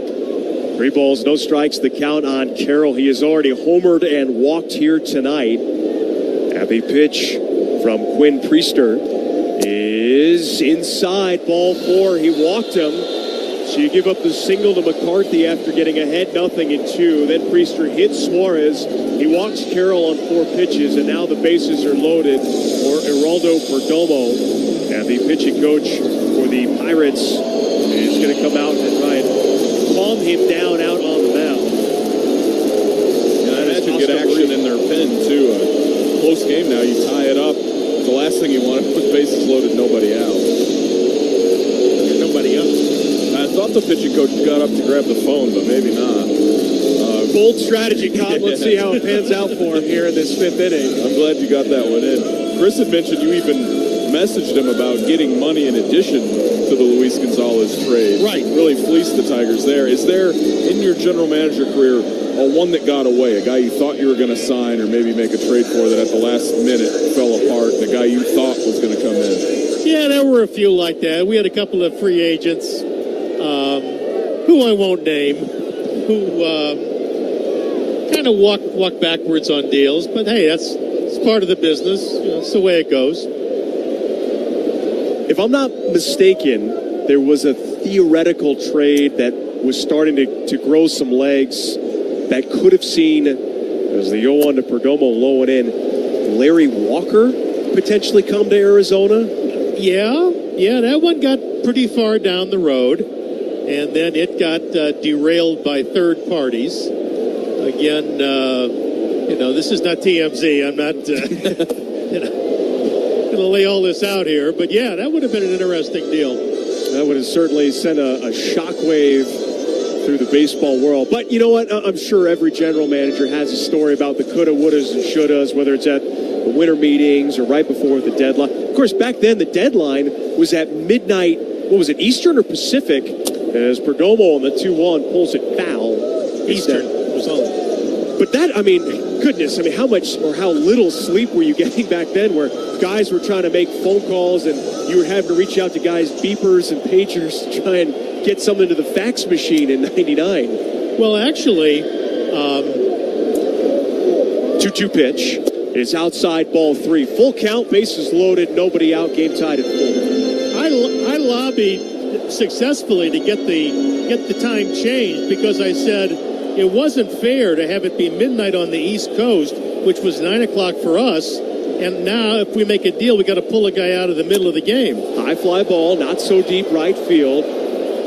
3 balls, no strikes, the count on Carroll. He has already homered and walked here tonight. And the pitch from Quinn Priester is inside, ball 4. He walked him. So you give up the single to McCarthy after getting ahead 0-2. Then Priester hits Suarez. He walks Carroll on 4 pitches, and now the bases are loaded for Geraldo Perdomo. And the pitching coach for the Pirates is going to come out and try and calm him down out on the mound. Yeah, that should get action in their pen, too. A close game now, you tie it up. The last thing you want to put bases loaded, nobody out. Nobody out. I thought the pitching coach got up to grab the phone, but maybe not. Bold strategy, Cobb. Let's see how it pans out for him here in this 5th inning. I'm glad you got that one in. Chris had mentioned you even messaged him about getting money in addition to the Luis Gonzalez trade. Right. Really fleeced the Tigers there. Is there, in your general manager career, one that got away, a guy you thought you were going to sign or maybe make a trade for that at the last minute fell apart, and a guy you thought was going to come in? Yeah, there were a few like that. We had a couple of free agents, who I won't name, who kind of walk backwards on deals. But hey, it's part of the business. It's the way it goes. If I'm not mistaken, there was a theoretical trade that was starting to grow some legs that could have seen, as the 0-1 to Perdomo, low and in, Larry Walker potentially come to Arizona. Yeah, that one got pretty far down the road, and then it got derailed by third parties. Again, this is not TMZ. I'm not, going to lay all this out here, but yeah, that would have been an interesting deal. That would have certainly sent a shockwave through the baseball world. But you know what? I'm sure every general manager has a story about the coulda, wouldas, and shouldas, whether it's at the winter meetings or right before the deadline. Of course, back then, the deadline was at midnight. What was it, Eastern or Pacific? As Perdomo on the 2-1 pulls it foul. Eastern. But that, I mean, goodness, how much or how little sleep were you getting back then where guys were trying to make phone calls and you were having to reach out to guys' beepers and pagers to try and get something to the fax machine in 99. Well, actually, 2-2 pitch. It's outside, ball 3. Full count, bases loaded, nobody out, game tied at 4. lobby successfully to get the time changed because I said it wasn't fair to have it be midnight on the East Coast, which was 9 o'clock for us. And now if we make a deal, we got to pull a guy out of the middle of the game. High fly ball, not so deep right field.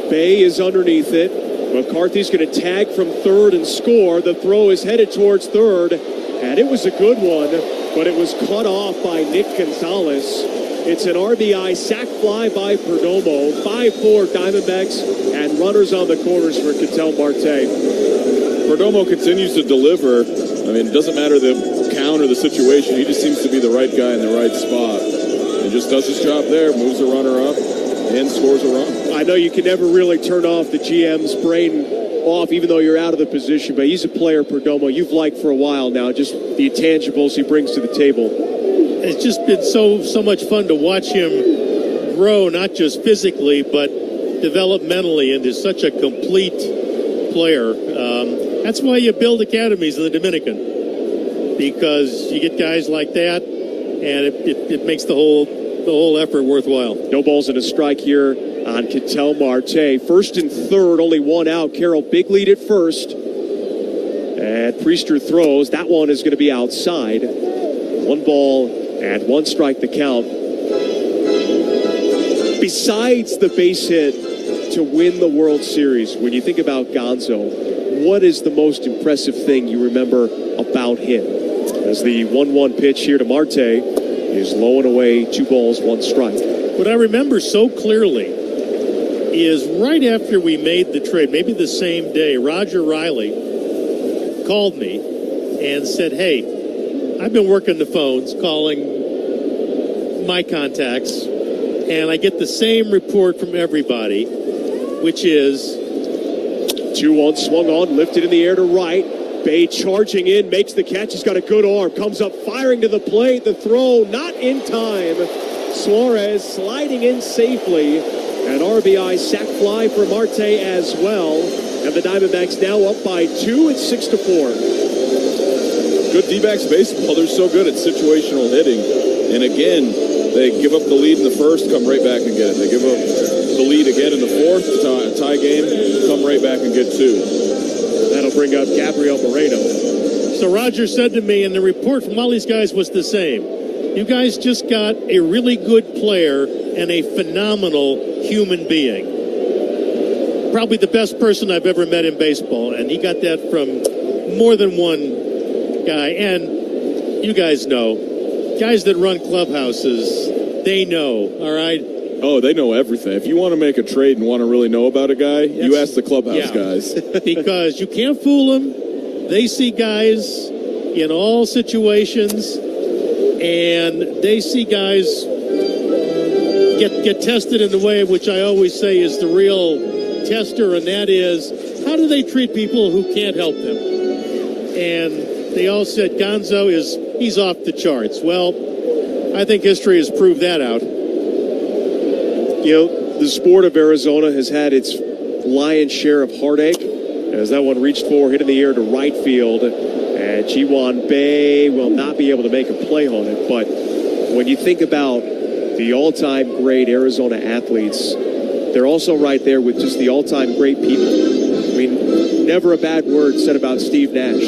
Bay is underneath it. McCarthy's going to tag from third and score. The throw is headed towards third, and it was a good one, but it was cut off by Nick Gonzales. It's an RBI sac fly by Perdomo. 5-4 Diamondbacks, and runners on the corners for Ketel Marte. Perdomo continues to deliver. I mean, it doesn't matter the count or the situation. He just seems to be the right guy in the right spot. And just does his job there, moves the runner up, and scores a run. I know you can never really turn off the GM's brain off, even though you're out of the position, but he's a player, Perdomo, you've liked for a while now, just the intangibles he brings to the table. It's just been so much fun to watch him grow, not just physically, but developmentally into such a complete player. That's why you build academies in the Dominican, because you get guys like that, and it makes the whole effort worthwhile. No balls and a strike here on Ketel Marte. First and third, only one out. Carroll big lead at first. And Priester throws. That one is going to be outside. 1 ball and 1 strike the count. Besides the base hit to win the World Series, when you think about Gonzo, what is the most impressive thing you remember about him? As the 1-1 pitch here to Marte is low and away, 2 balls, 1 strike. What I remember so clearly is right after we made the trade, maybe the same day, Roger Riley called me and said, hey, I've been working the phones, calling my contacts, and I get the same report from everybody, which is 2-1 swung on, lifted in the air to right. Bay charging in, makes the catch. He's got a good arm, comes up firing to the plate. The throw not in time. Suarez sliding in safely. An RBI sac fly for Marte as well. And the Diamondbacks now up by 2. It's 6-4. Good D-backs baseball. They're so good at situational hitting. And again, they give up the lead in the first, come right back and get it. They give up the lead again in the fourth, tie game, come right back and get 2. That'll bring up Gabriel Moreno. So Roger said to me, and the report from all these guys was the same. You guys just got a really good player and a phenomenal human being. Probably the best person I've ever met in baseball, and he got that from more than one guy. And you guys know, guys that run clubhouses, they know, all right? Oh, they know everything. If you want to make a trade and want to really know about a guy, you ask the clubhouse guys. Because you can't fool them. They see guys in all situations, and they see guys get tested in the way which I always say is the real tester, and that is, how do they treat people who can't help them? And they all said Gonzo he's off the charts. Well, I think history has proved that out. You know, the sport of Arizona has had its lion's share of heartache as that one reached for, hit in the air to right field. And Ji-Hwan Bae will not be able to make a play on it. But when you think about the all-time great Arizona athletes, they're also right there with just the all-time great people. I mean, never a bad word said about Steve Nash.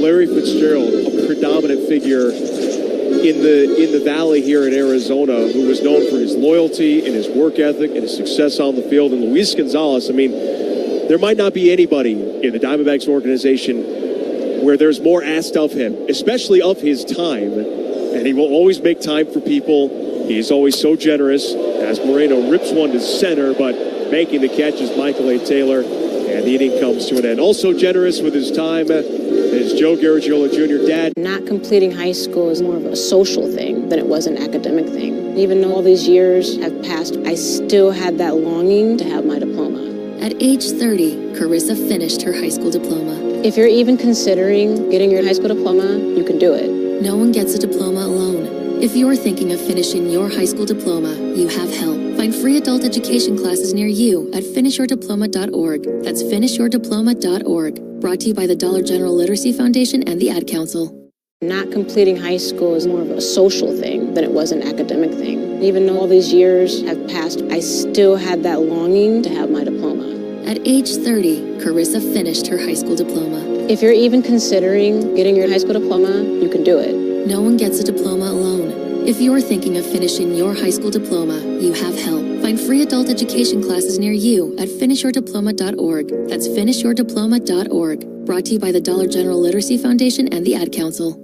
Larry Fitzgerald, a predominant figure in the valley here in Arizona, who was known for his loyalty and his work ethic and his success on the field. And Luis Gonzalez, I mean, there might not be anybody in the Diamondbacks organization where there's more asked of him, especially of his time. And he will always make time for people. He's always so generous as Moreno rips one to center, but making the catch is Michael A. Taylor, and the inning comes to an end. Also generous with his time is Joe Garagiola Jr. Dad. Not completing high school is more of a social thing than it was an academic thing. Even though all these years have passed, I still had that longing to have my diploma. At age 30, Carissa finished her high school diploma. If you're even considering getting your high school diploma, you can do it. No one gets a diploma alone. If you're thinking of finishing your high school diploma, you have help. Find free adult education classes near you at finishyourdiploma.org. That's finishyourdiploma.org. Brought to you by the Dollar General Literacy Foundation and the Ad Council. Not completing high school is more of a social thing than it was an academic thing. Even though all these years have passed, I still had that longing to have my diploma. At age 30, Carissa finished her high school diploma. If you're even considering getting your high school diploma, you can do it. No one gets a diploma alone. If you're thinking of finishing your high school diploma, you have help. Find free adult education classes near you at finishyourdiploma.org. That's finishyourdiploma.org. Brought to you by the Dollar General Literacy Foundation and the Ad Council.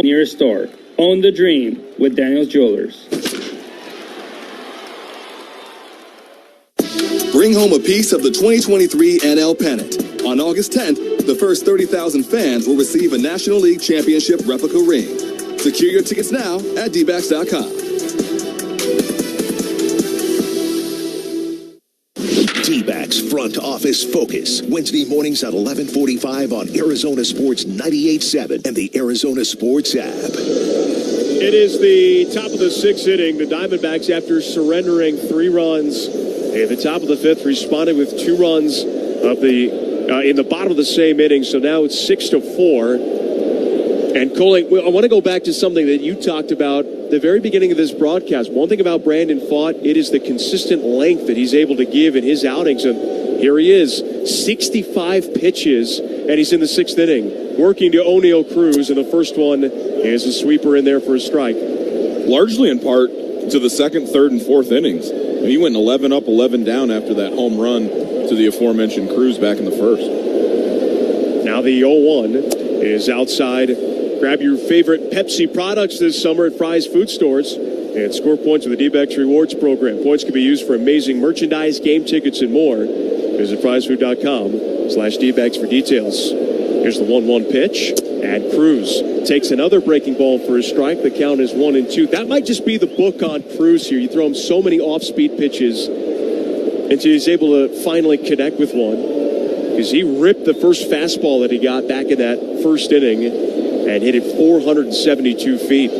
Nearest store. Own the dream with Daniel's Jewelers. Bring home a piece of the 2023 NL pennant. On August 10th, the first 30,000 fans will receive a National League Championship replica ring. Secure your tickets now at Dbacks.com. Dbacks Front Office Focus, Wednesday mornings at 11:45 on Arizona Sports 98.7 and the Arizona Sports app. It is the top of the sixth inning. The Diamondbacks, after surrendering 3 runs at the top of the fifth, responded with 2 runs of in the bottom of the same inning. So now it's 6-4. And Coley, I want to go back to something that you talked about at the very beginning of this broadcast. One thing about Brandon Pfaadt, it is the consistent length that he's able to give in his outings. And here he is, 65 pitches, and he's in the 6th inning, working to O'Neill Cruz, and the first one is a sweeper in there for a strike. Largely in part to the 2nd, 3rd, and 4th innings. And he went 11 up, 11 down after that home run to the aforementioned Cruz back in the 1st. Now the 0-1 is outside. Grab your favorite Pepsi products this summer at Fry's Food Stores and score points with the Dbacks Rewards program. Points can be used for amazing merchandise, game tickets, and more. Visit Fry'sFood.com/Dbacks for details. Here's the 1-1 pitch, and Cruz takes another breaking ball for a strike. The count is 1-2. That might just be the book on Cruz here. You throw him so many off-speed pitches until he's able to finally connect with one. Because he ripped the first fastball that he got back in that 1st inning and hit it 472 feet.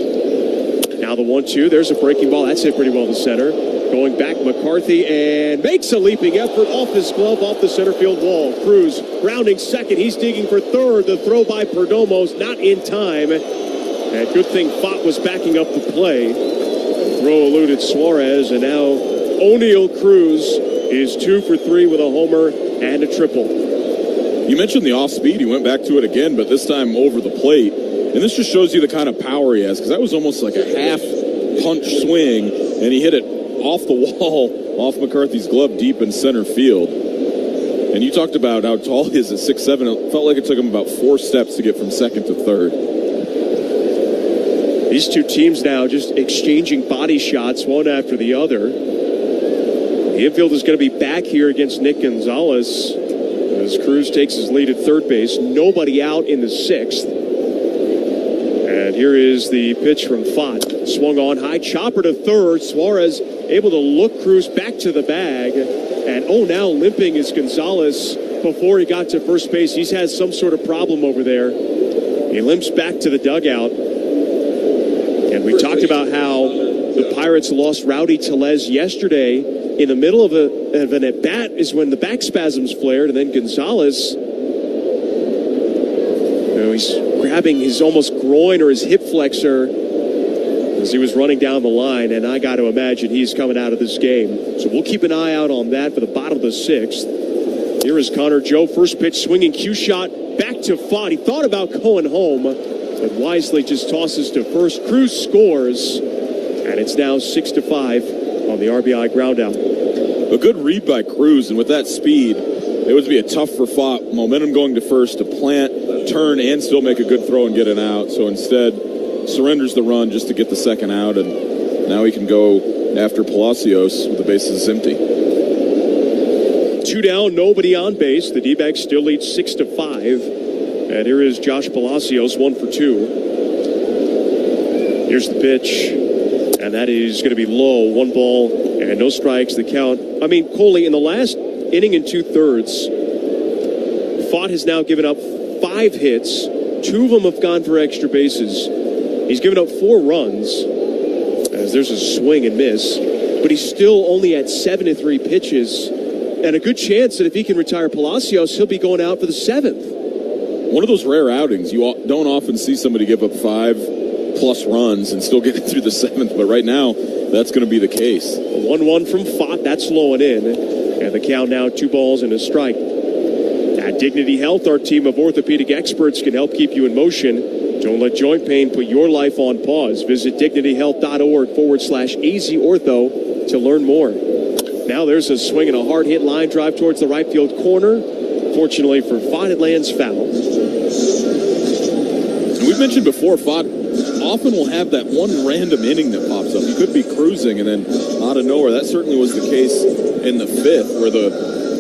Now the 1-2, there's a breaking ball. That's hit pretty well to center. Going back, McCarthy, and makes a leaping effort off his glove, off the center field wall. Cruz rounding second. He's digging for third. The throw by Perdomo's not in time. And good thing Pfaadt was backing up the play. Throw eluded Suarez, and now O'Neill Cruz is 2 for 3 with a homer and a triple. You mentioned the off-speed. He went back to it again, but this time over the plate. And this just shows you the kind of power he has, because that was almost like a half-punch swing, and he hit it off the wall, off McCarthy's glove, deep in center field. And you talked about how tall he is at 6'7". It felt like it took him about 4 steps to get from 2nd to 3rd. These two teams now just exchanging body shots one after the other. The infield is going to be back here against Nick Gonzales as Cruz takes his lead at third base. Nobody out in the 6th. And here is the pitch from Pfaadt. Swung on high, chopper to third. Suarez able to look Cruz back to the bag. And now limping is Gonzales before he got to first base. He's had some sort of problem over there. He limps back to the dugout. And we talked about how the Pirates lost Rowdy Tellez yesterday. In the middle of an at-bat is when the back spasms flared, and then Gonzales, he's grabbing his almost groin or his hip flexor as he was running down the line, and I got to imagine he's coming out of this game. So we'll keep an eye out on that for the bottom of the 6th. Here is Connor Joe, first pitch, swinging cue shot, back to Pfaadt. He thought about going home, but wisely just tosses to first. Cruz scores, and it's now 6-5 on the RBI ground out. A good read by Cruz, and with that speed, it would be a tough for Pfaadt. Momentum going to first to plant, turn, and still make a good throw and get an out. So instead, surrenders the run just to get the second out, and now he can go after Palacios with the bases empty. 2 down, nobody on base. The D-backs still lead 6-5. And here is Josh Palacios, 1 for 2. Here's the pitch. And that is going to be low. 1 ball and no strikes. The count. I mean, Coley, in the last inning and 2/3, Pfaadt has now given up 5 hits. 2 of them have gone for extra bases. He's given up 4 runs, as there's a swing and miss. But he's still only at 7-3 pitches. And a good chance that if he can retire Palacios, he'll be going out for the 7th. One of those rare outings. You don't often see somebody give up 5+ runs and still get it through the 7th. But right now, that's going to be the case. A 1-1 from Pfaadt. That's low and in. And the count now 2 balls and a strike. At Dignity Health, our team of orthopedic experts can help keep you in motion. Don't let joint pain put your life on pause. Visit dignityhealth.org/AZOrtho to learn more. Now there's a swing and a hard hit line drive towards the right field corner. Fortunately for Pfaadt, it lands foul. And we've mentioned before, Pfaadt often will have that one random inning that pops up. He could be cruising and then out of nowhere. That certainly was the case in the 5th, where the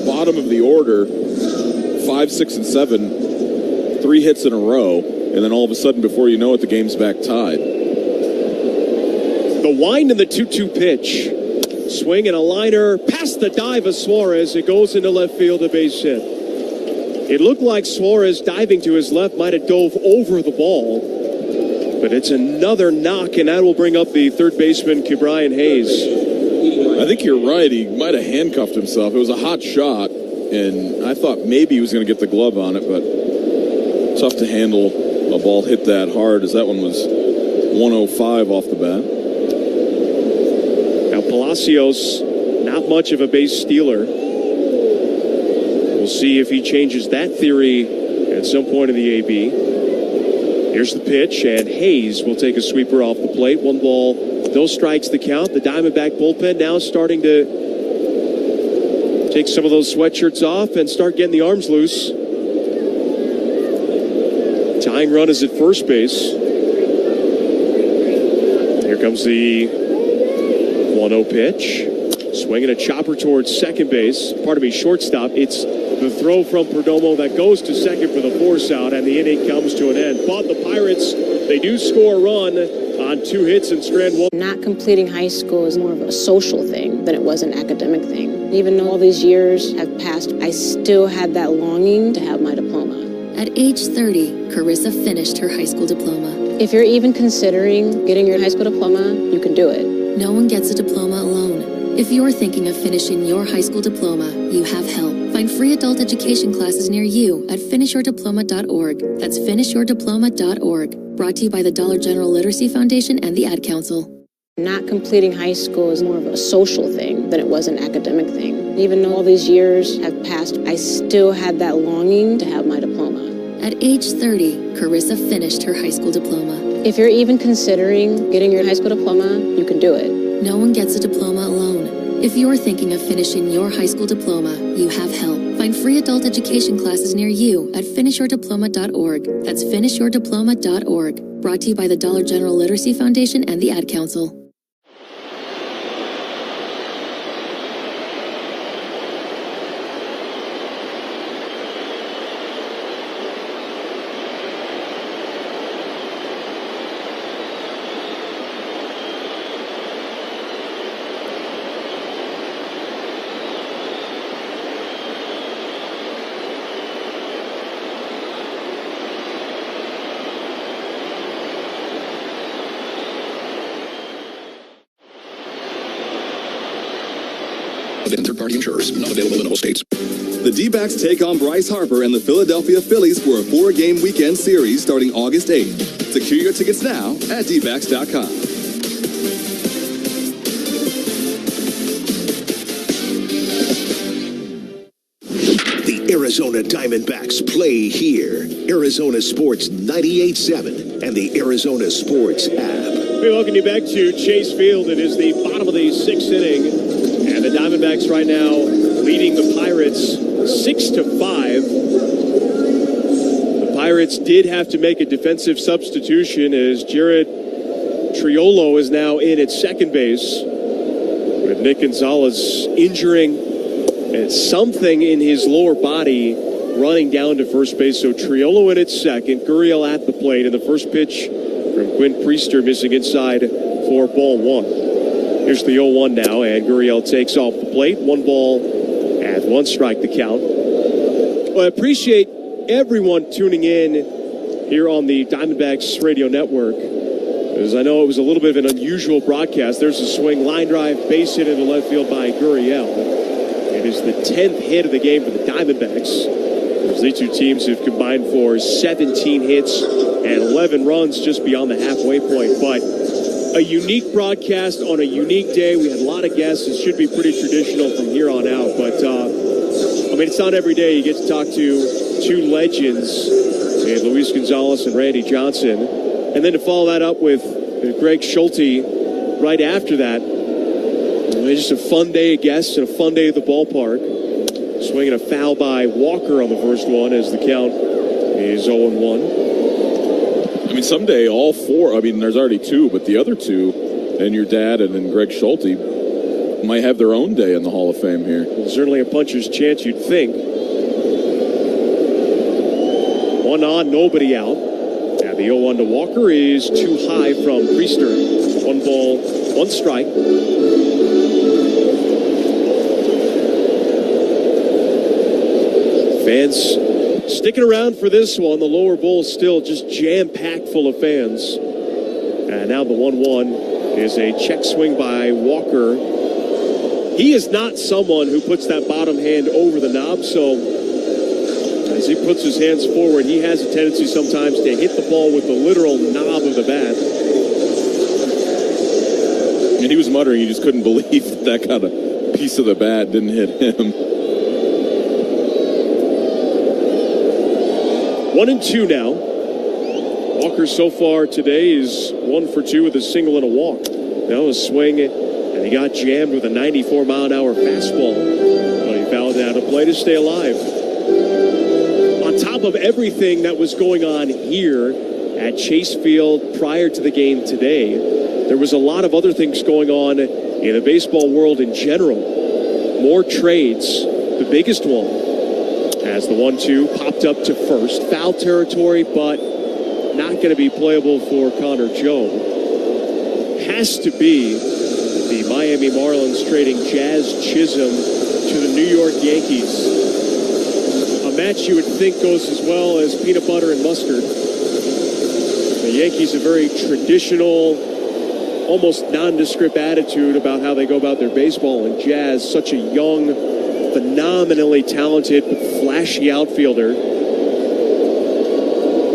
bottom of the order, 5, 6, and 7, 3 hits in a row. And then all of a sudden, before you know it, the game's back tied. The wind and the 2-2 pitch. Swing and a liner past the dive of Suarez. It goes into left field, a base hit. It looked like Suarez diving to his left might have dove over the ball. But it's another knock, and that will bring up the third baseman, Brian Hayes. I think you're right. He might have handcuffed himself. It was a hot shot, and I thought maybe he was going to get the glove on it, but tough to handle a ball hit that hard, as that one was 105 off the bat. Now Palacios, not much of a base stealer. We'll see if he changes that theory at some point in the AB. Here's the pitch, and Hayes will take a sweeper off the plate. 1 ball, no strikes the count. The Diamondback bullpen now starting to take some of those sweatshirts off and start getting the arms loose. Tying run is at first base. Here comes the 1-0 pitch. Swinging a chopper towards second base. Pardon me, shortstop. It's the throw from Perdomo that goes to second for the force out, and the inning comes to an end. But the Pirates, they do score a run on 2 hits and strand 1. Not completing high school is more of a social thing than it was an academic thing. Even though all these years have passed, I still had that longing to have my diploma. At age 30, Carissa finished her high school diploma. If you're even considering getting your high school diploma, you can do it. No one gets a diploma alone. If you're thinking of finishing your high school diploma, you have help. Find free adult education classes near you at finishyourdiploma.org. That's finishyourdiploma.org. Brought to you by the Dollar General Literacy Foundation and the Ad Council. Not completing high school is more of a social thing than it was an academic thing. Even though all these years have passed, I still had that longing to have my diploma. At age 30, Carissa finished her high school diploma. If you're even considering getting your high school diploma, you can do it. No one gets a diploma alone. If you're thinking of finishing your high school diploma, you have help. Find free adult education classes near you at finishyourdiploma.org. That's finishyourdiploma.org. Brought to you by the Dollar General Literacy Foundation and the Ad Council. And third-party insurers, not available in all states. The D-backs take on Bryce Harper and the Philadelphia Phillies for a 4-game weekend series starting August 8th. Secure your tickets now at Dbacks.com. The Arizona Diamondbacks play here. Arizona Sports 98.7 and the Arizona Sports app. We welcome you back to Chase Field. It is the bottom of the 6th inning. And the Diamondbacks right now leading the Pirates 6-5. The Pirates did have to make a defensive substitution as Jared Triolo is now in at second base with Nick Gonzales injuring and something in his lower body running down to first base. So Triolo in at second, Gurriel at the plate, and the first pitch from Quinn Priester missing inside for ball one. Here's the 0-1 now, and Gurriel takes off the plate. 1 ball and 1 strike the count. Well, I appreciate everyone tuning in here on the Diamondbacks radio network, because I know it was a little bit of an unusual broadcast. There's a swing, line drive, base hit into left field by Gurriel. It is the 10th hit of the game for the Diamondbacks, as these two teams have combined for 17 hits and 11 runs just beyond the halfway point. But a unique broadcast on a unique day. We had a lot of guests. It should be pretty traditional from here on out. But, I mean, it's not every day you get to talk to two legends, Luis Gonzalez and Randy Johnson. And then to follow that up with Greg Schulte right after that. Just a fun day of guests and a fun day at the ballpark. Swinging a foul by Walker on the first one as the count is 0-1. I mean, someday all four, I mean, there's already two, but the other two, and your dad and then Greg Schulte, might have their own day in the Hall of Fame here. Well, certainly a puncher's chance, you'd think. 1 on, nobody out. And the 0-1 to Walker is too high from Priester. 1 ball, 1 strike. Fans sticking around for this one. The lower bowl still just jam-packed full of fans. And now the 1-1 is a check swing by Walker. He is not someone who puts that bottom hand over the knob, so as he puts his hands forward, he has a tendency sometimes to hit the ball with the literal knob of the bat. And he was muttering he just couldn't believe that kind of piece of the bat didn't hit him. 1-2 now. Walker so far today is 1 for 2 with a single and a walk. Now a swing, and he got jammed with a 94-mile-an-hour fastball. But he fouled out a play to stay alive. On top of everything that was going on here at Chase Field prior to the game today, there was a lot of other things going on in the baseball world in general. More trades, the biggest one, as the 1-2 popped up to first. Foul territory, but not going to be playable for Connor Joe. Has to be the Miami Marlins trading Jazz Chisholm to the New York Yankees. A match you would think goes as well as peanut butter and mustard. The Yankees, a very traditional, almost nondescript attitude about how they go about their baseball, and Jazz, such a young, phenomenally talented, but flashy outfielder.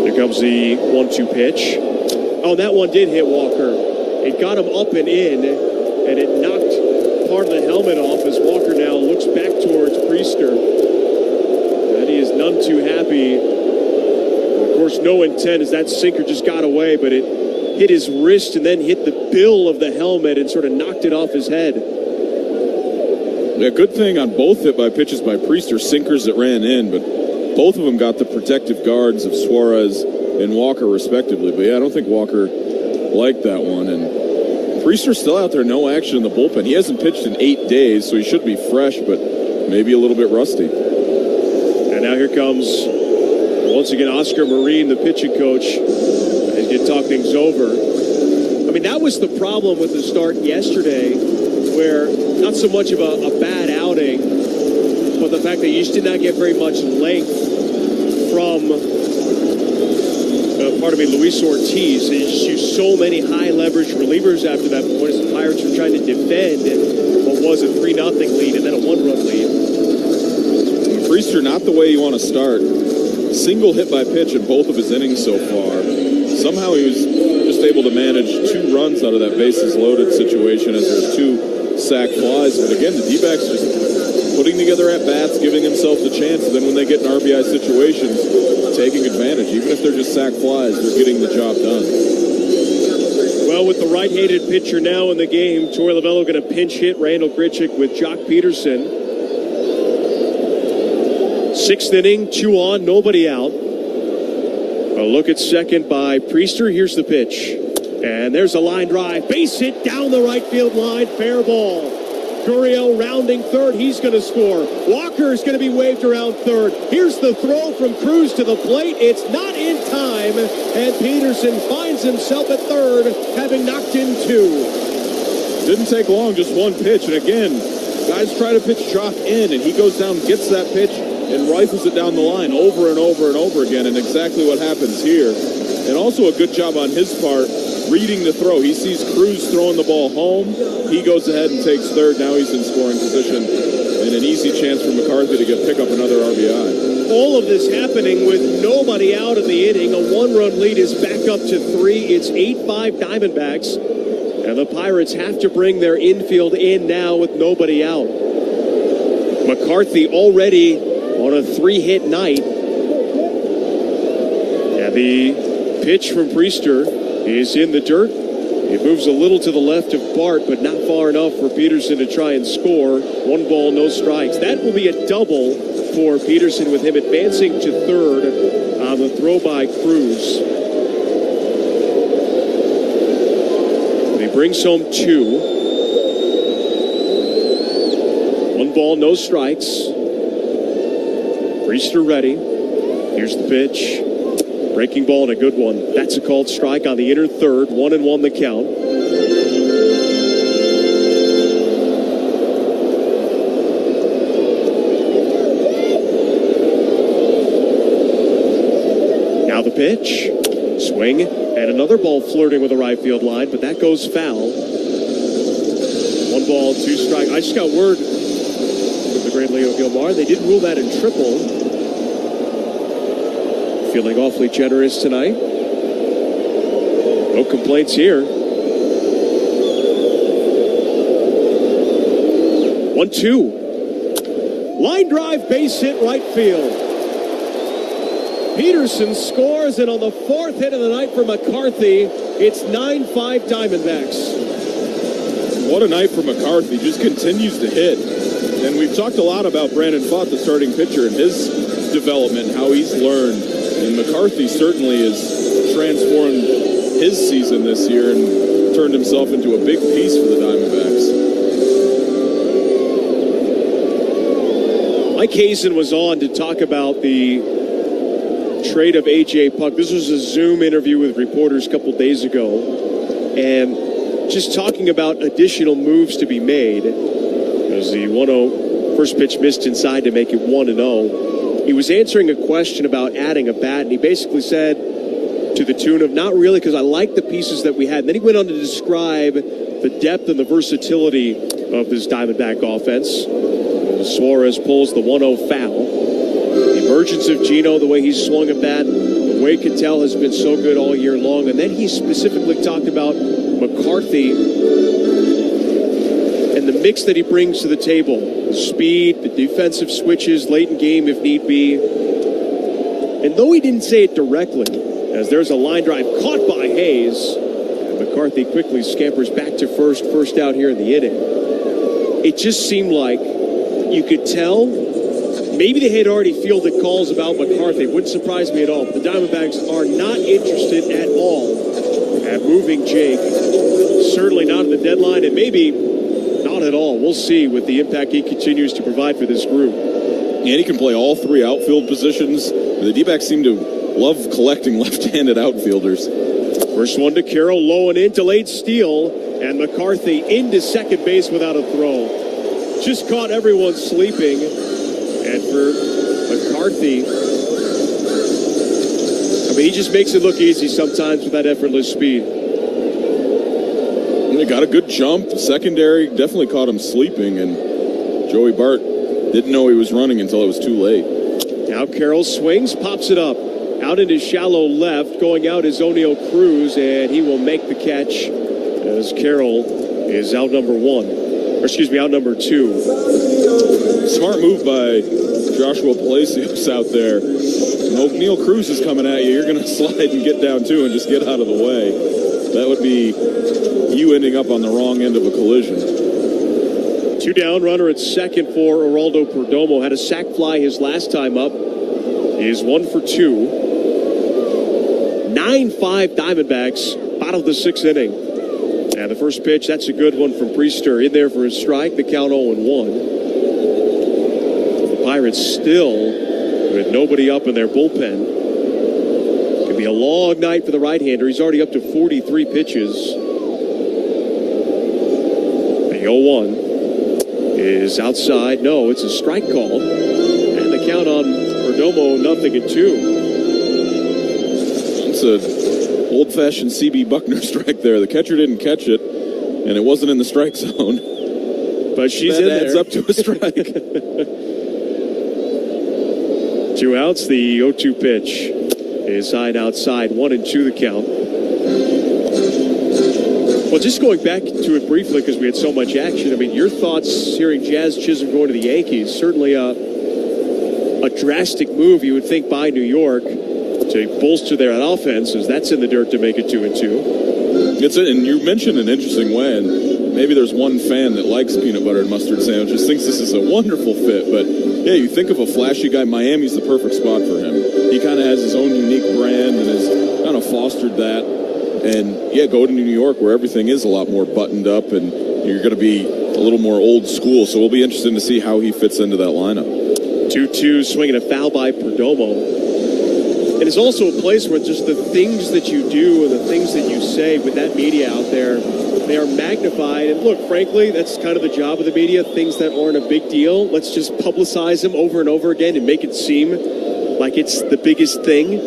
Here comes the 1-2 pitch. Oh, that one did hit Walker. It got him up and in, and it knocked part of the helmet off as Walker now looks back towards Priester. And he is none too happy. Of course, no intent as that sinker just got away, but it hit his wrist and then hit the bill of the helmet and sort of knocked it off his head. Yeah, good thing on both hit by pitches by Priester, sinkers that ran in, but both of them got the protective guards of Suarez and Walker respectively. But yeah, I don't think Walker liked that one. And Priester's still out there, no action in the bullpen. He hasn't pitched in 8 days, so he should be fresh, but maybe a little bit rusty. And now here comes, once again, Oscar Marin, the pitching coach, as you talk things over. I mean, that was the problem with the start yesterday, where not so much of a bad outing, but the fact that you just did not get very much length from, Luis Ortiz. They just used so many high leverage relievers after that point as the Pirates were trying to defend what was a 3-0 lead and then a 1-run lead. Priester, not the way you want to start. Single hit by pitch in both of his innings so far. Somehow he was just able to manage 2 runs out of that bases loaded situation as there's 2 sac flies. But again, the D-backs just putting together at-bats, giving themselves a chance, and then when they get in RBI situations, taking advantage. Even if they're just sac flies, they're getting the job done. Well, with the right-handed pitcher now in the game, Torey Lovullo going to pinch hit Randall Grichuk with Jock Peterson. 6th inning, 2 on, nobody out. A look at second by Priester. Here's the pitch. And there's a line drive. Base hit down the right field line. Fair ball. Gurriel rounding third. He's going to score. Walker is going to be waved around third. Here's the throw from Cruz to the plate. It's not in time, and Peterson finds himself at third, having knocked in 2. Didn't take long, just one pitch. And again, guys try to pitch Jock in, and he goes down, gets that pitch, and rifles it down the line over and over and over again, and exactly what happens here. And also a good job on his part, reading the throw. He sees Cruz throwing the ball home. He goes ahead and takes third. Now he's in scoring position, and an easy chance for McCarthy to pick up another RBI. All of this happening with nobody out in the inning. A one-run lead is back up to 3. It's 8-5 Diamondbacks. And the Pirates have to bring their infield in now with nobody out. McCarthy already on a 3-hit night. And the pitch from Priester is in the dirt. It moves a little to the left of Bart, but not far enough for Peterson to try and score. 1 ball, no strikes. That will be a double for Peterson, with him advancing to third on the throw by Cruz. And he brings home 2. 1 ball, no strikes. Priester ready. Here's the pitch. Breaking ball and a good one. That's a called strike on the inner third. 1-1 the count. Now the pitch. Swing. And another ball flirting with the right field line, but that goes foul. 1 ball, 2 strikes. I just got word from the great Leo Gilmar. They did rule that in triple. Feeling awfully generous tonight. No complaints here. 1-2. Line drive, base hit, right field. Peterson scores, and on the 4th hit of the night for McCarthy, it's 9-5 Diamondbacks. What a night for McCarthy. Just continues to hit. And we've talked a lot about Brandon Pfaadt, the starting pitcher, and his development, how he's learned. And McCarthy certainly has transformed his season this year and turned himself into a big piece for the Diamondbacks. Mike Hazen was on to talk about the trade of A.J. Puck. This was a Zoom interview with reporters a couple days ago. And just talking about additional moves to be made. As the 1-0 first pitch missed inside to make it 1-0. He was answering a question about adding a bat, and he basically said to the tune of, not really, because I like the pieces that we had. And then he went on to describe the depth and the versatility of this Diamondback offense. Suarez pulls the 1-0 foul. The emergence of Gino, the way he's swung a bat, the way Ketel has been so good all year long. And then he specifically talked about McCarthy and the mix that he brings to the table. The speed, the defensive switches, late in game if need be. And though he didn't say it directly, as there's a line drive caught by Hayes, and McCarthy quickly scampers back to first out here in the inning. It just seemed like you could tell maybe they had already fielded calls about McCarthy. It wouldn't surprise me at all. But the Diamondbacks are not interested at all at moving Jake. Certainly not at the deadline, and maybe not at all. We'll see with the impact he continues to provide for this group. And he can play all 3 outfield positions. The D-backs seem to love collecting left-handed outfielders. First one to Carroll, low and in, delayed steal, and McCarthy into second base without a throw. Just caught everyone sleeping, and for McCarthy, I mean, he just makes it look easy sometimes with that effortless speed. They got a good jump. Secondary definitely caught him sleeping, and Joey Bart didn't know he was running until it was too late. Now Carroll swings, pops it up. Out into shallow left. Going out is O'Neal Cruz, and he will make the catch as Carroll is out number 1. Or excuse me, out number 2. Smart move by Joshua Palacios out there. O'Neal Cruz is coming at you. You're going to slide and get down too and just get out of the way. That would be you ending up on the wrong end of a collision. 2 down, runner at second for Geraldo Perdomo. Had a sac fly his last time up. He is 1 for 2. 9-5 Diamondbacks, bottom of the 6th inning. And the first pitch, that's a good one from Priester. In there for a strike, the count 0-1. The Pirates still with nobody up in their bullpen. Could be a long night for the right-hander. He's already up to 43 pitches. The 0-1 is outside. No, it's a strike call. And the count on Perdomo, 0-2. It's an old-fashioned C.B. Buckner strike there. The catcher didn't catch it, and it wasn't in the strike zone. But she's that in adds there. up to a strike. 2 outs. The 0-2 pitch is high outside. 1-2 the count. Well, just going back to it briefly because we had so much action. I mean, your thoughts hearing Jazz Chisholm going to the Yankees? Certainly a drastic move, you would think, by New York to bolster their offense, as that's in the dirt to make it 2-2. And you mentioned an interesting way, and maybe there's one fan that likes peanut butter and mustard sandwiches, thinks this is a wonderful fit, but yeah, you think of a flashy guy, Miami's the perfect spot for him. He kind of has his own unique brand and has kind of fostered that. And yeah, go to New York where everything is a lot more buttoned up and you're going to be a little more old school, so we'll be interested to see how he fits into that lineup. 2-2, swinging a foul by Perdomo. And it's also a place where just the things that you do and the things that you say with that media out there, they are magnified. And look, frankly, that's kind of the job of the media. Things that aren't a big deal, let's just publicize them over and over again and make it seem like it's the biggest thing.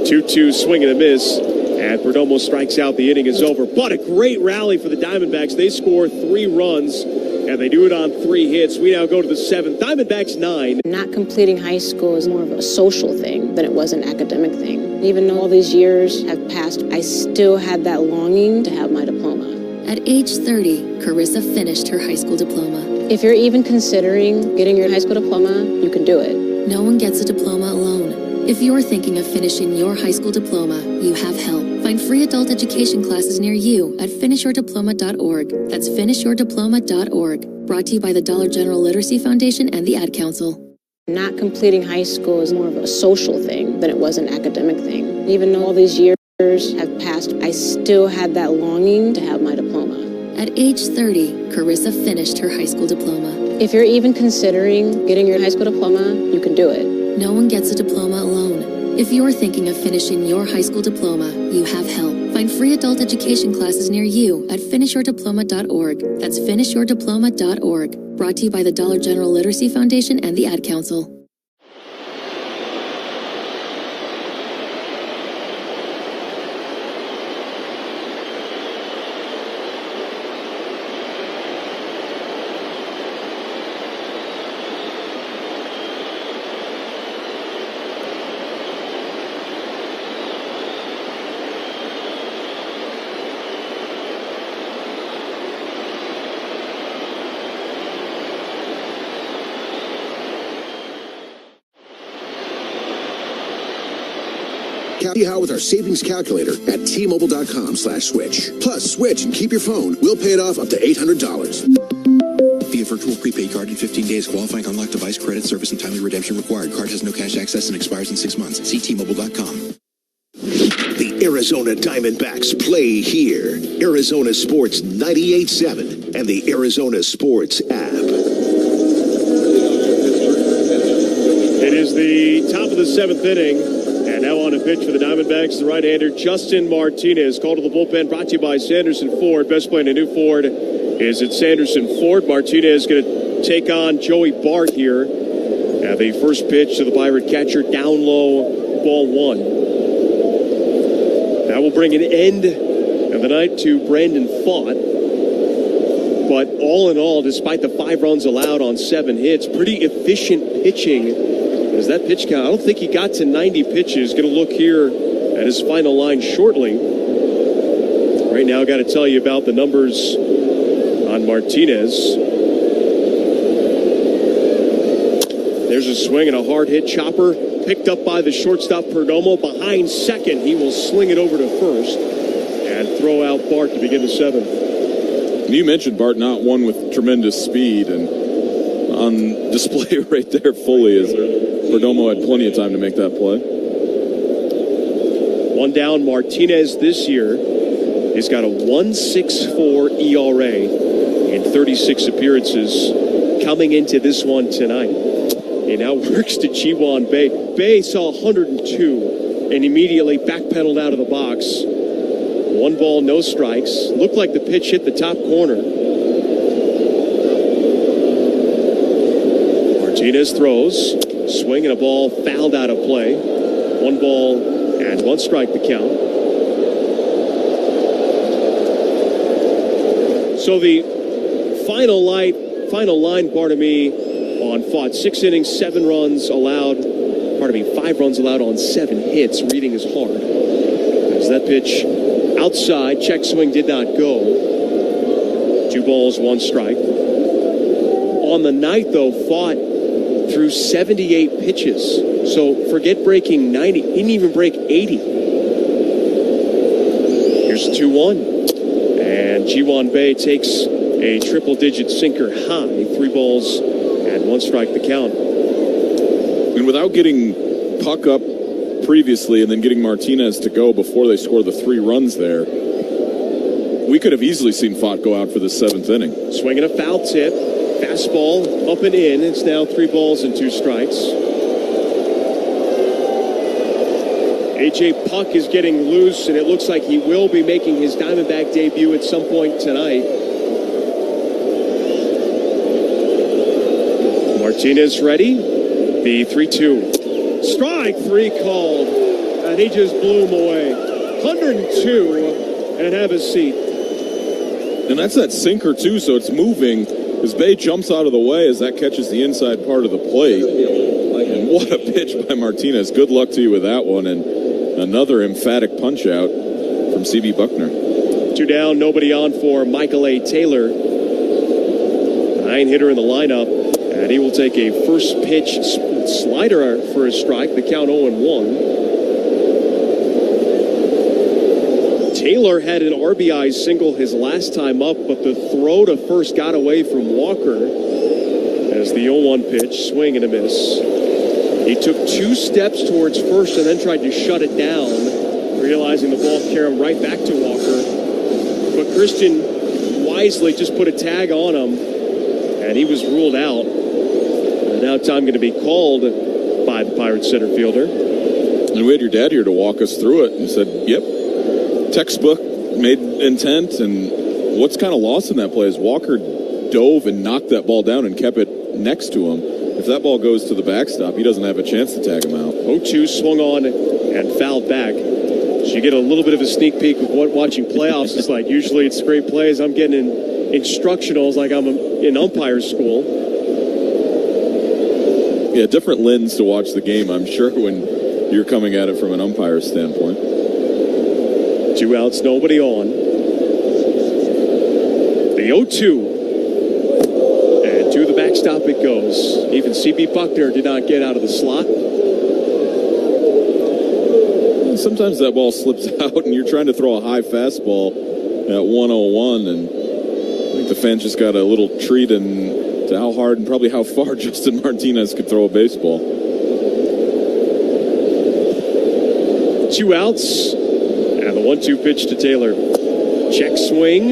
2-2, swing and a miss. And Perdomo strikes out. The inning is over. But a great rally for the Diamondbacks. They score 3 runs, and they do it on 3 hits. We now go to the 7th. Diamondbacks 9. Not completing high school is more of a social thing than it was an academic thing. Even though all these years have passed, I still had that longing to have my diploma. At age 30, Carissa finished her high school diploma. If you're even considering getting your high school diploma, you can do it. No one gets a diploma alone. If you're thinking of finishing your high school diploma, you have help. Find free adult education classes near you at finishyourdiploma.org. That's finishyourdiploma.org. Brought to you by the Dollar General Literacy Foundation and the Ad Council. Not completing high school is more of a social thing than it was an academic thing. Even though all these years have passed, I still had that longing to have my diploma. At age 30, Carissa finished her high school diploma. If you're even considering getting your high school diploma, you can do it. No one gets a diploma alone. If you're thinking of finishing your high school diploma, you have help. Find free adult education classes near you at finishyourdiploma.org. That's finishyourdiploma.org. Brought to you by the Dollar General Literacy Foundation and the Ad Council. See how with our savings calculator at T-Mobile.com/switch. Plus, switch and keep your phone. We'll pay it off up to $800. Via virtual prepaid card in 15 days. Qualifying unlocked device credit service and timely redemption required. Card has no cash access and expires in 6 months. See T-Mobile.com. The Arizona Diamondbacks play here. Arizona Sports 98.7 and the Arizona Sports app. It is the top of the 7th inning. And now on a pitch for the Diamondbacks, the right-hander Justin Martinez. Called to the bullpen, brought to you by Sanderson Ford. Best play in a new Ford is at Sanderson Ford. Martinez going to take on Joey Bart here. And the first pitch to the Pirate catcher, down low, ball 1. That will bring an end of the night to Brandon Pfaadt. But all in all, despite the 5 runs allowed on 7 hits, pretty efficient pitching. As that pitch count, I don't think he got to 90 pitches. Going to look here at his final line shortly. Right now, got to tell you about the numbers on Martinez. There's a swing and a hard hit chopper. Picked up by the shortstop Perdomo. Behind second, he will sling it over to first and throw out Bart to begin the 7th. You mentioned Bart, not one with tremendous speed, and on display right there fully is Perdomo had plenty of time to make that play. 1 down, Martinez this year. He's got a 1.64 ERA in 36 appearances coming into this one tonight. He now works to Ji-Hwan Bae. Bae saw 102 and immediately backpedaled out of the box. 1 ball, no strikes. Looked like the pitch hit the top corner. Martinez throws. Swing and a ball fouled out of play. 1 ball and 1 strike the count. So the final line, pardon me, on Pfaadt. 6 innings, 7 runs allowed. 5 runs allowed on 7 hits. Reading is hard. As that pitch outside, check swing did not go. 2 balls, 1 strike. On the night, though, Pfaadt threw 78 pitches. So forget breaking 90. He didn't even break 80. Here's 2-1. And Ji-Hwan Bae takes a triple-digit sinker high. 3 balls and 1 strike the count. And without getting Puck up previously and then getting Martinez to go before they score the 3 runs there, we could have easily seen Pfaadt go out for the 7th inning. Swinging a foul tip. Fastball up and in. It's now 3 balls and 2 strikes. A.J. Puck is getting loose, and it looks like he will be making his Diamondback debut at some point tonight. Martinez ready. The 3-2. Strike 3 called, and he just blew him away. 102, and have a seat. And that's that sinker, too, so it's moving. As Bae jumps out of the way as that catches the inside part of the plate. And what a pitch by Martinez. Good luck to you with that one. And another emphatic punch out from C.B. Buckner. 2 down, nobody on for Michael A. Taylor. 9-hitter in the lineup. And he will take a first pitch slider for a strike. The count 0-1. Taylor had an RBI single his last time up, but the throw to first got away from Walker as the 0-1 pitch, swing and a miss. He took 2 steps towards first and then tried to shut it down, realizing the ball carried him right back to Walker. But Christian wisely just put a tag on him, and he was ruled out. And now time going to be called by the Pirates center fielder. And we had your dad here to walk us through it and said, yep. Textbook, made intent, and what's kind of lost in that play is Walker dove and knocked that ball down and kept it next to him. If that ball goes to the backstop, he doesn't have a chance to tag him out. 0-2 swung on and fouled back. So you get a little bit of a sneak peek of what watching playoffs is like. Usually it's great plays. I'm getting in instructionals like I'm in umpire school. Yeah, different lens to watch the game, I'm sure, when you're coming at it from an umpire standpoint. 2 outs, nobody on. The 0-2. And to the backstop it goes. Even C.B. Buckner did not get out of the slot. Sometimes that ball slips out and you're trying to throw a high fastball at 101, and I think the fans just got a little treat into how hard and probably how far Justin Martinez could throw a baseball. 2 outs. And the 1-2 pitch to Taylor. Check swing.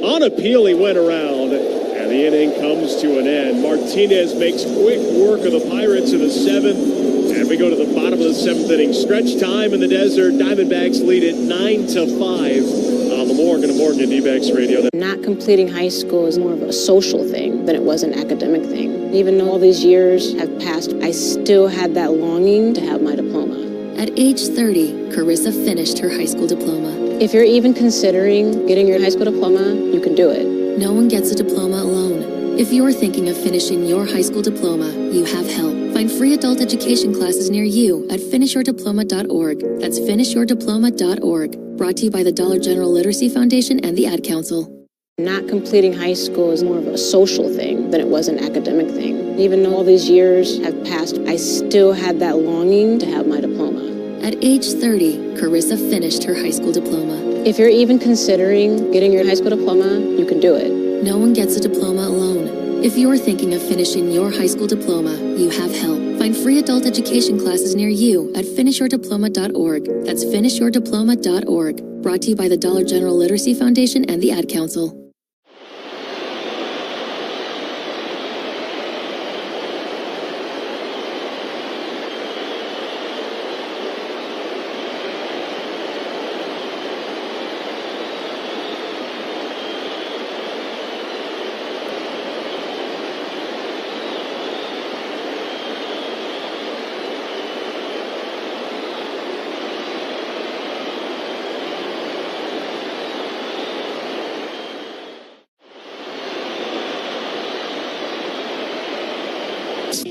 On appeal, he went around. And the inning comes to an end. Martinez makes quick work of the Pirates in the 7th. And we go to the bottom of the 7th inning. Stretch time in the desert. Diamondbacks lead it 9-5 on the Morgan & Morgan D-Backs radio. Not completing high school is more of a social thing than it was an academic thing. Even though all these years have passed, I still had that longing to have my diploma. At age 30, Carissa finished her high school diploma. If you're even considering getting your high school diploma, you can do it. No one gets a diploma alone. If you're thinking of finishing your high school diploma, you have help. Find free adult education classes near you at finishyourdiploma.org. That's finishyourdiploma.org. Brought to you by the Dollar General Literacy Foundation and the Ad Council. Not completing high school is more of a social thing than it was an academic thing. Even though all these years have passed, I still had that longing to have my diploma. At age 30, Carissa finished her high school diploma. If you're even considering getting your high school diploma, you can do it. No one gets a diploma alone. If you're thinking of finishing your high school diploma, you have help. Find free adult education classes near you at finishyourdiploma.org. That's finishyourdiploma.org. Brought to you by the Dollar General Literacy Foundation and the Ad Council.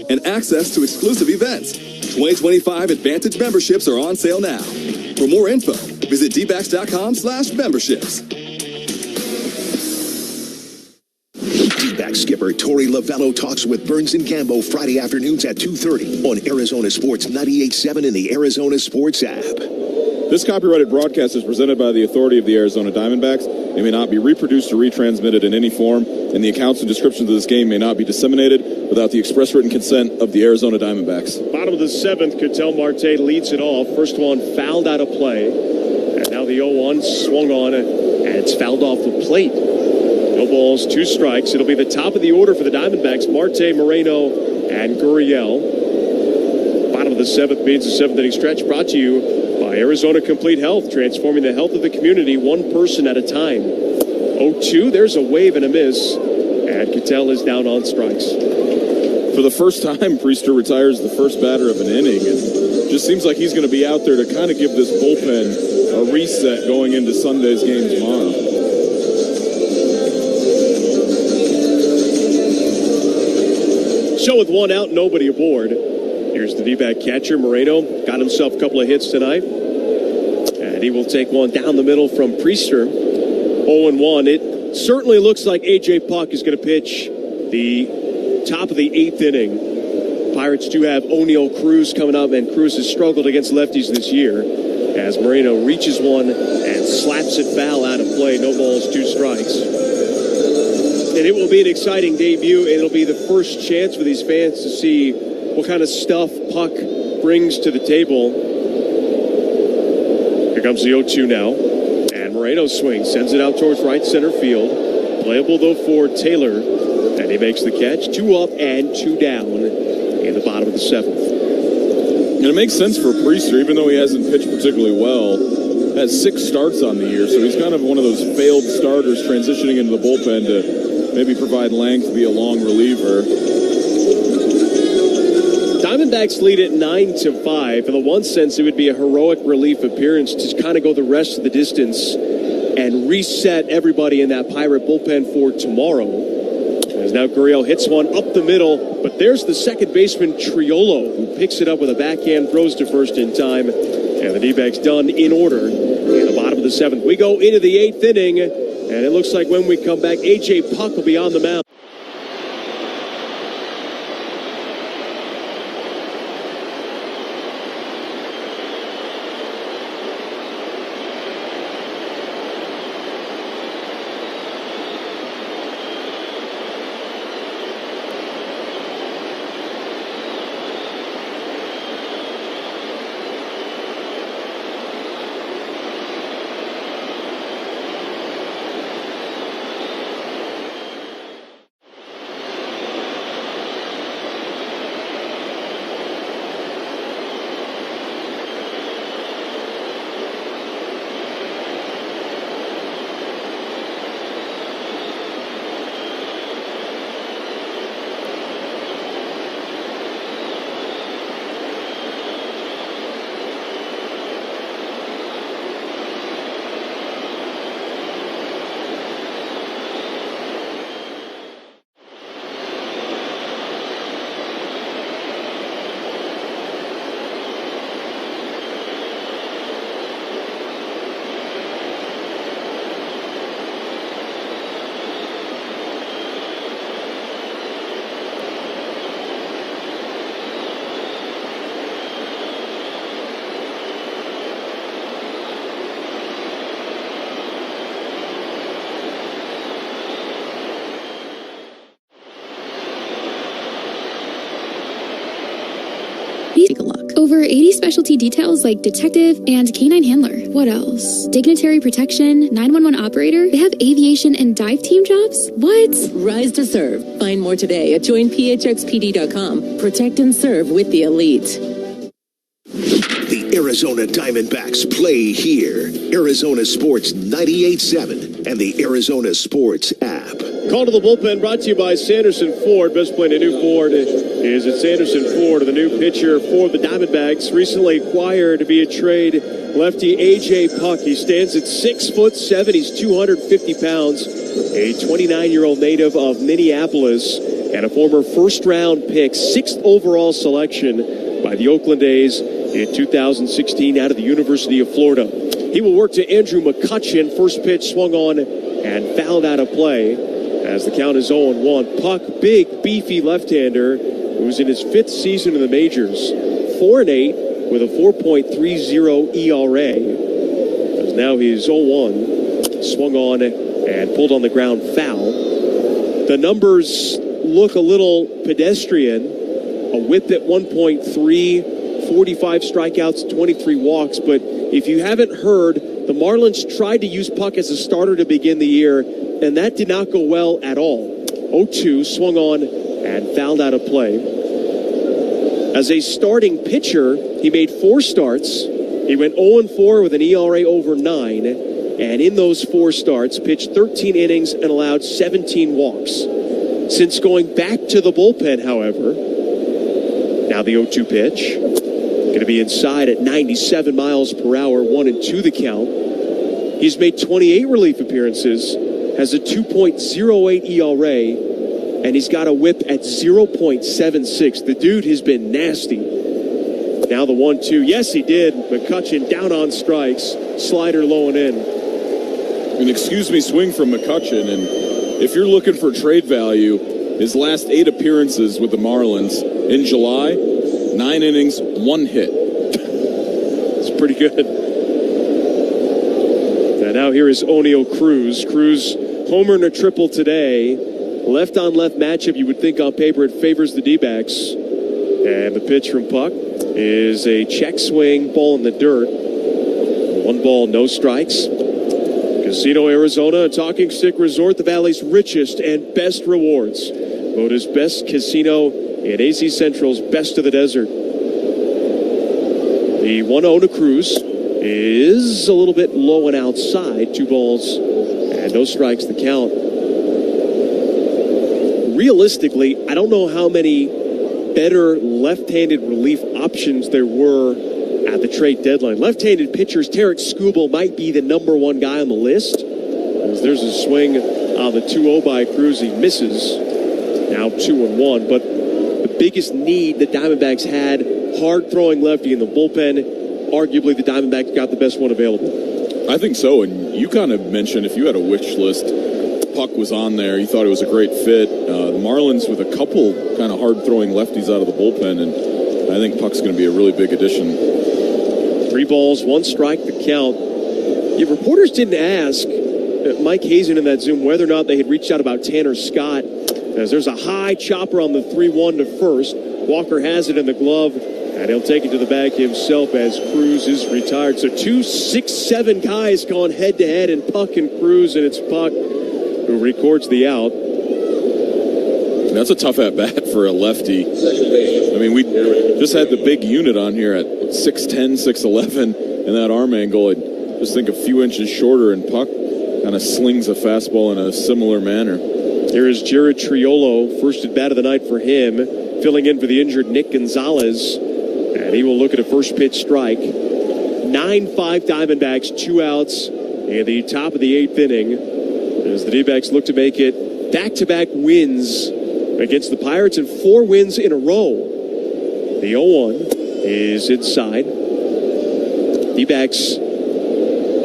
And access to exclusive events. 2025 Advantage memberships are on sale now. For more info, visit dbacks.com/memberships. D-backs skipper Torey Lovello talks with Burns and Gambo Friday afternoons at 2:30 on Arizona Sports 98.7 and the Arizona Sports app. This copyrighted broadcast is presented by the authority of the Arizona Diamondbacks. It may not be reproduced or retransmitted in any form, and the accounts and descriptions of this game may not be disseminated without the express written consent of the Arizona Diamondbacks. Bottom of the seventh, Ketel Marte leads it off. First one fouled out of play. And now the 0-1 swung on, and it's fouled off the plate. No balls, 2 strikes. It'll be the top of the order for the Diamondbacks. Marte, Moreno, and Gurriel. Bottom of the seventh means the seventh inning stretch brought to you by Arizona Complete Health, transforming the health of the community one person at a time. 0-2, there's a wave and a miss, and Ketel is down on strikes. For the first time, Priester retires the first batter of an inning, and just seems like he's going to be out there to kind of give this bullpen a reset going into Sunday's game tomorrow. So with one out, nobody aboard. Here's the D-back catcher, Moreno. Got himself a couple of hits tonight. And he will take one down the middle from Priester. 0-1. It certainly looks like A.J. Puck is going to pitch the top of the 8th inning. Pirates do have O'Neal Cruz coming up, and Cruz has struggled against lefties this year as Moreno reaches one and slaps it foul out of play. No balls, 2 strikes. And it will be an exciting debut, and it'll be the first chance for these fans to see what kind of stuff Puck brings to the table. Here comes the 0-2 now. And Moreno swings, sends it out towards right center field. Playable, though, for Taylor. And he makes the catch. 2 up and 2 down in the bottom of the 7th. And it makes sense for Priester, even though he hasn't pitched particularly well. Has 6 starts on the year, so he's kind of one of those failed starters transitioning into the bullpen to maybe provide length, be a long reliever. Diamondbacks lead at 9-5. In the one sense, it would be a heroic relief appearance to kind of go the rest of the distance and reset everybody in that Pirate bullpen for tomorrow. As now Gurriel hits one up the middle, but there's the second baseman, Triolo, who picks it up with a backhand, throws to first in time, and the D-backs done in order in the bottom of the 7th. We go into the 8th inning, and it looks like when we come back, A.J. Puck will be on the mound. Over 80 specialty details like detective and canine handler. What else? Dignitary protection, 911 operator. They have aviation and dive team jobs? What? Rise to serve. Find more today at joinphxpd.com. Protect and serve with the elite. The Arizona Diamondbacks play here. Arizona Sports 98.7 and the Arizona Sports app. Call to the bullpen brought to you by Sanderson Ford. Best play in a new Ford is at Sanderson Ford, the new pitcher for the Diamondbacks. Recently acquired via trade lefty A.J. Puk. He stands at 6'7". He's 250 pounds. A 29-year-old native of Minneapolis and a former first-round pick, 6th overall selection by the Oakland A's in 2016 out of the University of Florida. He will work to Andrew McCutchen. First pitch swung on and fouled out of play as the count is 0-1. Puk, big, beefy left-hander who's in his 5th season in the majors. 4-8 with a 4.30 ERA. As now he's 0-1. Swung on and pulled on the ground foul. The numbers look a little pedestrian. A whip at 1.3. 45 strikeouts, 23 walks, but if you haven't heard, the Marlins tried to use Puk as a starter to begin the year, and that did not go well at all. 0-2, swung on and fouled out of play. As a starting pitcher, he made 4 starts. He went 0-4 with an ERA over 9, and in those 4 starts, pitched 13 innings and allowed 17 walks. Since going back to the bullpen, however, now the 0-2 pitch. Going to be inside at 97 miles per hour, 1-2 the count. He's made 28 relief appearances, has a 2.08 ERA, and he's got a whip at 0.76. The dude has been nasty. Now the 1-2. Yes, he did. McCutchen down on strikes. Slider low and in. An excuse me swing from McCutchen, and if you're looking for trade value, his last 8 appearances with the Marlins in July, 9 innings, 1 hit. It's pretty good. And now here is Oneil Cruz. Cruz homer and a triple today. Left-on-left matchup, you would think on paper it favors the Dbacks. And the pitch from Puk is a check swing, ball in the dirt. 1 ball, no strikes. Casino, Arizona, a talking stick resort, the Valley's richest and best rewards. Voted as best casino in AC Central's Best of the Desert. The 1-0 to Cruz is a little bit low and outside. 2 balls and no strikes the count. Realistically, I don't know how many better left-handed relief options there were at the trade deadline. Left-handed pitchers, Tarek Skubal might be the #1 guy on the list. As there's a swing on the 2-0 by Cruz. He misses. Now 2-1, but the biggest need the Diamondbacks had, hard-throwing lefty in the bullpen. Arguably, the Diamondbacks got the best one available. I think so, and you kind of mentioned if you had a wish list, Puk was on there. You thought it was a great fit. The Marlins with a couple kind of hard-throwing lefties out of the bullpen, and I think Puk's going to be a really big addition. 3 balls, 1 strike, the count. Yeah, reporters didn't ask Mike Hazen in that Zoom whether or not they had reached out about Tanner Scott, as there's a high chopper on the 3-1 to first. Walker has it in the glove, and he'll take it to the bag himself as Cruz is retired. So 2 6'7" guys going head-to-head in Puk and Cruz, and it's Puk who records the out. That's a tough at-bat for a lefty. I mean, we just had the big unit on here at 6'10", 6'11", and that arm angle. I just think a few inches shorter, and Puk kind of slings a fastball in a similar manner. Here is Jared Triolo, first at bat of the night for him, filling in for the injured Nick Gonzales, and he will look at a first pitch strike. 9-5 Diamondbacks, 2 outs in the top of the 8th inning, as the D-backs look to make it back-to-back wins against the Pirates and 4 wins in a row. The 0-1 is inside. D-backs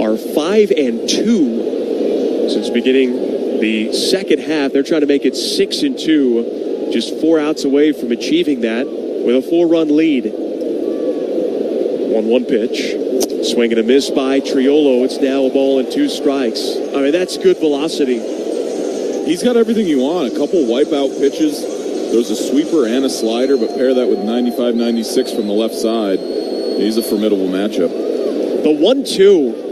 are 5-2 since beginning the second half. They're trying to make it 6-2, just 4 outs away from achieving that with a 4-run lead. 1-1 pitch. Swing and a miss by Triolo. It's now a ball and 2 strikes. I mean, that's good velocity. He's got everything you want. A couple wipeout pitches. There's a sweeper and a slider, but pair that with 95-96 from the left side. He's a formidable matchup. The 1-2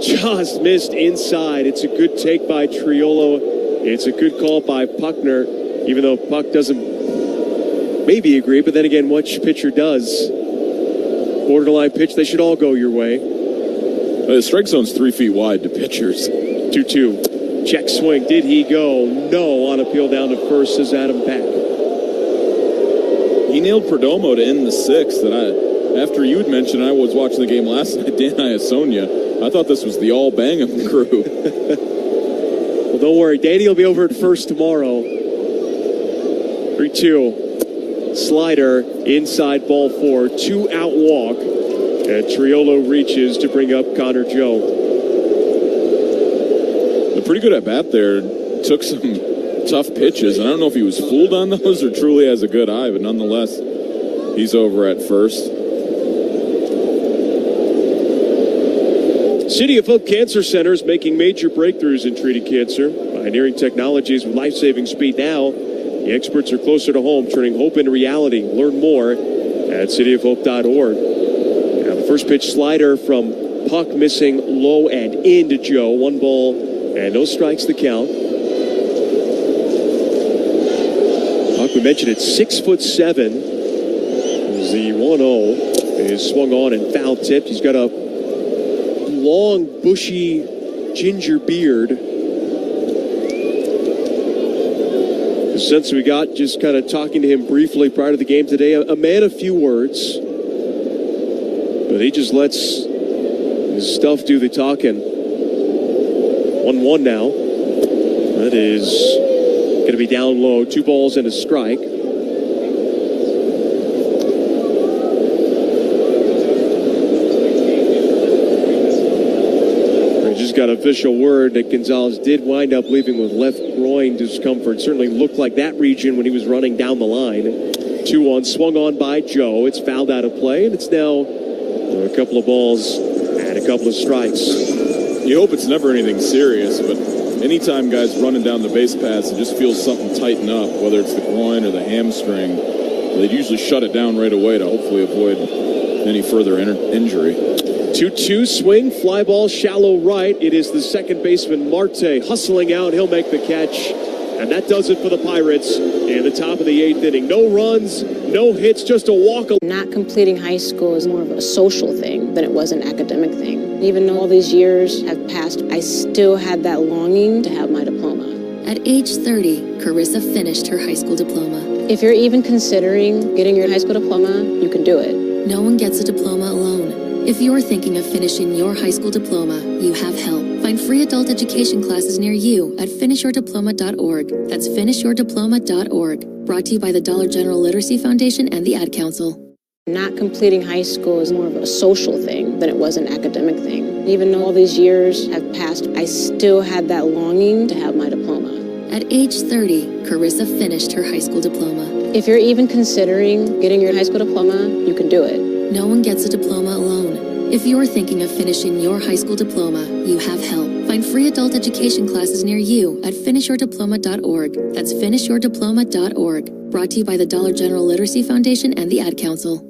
just missed inside. It's a good take by Triolo. It's a good call by Puckner, even though Puck doesn't maybe agree, but then again, which pitcher does? Borderline pitch, they should all go your way. The strike zone's 3 feet wide to pitchers. 2-2. Check swing. Did he go? No. On appeal down to first, says Adam Beck. He nailed Perdomo to end the sixth. And after you had mentioned, I was watching the game last night, Dan Iasonia, I thought this was the all Bangham crew. Well, don't worry. Danny will be over at first tomorrow. 3-2. Slider, inside ball 4. 2 out walk. And Triolo reaches to bring up Connor Joe. A pretty good at bat there. Took some tough pitches. And I don't know if he was fooled on those or truly has a good eye, but nonetheless, he's over at first. City of Hope Cancer Center is making major breakthroughs in treating cancer. Pioneering technologies with life-saving speed now. The experts are closer to home, turning hope into reality. Learn more at cityofhope.org. Now the first pitch slider from Puck missing low and into Joe. 1 ball and no strikes the count. Puck, we mentioned it, 6'7". The 1-0 is swung on and foul tipped. He's got a long, bushy, ginger beard. The sense we got just kind of talking to him briefly prior to the game today, a man of few words, but he just lets his stuff do the talking. 1-1 now. That is going to be down low. 2 balls and a strike. Got official word that Gonzales did wind up leaving with left groin discomfort. Certainly looked like that region when he was running down the line. 2-1, swung on by Joe. It's fouled out of play, and it's now a couple of balls and a couple of strikes. You hope it's never anything serious, but anytime guys running down the base paths and just feel something tighten up, whether it's the groin or the hamstring, they'd usually shut it down right away to hopefully avoid any further injury. 2-2 swing, fly ball, shallow right. It is the second baseman, Marte, hustling out. He'll make the catch. And that does it for the Pirates in the top of the 8th inning. No runs, no hits, just a walk. Not completing high school is more of a social thing than it was an academic thing. Even though all these years have passed, I still had that longing to have my diploma. At age 30, Carissa finished her high school diploma. If you're even considering getting your high school diploma, you can do it. No one gets a diploma alone. If you're thinking of finishing your high school diploma, you have help. Find free adult education classes near you at finishyourdiploma.org. That's finishyourdiploma.org. Brought to you by the Dollar General Literacy Foundation and the Ad Council. Not completing high school is more of a social thing than it was an academic thing. Even though all these years have passed, I still had that longing to have my diploma. At age 30, Carissa finished her high school diploma. If you're even considering getting your high school diploma, you can do it. No one gets a diploma alone. If you're thinking of finishing your high school diploma, you have help. Find free adult education classes near you at finishyourdiploma.org. That's finishyourdiploma.org. Brought to you by the Dollar General Literacy Foundation and the Ad Council.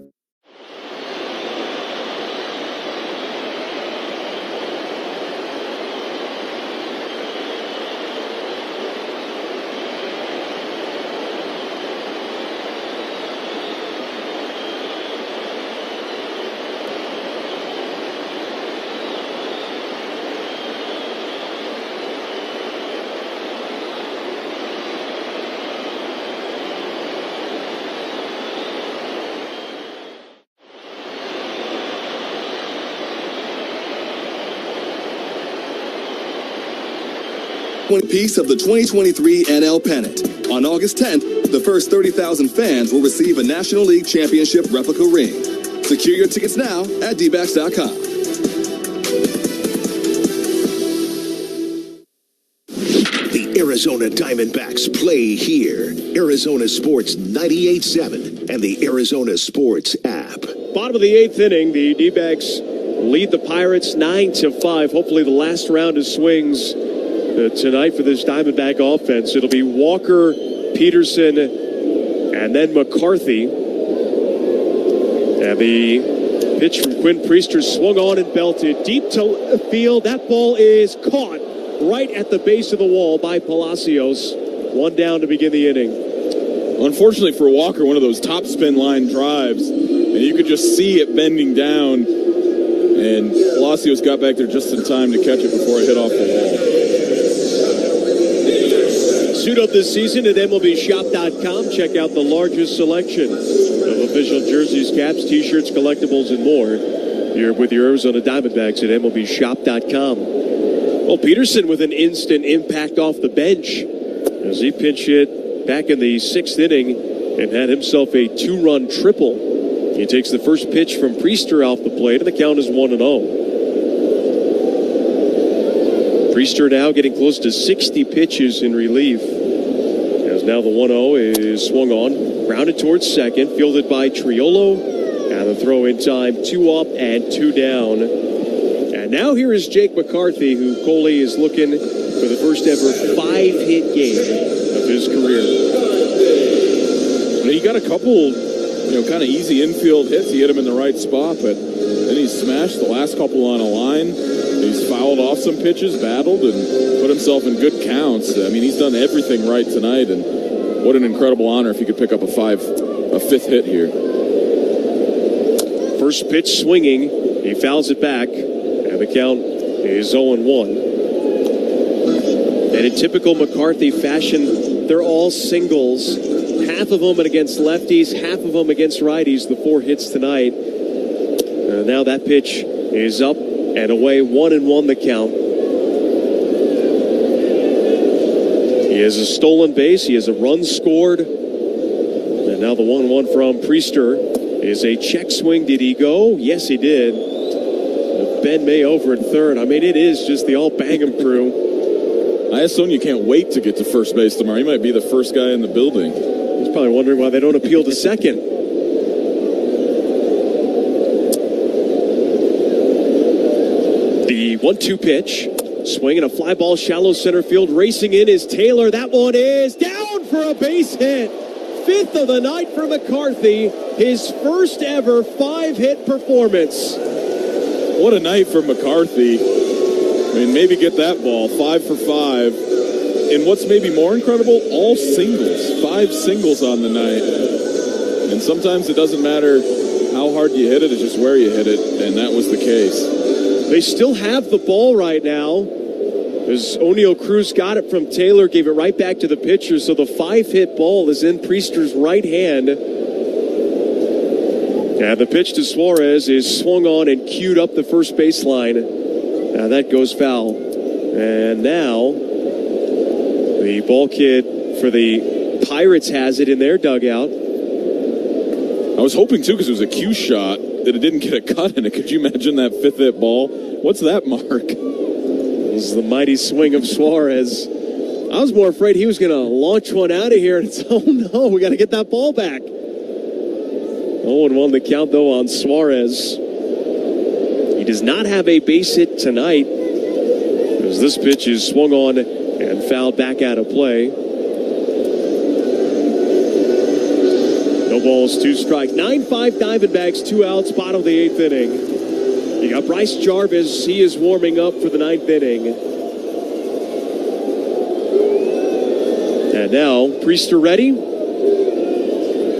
One piece of the 2023 NL Pennant. On August 10th, the first 30,000 fans will receive a National League Championship replica ring. Secure your tickets now at Dbacks.com. The Arizona Diamondbacks play here. Arizona Sports 98.7 and the Arizona Sports app. Bottom of the 8th inning, the D-backs lead the Pirates 9-5. Hopefully the last round of swings tonight for this Diamondback offense. It'll be Walker Peterson, and then McCarthy. And the pitch from Quinn Priester swung on and belted deep to field. That ball is caught right at the base of the wall by Palacios. One down to begin the inning. Unfortunately for Walker, one of those top spin line drives, and you could just see it bending down, and Palacios got back there just in time to catch it before it hit off the wall. Suit up this season at MLBshop.com. Check out the largest selection of official jerseys, caps, t-shirts, collectibles, and more. You're with your Arizona Diamondbacks at MLBshop.com. Well, Peterson with an instant impact off the bench as he pinch hit back in the 6th inning and had himself a 2-run triple. He takes the first pitch from Priester off the plate, and the count is 1-0. Priester now getting close to 60 pitches in relief. As now the 1-0 is swung on, grounded towards second, fielded by Triolo, and the throw in time, 2 up and 2 down. And now here is Jake McCarthy, who Coley is looking for the first ever 5-hit game of his career. He got a couple, kind of easy infield hits. He hit him in the right spot, but then he smashed the last couple on a line. He's fouled off some pitches, battled, and put himself in good counts. I mean, he's done everything right tonight, and what an incredible honor if he could pick up a 5th hit here. First pitch swinging, he fouls it back, and the count is 0-1. And in typical McCarthy fashion, they're all singles. Half of them against lefties, half of them against righties, the 4 hits tonight. Now that pitch is up and away, 1-1 the count. He has a stolen base, he has a run scored. And now the 1-1 from Priester is a check swing. Did he go? Yes, he did. Ben May over at third. I mean, it is just the all-Bangham crew. I assume you can't wait to get to first base tomorrow. He might be the first guy in the building. He's probably wondering why they don't appeal to second. The 1-2 pitch. Swinging a fly ball, shallow center field. Racing in is Taylor. That one is down for a base hit. 5th of the night for McCarthy. His first ever 5-hit performance. What a night for McCarthy. I mean, maybe get that ball. 5 for 5. And what's maybe more incredible, all singles. 5 singles on the night. And sometimes it doesn't matter how hard you hit it, it's just where you hit it. And that was the case. They still have the ball right now. As O'Neal Cruz got it from Taylor, gave it right back to the pitcher. So the 5-hit ball is in Priester's right hand. And the pitch to Suarez is swung on and queued up the first baseline. Now that goes foul. And now the ball kid for the Pirates has it in their dugout. I was hoping, too, because it was a cue shot, that it didn't get a cut in it. Could you imagine that 5th hit ball? What's that mark? This is the mighty swing of Suarez. I was more afraid he was going to launch one out of here. And it's, oh, no, we got to get that ball back. 0-1 the count, though, on Suarez. He does not have a base hit tonight, as this pitch is swung on and fouled back out of play. No balls, 2 strikes. 9-5 Diamondbacks, 2 outs, bottom of the 8th inning. You got Bryce Jarvis. He is warming up for the 9th inning. And now, Priester ready.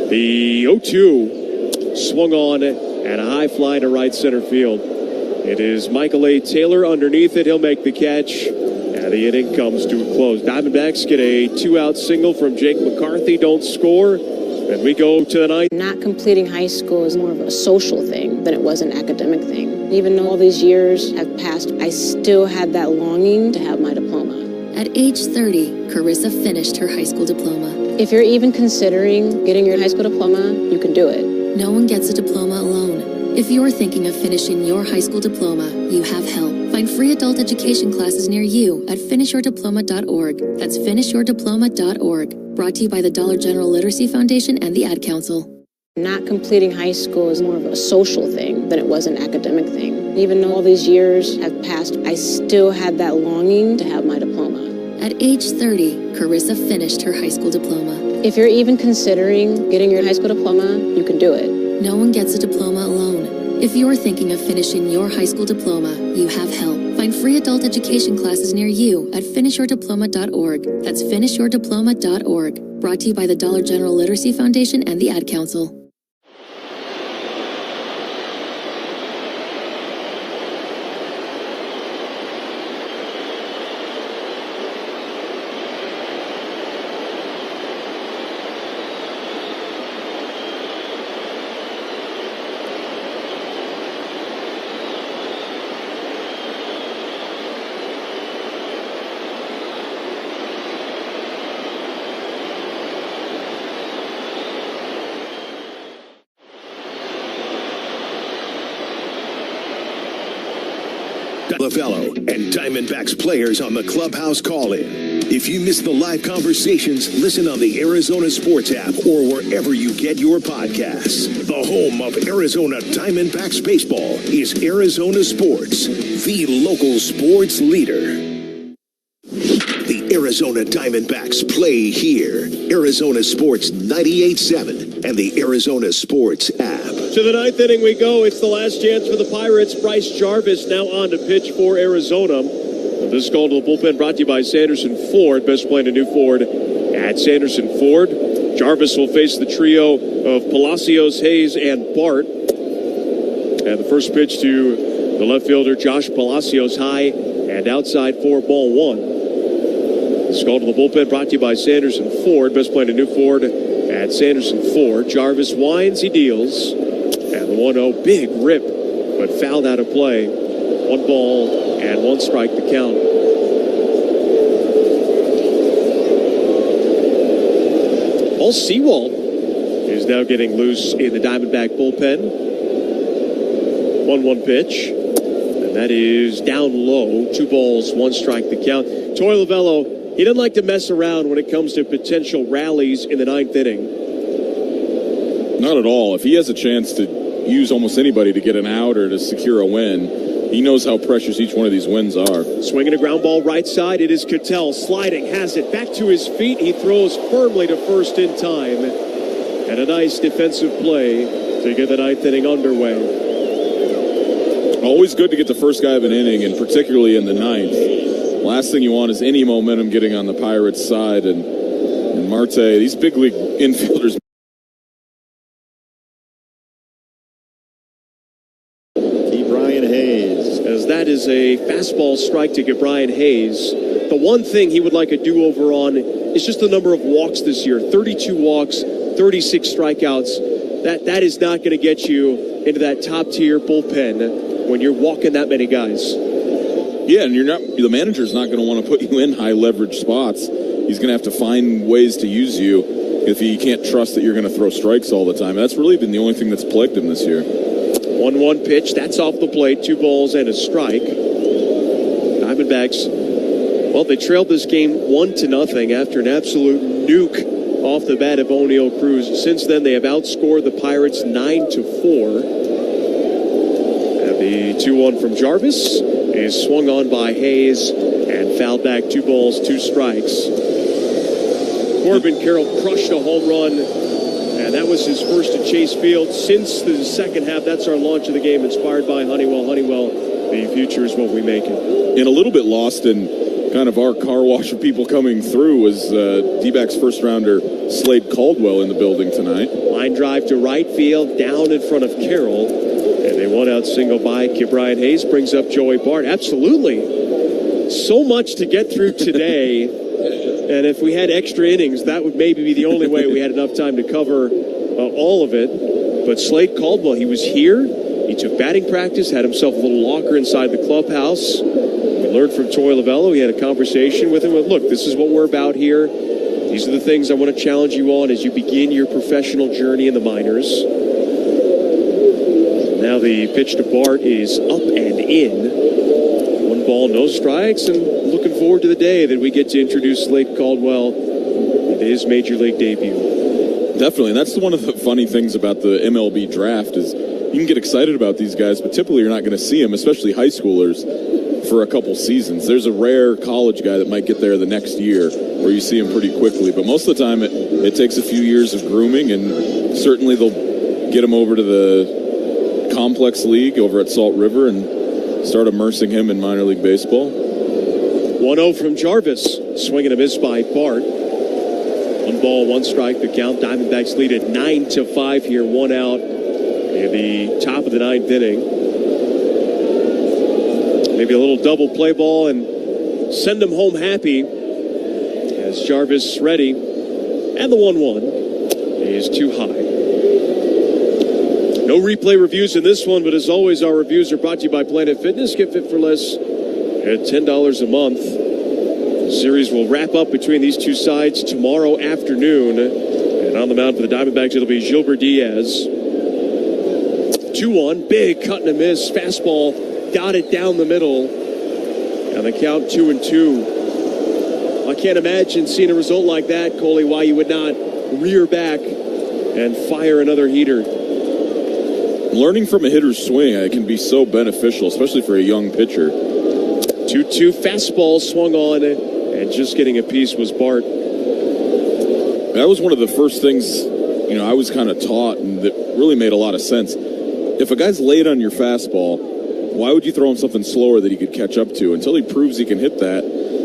The 0-2 swung on and a high fly to right center field. It is Michael A. Taylor underneath it. He'll make the catch. And the inning comes to a close. Diamondbacks get a 2-out single from Jake McCarthy. Don't score. And we go to the 9th. Not completing high school is more of a social thing than it was an academic thing. Even though all these years have passed, I still had that longing to have my diploma. At age 30, Carissa finished her high school diploma. If you're even considering getting your high school diploma, you can do it. No one gets a diploma alone. If you're thinking of finishing your high school diploma, you have help. Find free adult education classes near you at finishyourdiploma.org. That's finishyourdiploma.org. Brought to you by the Dollar General Literacy Foundation and the Ad Council. Not completing high school is more of a social thing than it was an academic thing. Even though all these years have passed, I still had that longing to have my diploma. At age 30, Carissa finished her high school diploma. If you're even considering getting your high school diploma, you can do it. No one gets a diploma alone. If you're thinking of finishing your high school diploma, you have help. Find free adult education classes near you at finishyourdiploma.org. That's finishyourdiploma.org. Brought to you by the Dollar General Literacy Foundation and the Ad Council. Lavello and Diamondbacks players on the clubhouse call-in. If you miss the live conversations, listen on the Arizona Sports app or wherever you get your podcasts. The home of Arizona Diamondbacks baseball is Arizona Sports, the local sports leader. The Arizona Diamondbacks play here. Arizona Sports 98.7 and the Arizona Sports app. To the ninth inning we go. It's the last chance for the Pirates. Bryce Jarvis now on to pitch for Arizona. This call to the bullpen brought to you by Sanderson Ford. Best plan to new Ford at Sanderson Ford. Jarvis will face the trio of Palacios, Hayes, and Bart. And the first pitch to the left fielder, Josh Palacios, high and outside for ball one. This call to the bullpen brought to you by Sanderson Ford. Best plan to new Ford at Sanderson Ford. Jarvis winds, he deals. And the 1-0, big rip, but fouled out of play. 1 ball and 1 strike to count. Paul Sewald is now getting loose in the Diamondback bullpen. 1-1 pitch. And that is down low. 2 balls, 1 strike to count. Torey Lavello, he doesn't like to mess around when it comes to potential rallies in the ninth inning. Not at all. If he has a chance to use almost anybody to get an out or to secure a win, he knows how precious each one of these wins are. Swinging a ground ball right side. It is Ketel sliding, has it back to his feet. He throws firmly to first in time. And a nice defensive play to get the ninth inning underway. Always good to get the first guy of an inning, and particularly in the ninth. Last thing you want is any momentum getting on the Pirates' side. And Marte, these big league infielders. As that is a fastball strike to get Bryan Hayes. The one thing he would like a do-over on is just the number of walks this year. 32 walks, 36 strikeouts. That is not going to get you into that top-tier bullpen when you're walking that many guys. Yeah, and the manager's not going to want to put you in high-leverage spots. He's going to have to find ways to use you if he can't trust that you're going to throw strikes all the time. That's really been the only thing that's plagued him this year. 1-1 pitch, that's off the plate, 2 balls and a strike. Diamondbacks, well, they trailed this game 1-0 after an absolute nuke off the bat of O'Neal Cruz. Since then, they have outscored the Pirates 9-4. And the 2-1 from Jarvis is swung on by Hayes and fouled back, 2 balls, 2 strikes. Corbin Carroll crushed a home run. And that was his first at Chase Field since the second half. That's our launch of the game, inspired by Honeywell. Honeywell, the future is what we make it. And a little bit lost in kind of our car wash of people coming through was Dbacks first rounder Slade Caldwell in the building tonight. Line drive to right field, down in front of Carroll. And they one out single by Bryan Hayes, brings up Joey Bart. Absolutely. So much to get through today. And if we had extra innings, that would maybe be the only way we had enough time to cover all of it. But Slade Caldwell, he was here. He took batting practice, had himself a little locker inside the clubhouse. We learned from Torey Lavello. We had a conversation with him. Look, this is what we're about here. These are the things I want to challenge you on as you begin your professional journey in the minors. Now the pitch to Bart is up and in. 1 ball, no strikes, and looking forward to the day that we get to introduce Slade Caldwell in his major league debut. Definitely, and that's one of the funny things about the MLB draft is you can get excited about these guys, but typically you're not going to see them, especially high schoolers, for a couple seasons. There's a rare college guy that might get there the next year where you see him pretty quickly. But most of the time, it takes a few years of grooming, and certainly they'll get him over to the complex league over at Salt River and start immersing him in minor league baseball. 1-0 from Jarvis. Swing and a miss by Bart. 1 ball, 1 strike, the count. Diamondbacks lead at 9-5 here, 1 out in the top of the 9th inning. Maybe a little double play ball and send them home happy as Jarvis ready. And the 1-1 is too high. No replay reviews in this one, but as always, our reviews are brought to you by Planet Fitness. Get fit for less at $10 a month. The series will wrap up between these two sides tomorrow afternoon. And on the mound for the Diamondbacks, it'll be Gilbert Diaz. 2-1, big cut and a miss. Fastball dotted down the middle. And the count 2-2. I can't imagine seeing a result like that, Coley, why you would not rear back and fire another heater. Learning from a hitter's swing can be so beneficial, especially for a young pitcher. 2-2 fastball swung on, and just getting a piece was Bart. That was one of the first things, I was kind of taught, and that really made a lot of sense. If a guy's late on your fastball, why would you throw him something slower that he could catch up to? Until he proves he can hit that,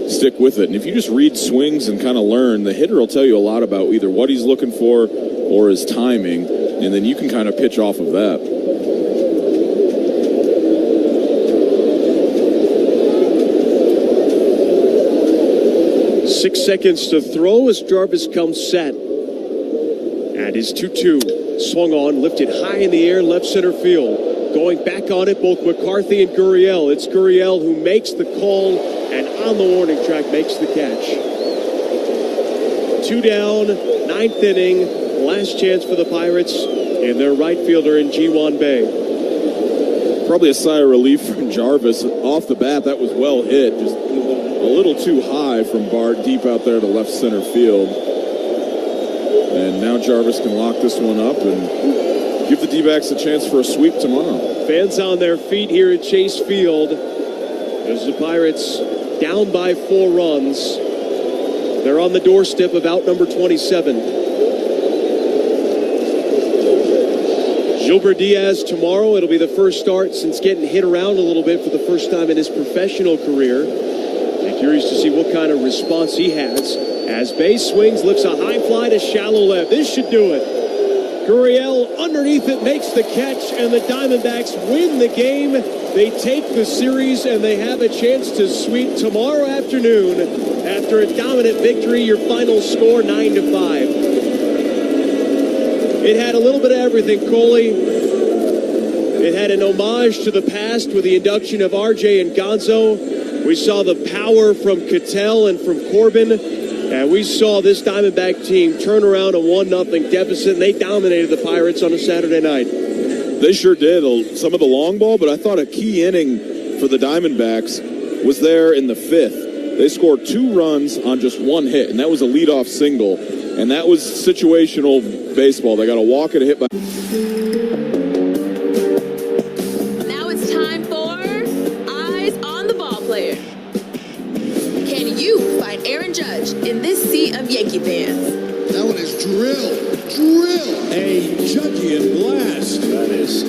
stick with it. And if you just read swings and kind of learn, the hitter will tell you a lot about either what he's looking for or his timing, and then you can kind of pitch off of that. Six seconds to throw as Jarvis comes set. And his 2-2 swung on, lifted high in the air, left center field. Going back on it, both McCarthy and Gurriel. It's Gurriel who makes the call and on the warning track makes the catch. 2 down, 9th inning. Last chance for the Pirates and their right fielder in Ji-Hwan Bae. Probably a sigh of relief from Jarvis. Off the bat, that was well hit. Just a little too high from Bart, deep out there to left center field. And now Jarvis can lock this one up and give the D-backs a chance for a sweep tomorrow. Fans on their feet here at Chase Field as the Pirates down by 4 runs. They're on the doorstep of out number 27. Gilbert Diaz tomorrow. It'll be the first start since getting hit around a little bit for the first time in his professional career. I'm curious to see what kind of response he has as Bae swings, lifts a high fly to shallow left. This should do it. Gurriel underneath it makes the catch, and the Diamondbacks win the game. They take the series, and they have a chance to sweep tomorrow afternoon after a dominant victory. Your final score, 9-5. It had a little bit of everything, Coley. It had an homage to the past with the induction of RJ and Gonzo. We saw the power from Ketel and from Corbin. And we saw this Diamondback team turn around a 1-0 deficit, and they dominated the Pirates on a Saturday night. They sure did. Some of the long ball, but I thought a key inning for the Diamondbacks was there in the 5th. They scored 2 runs on just 1 hit, and that was a leadoff single. And that was situational baseball. They got a walk and a hit by... Now it's time for Eyes on the Ball Player. Can you find Aaron Judge in this sea of Yankee fans? That one is drill. A Judgian blast. That is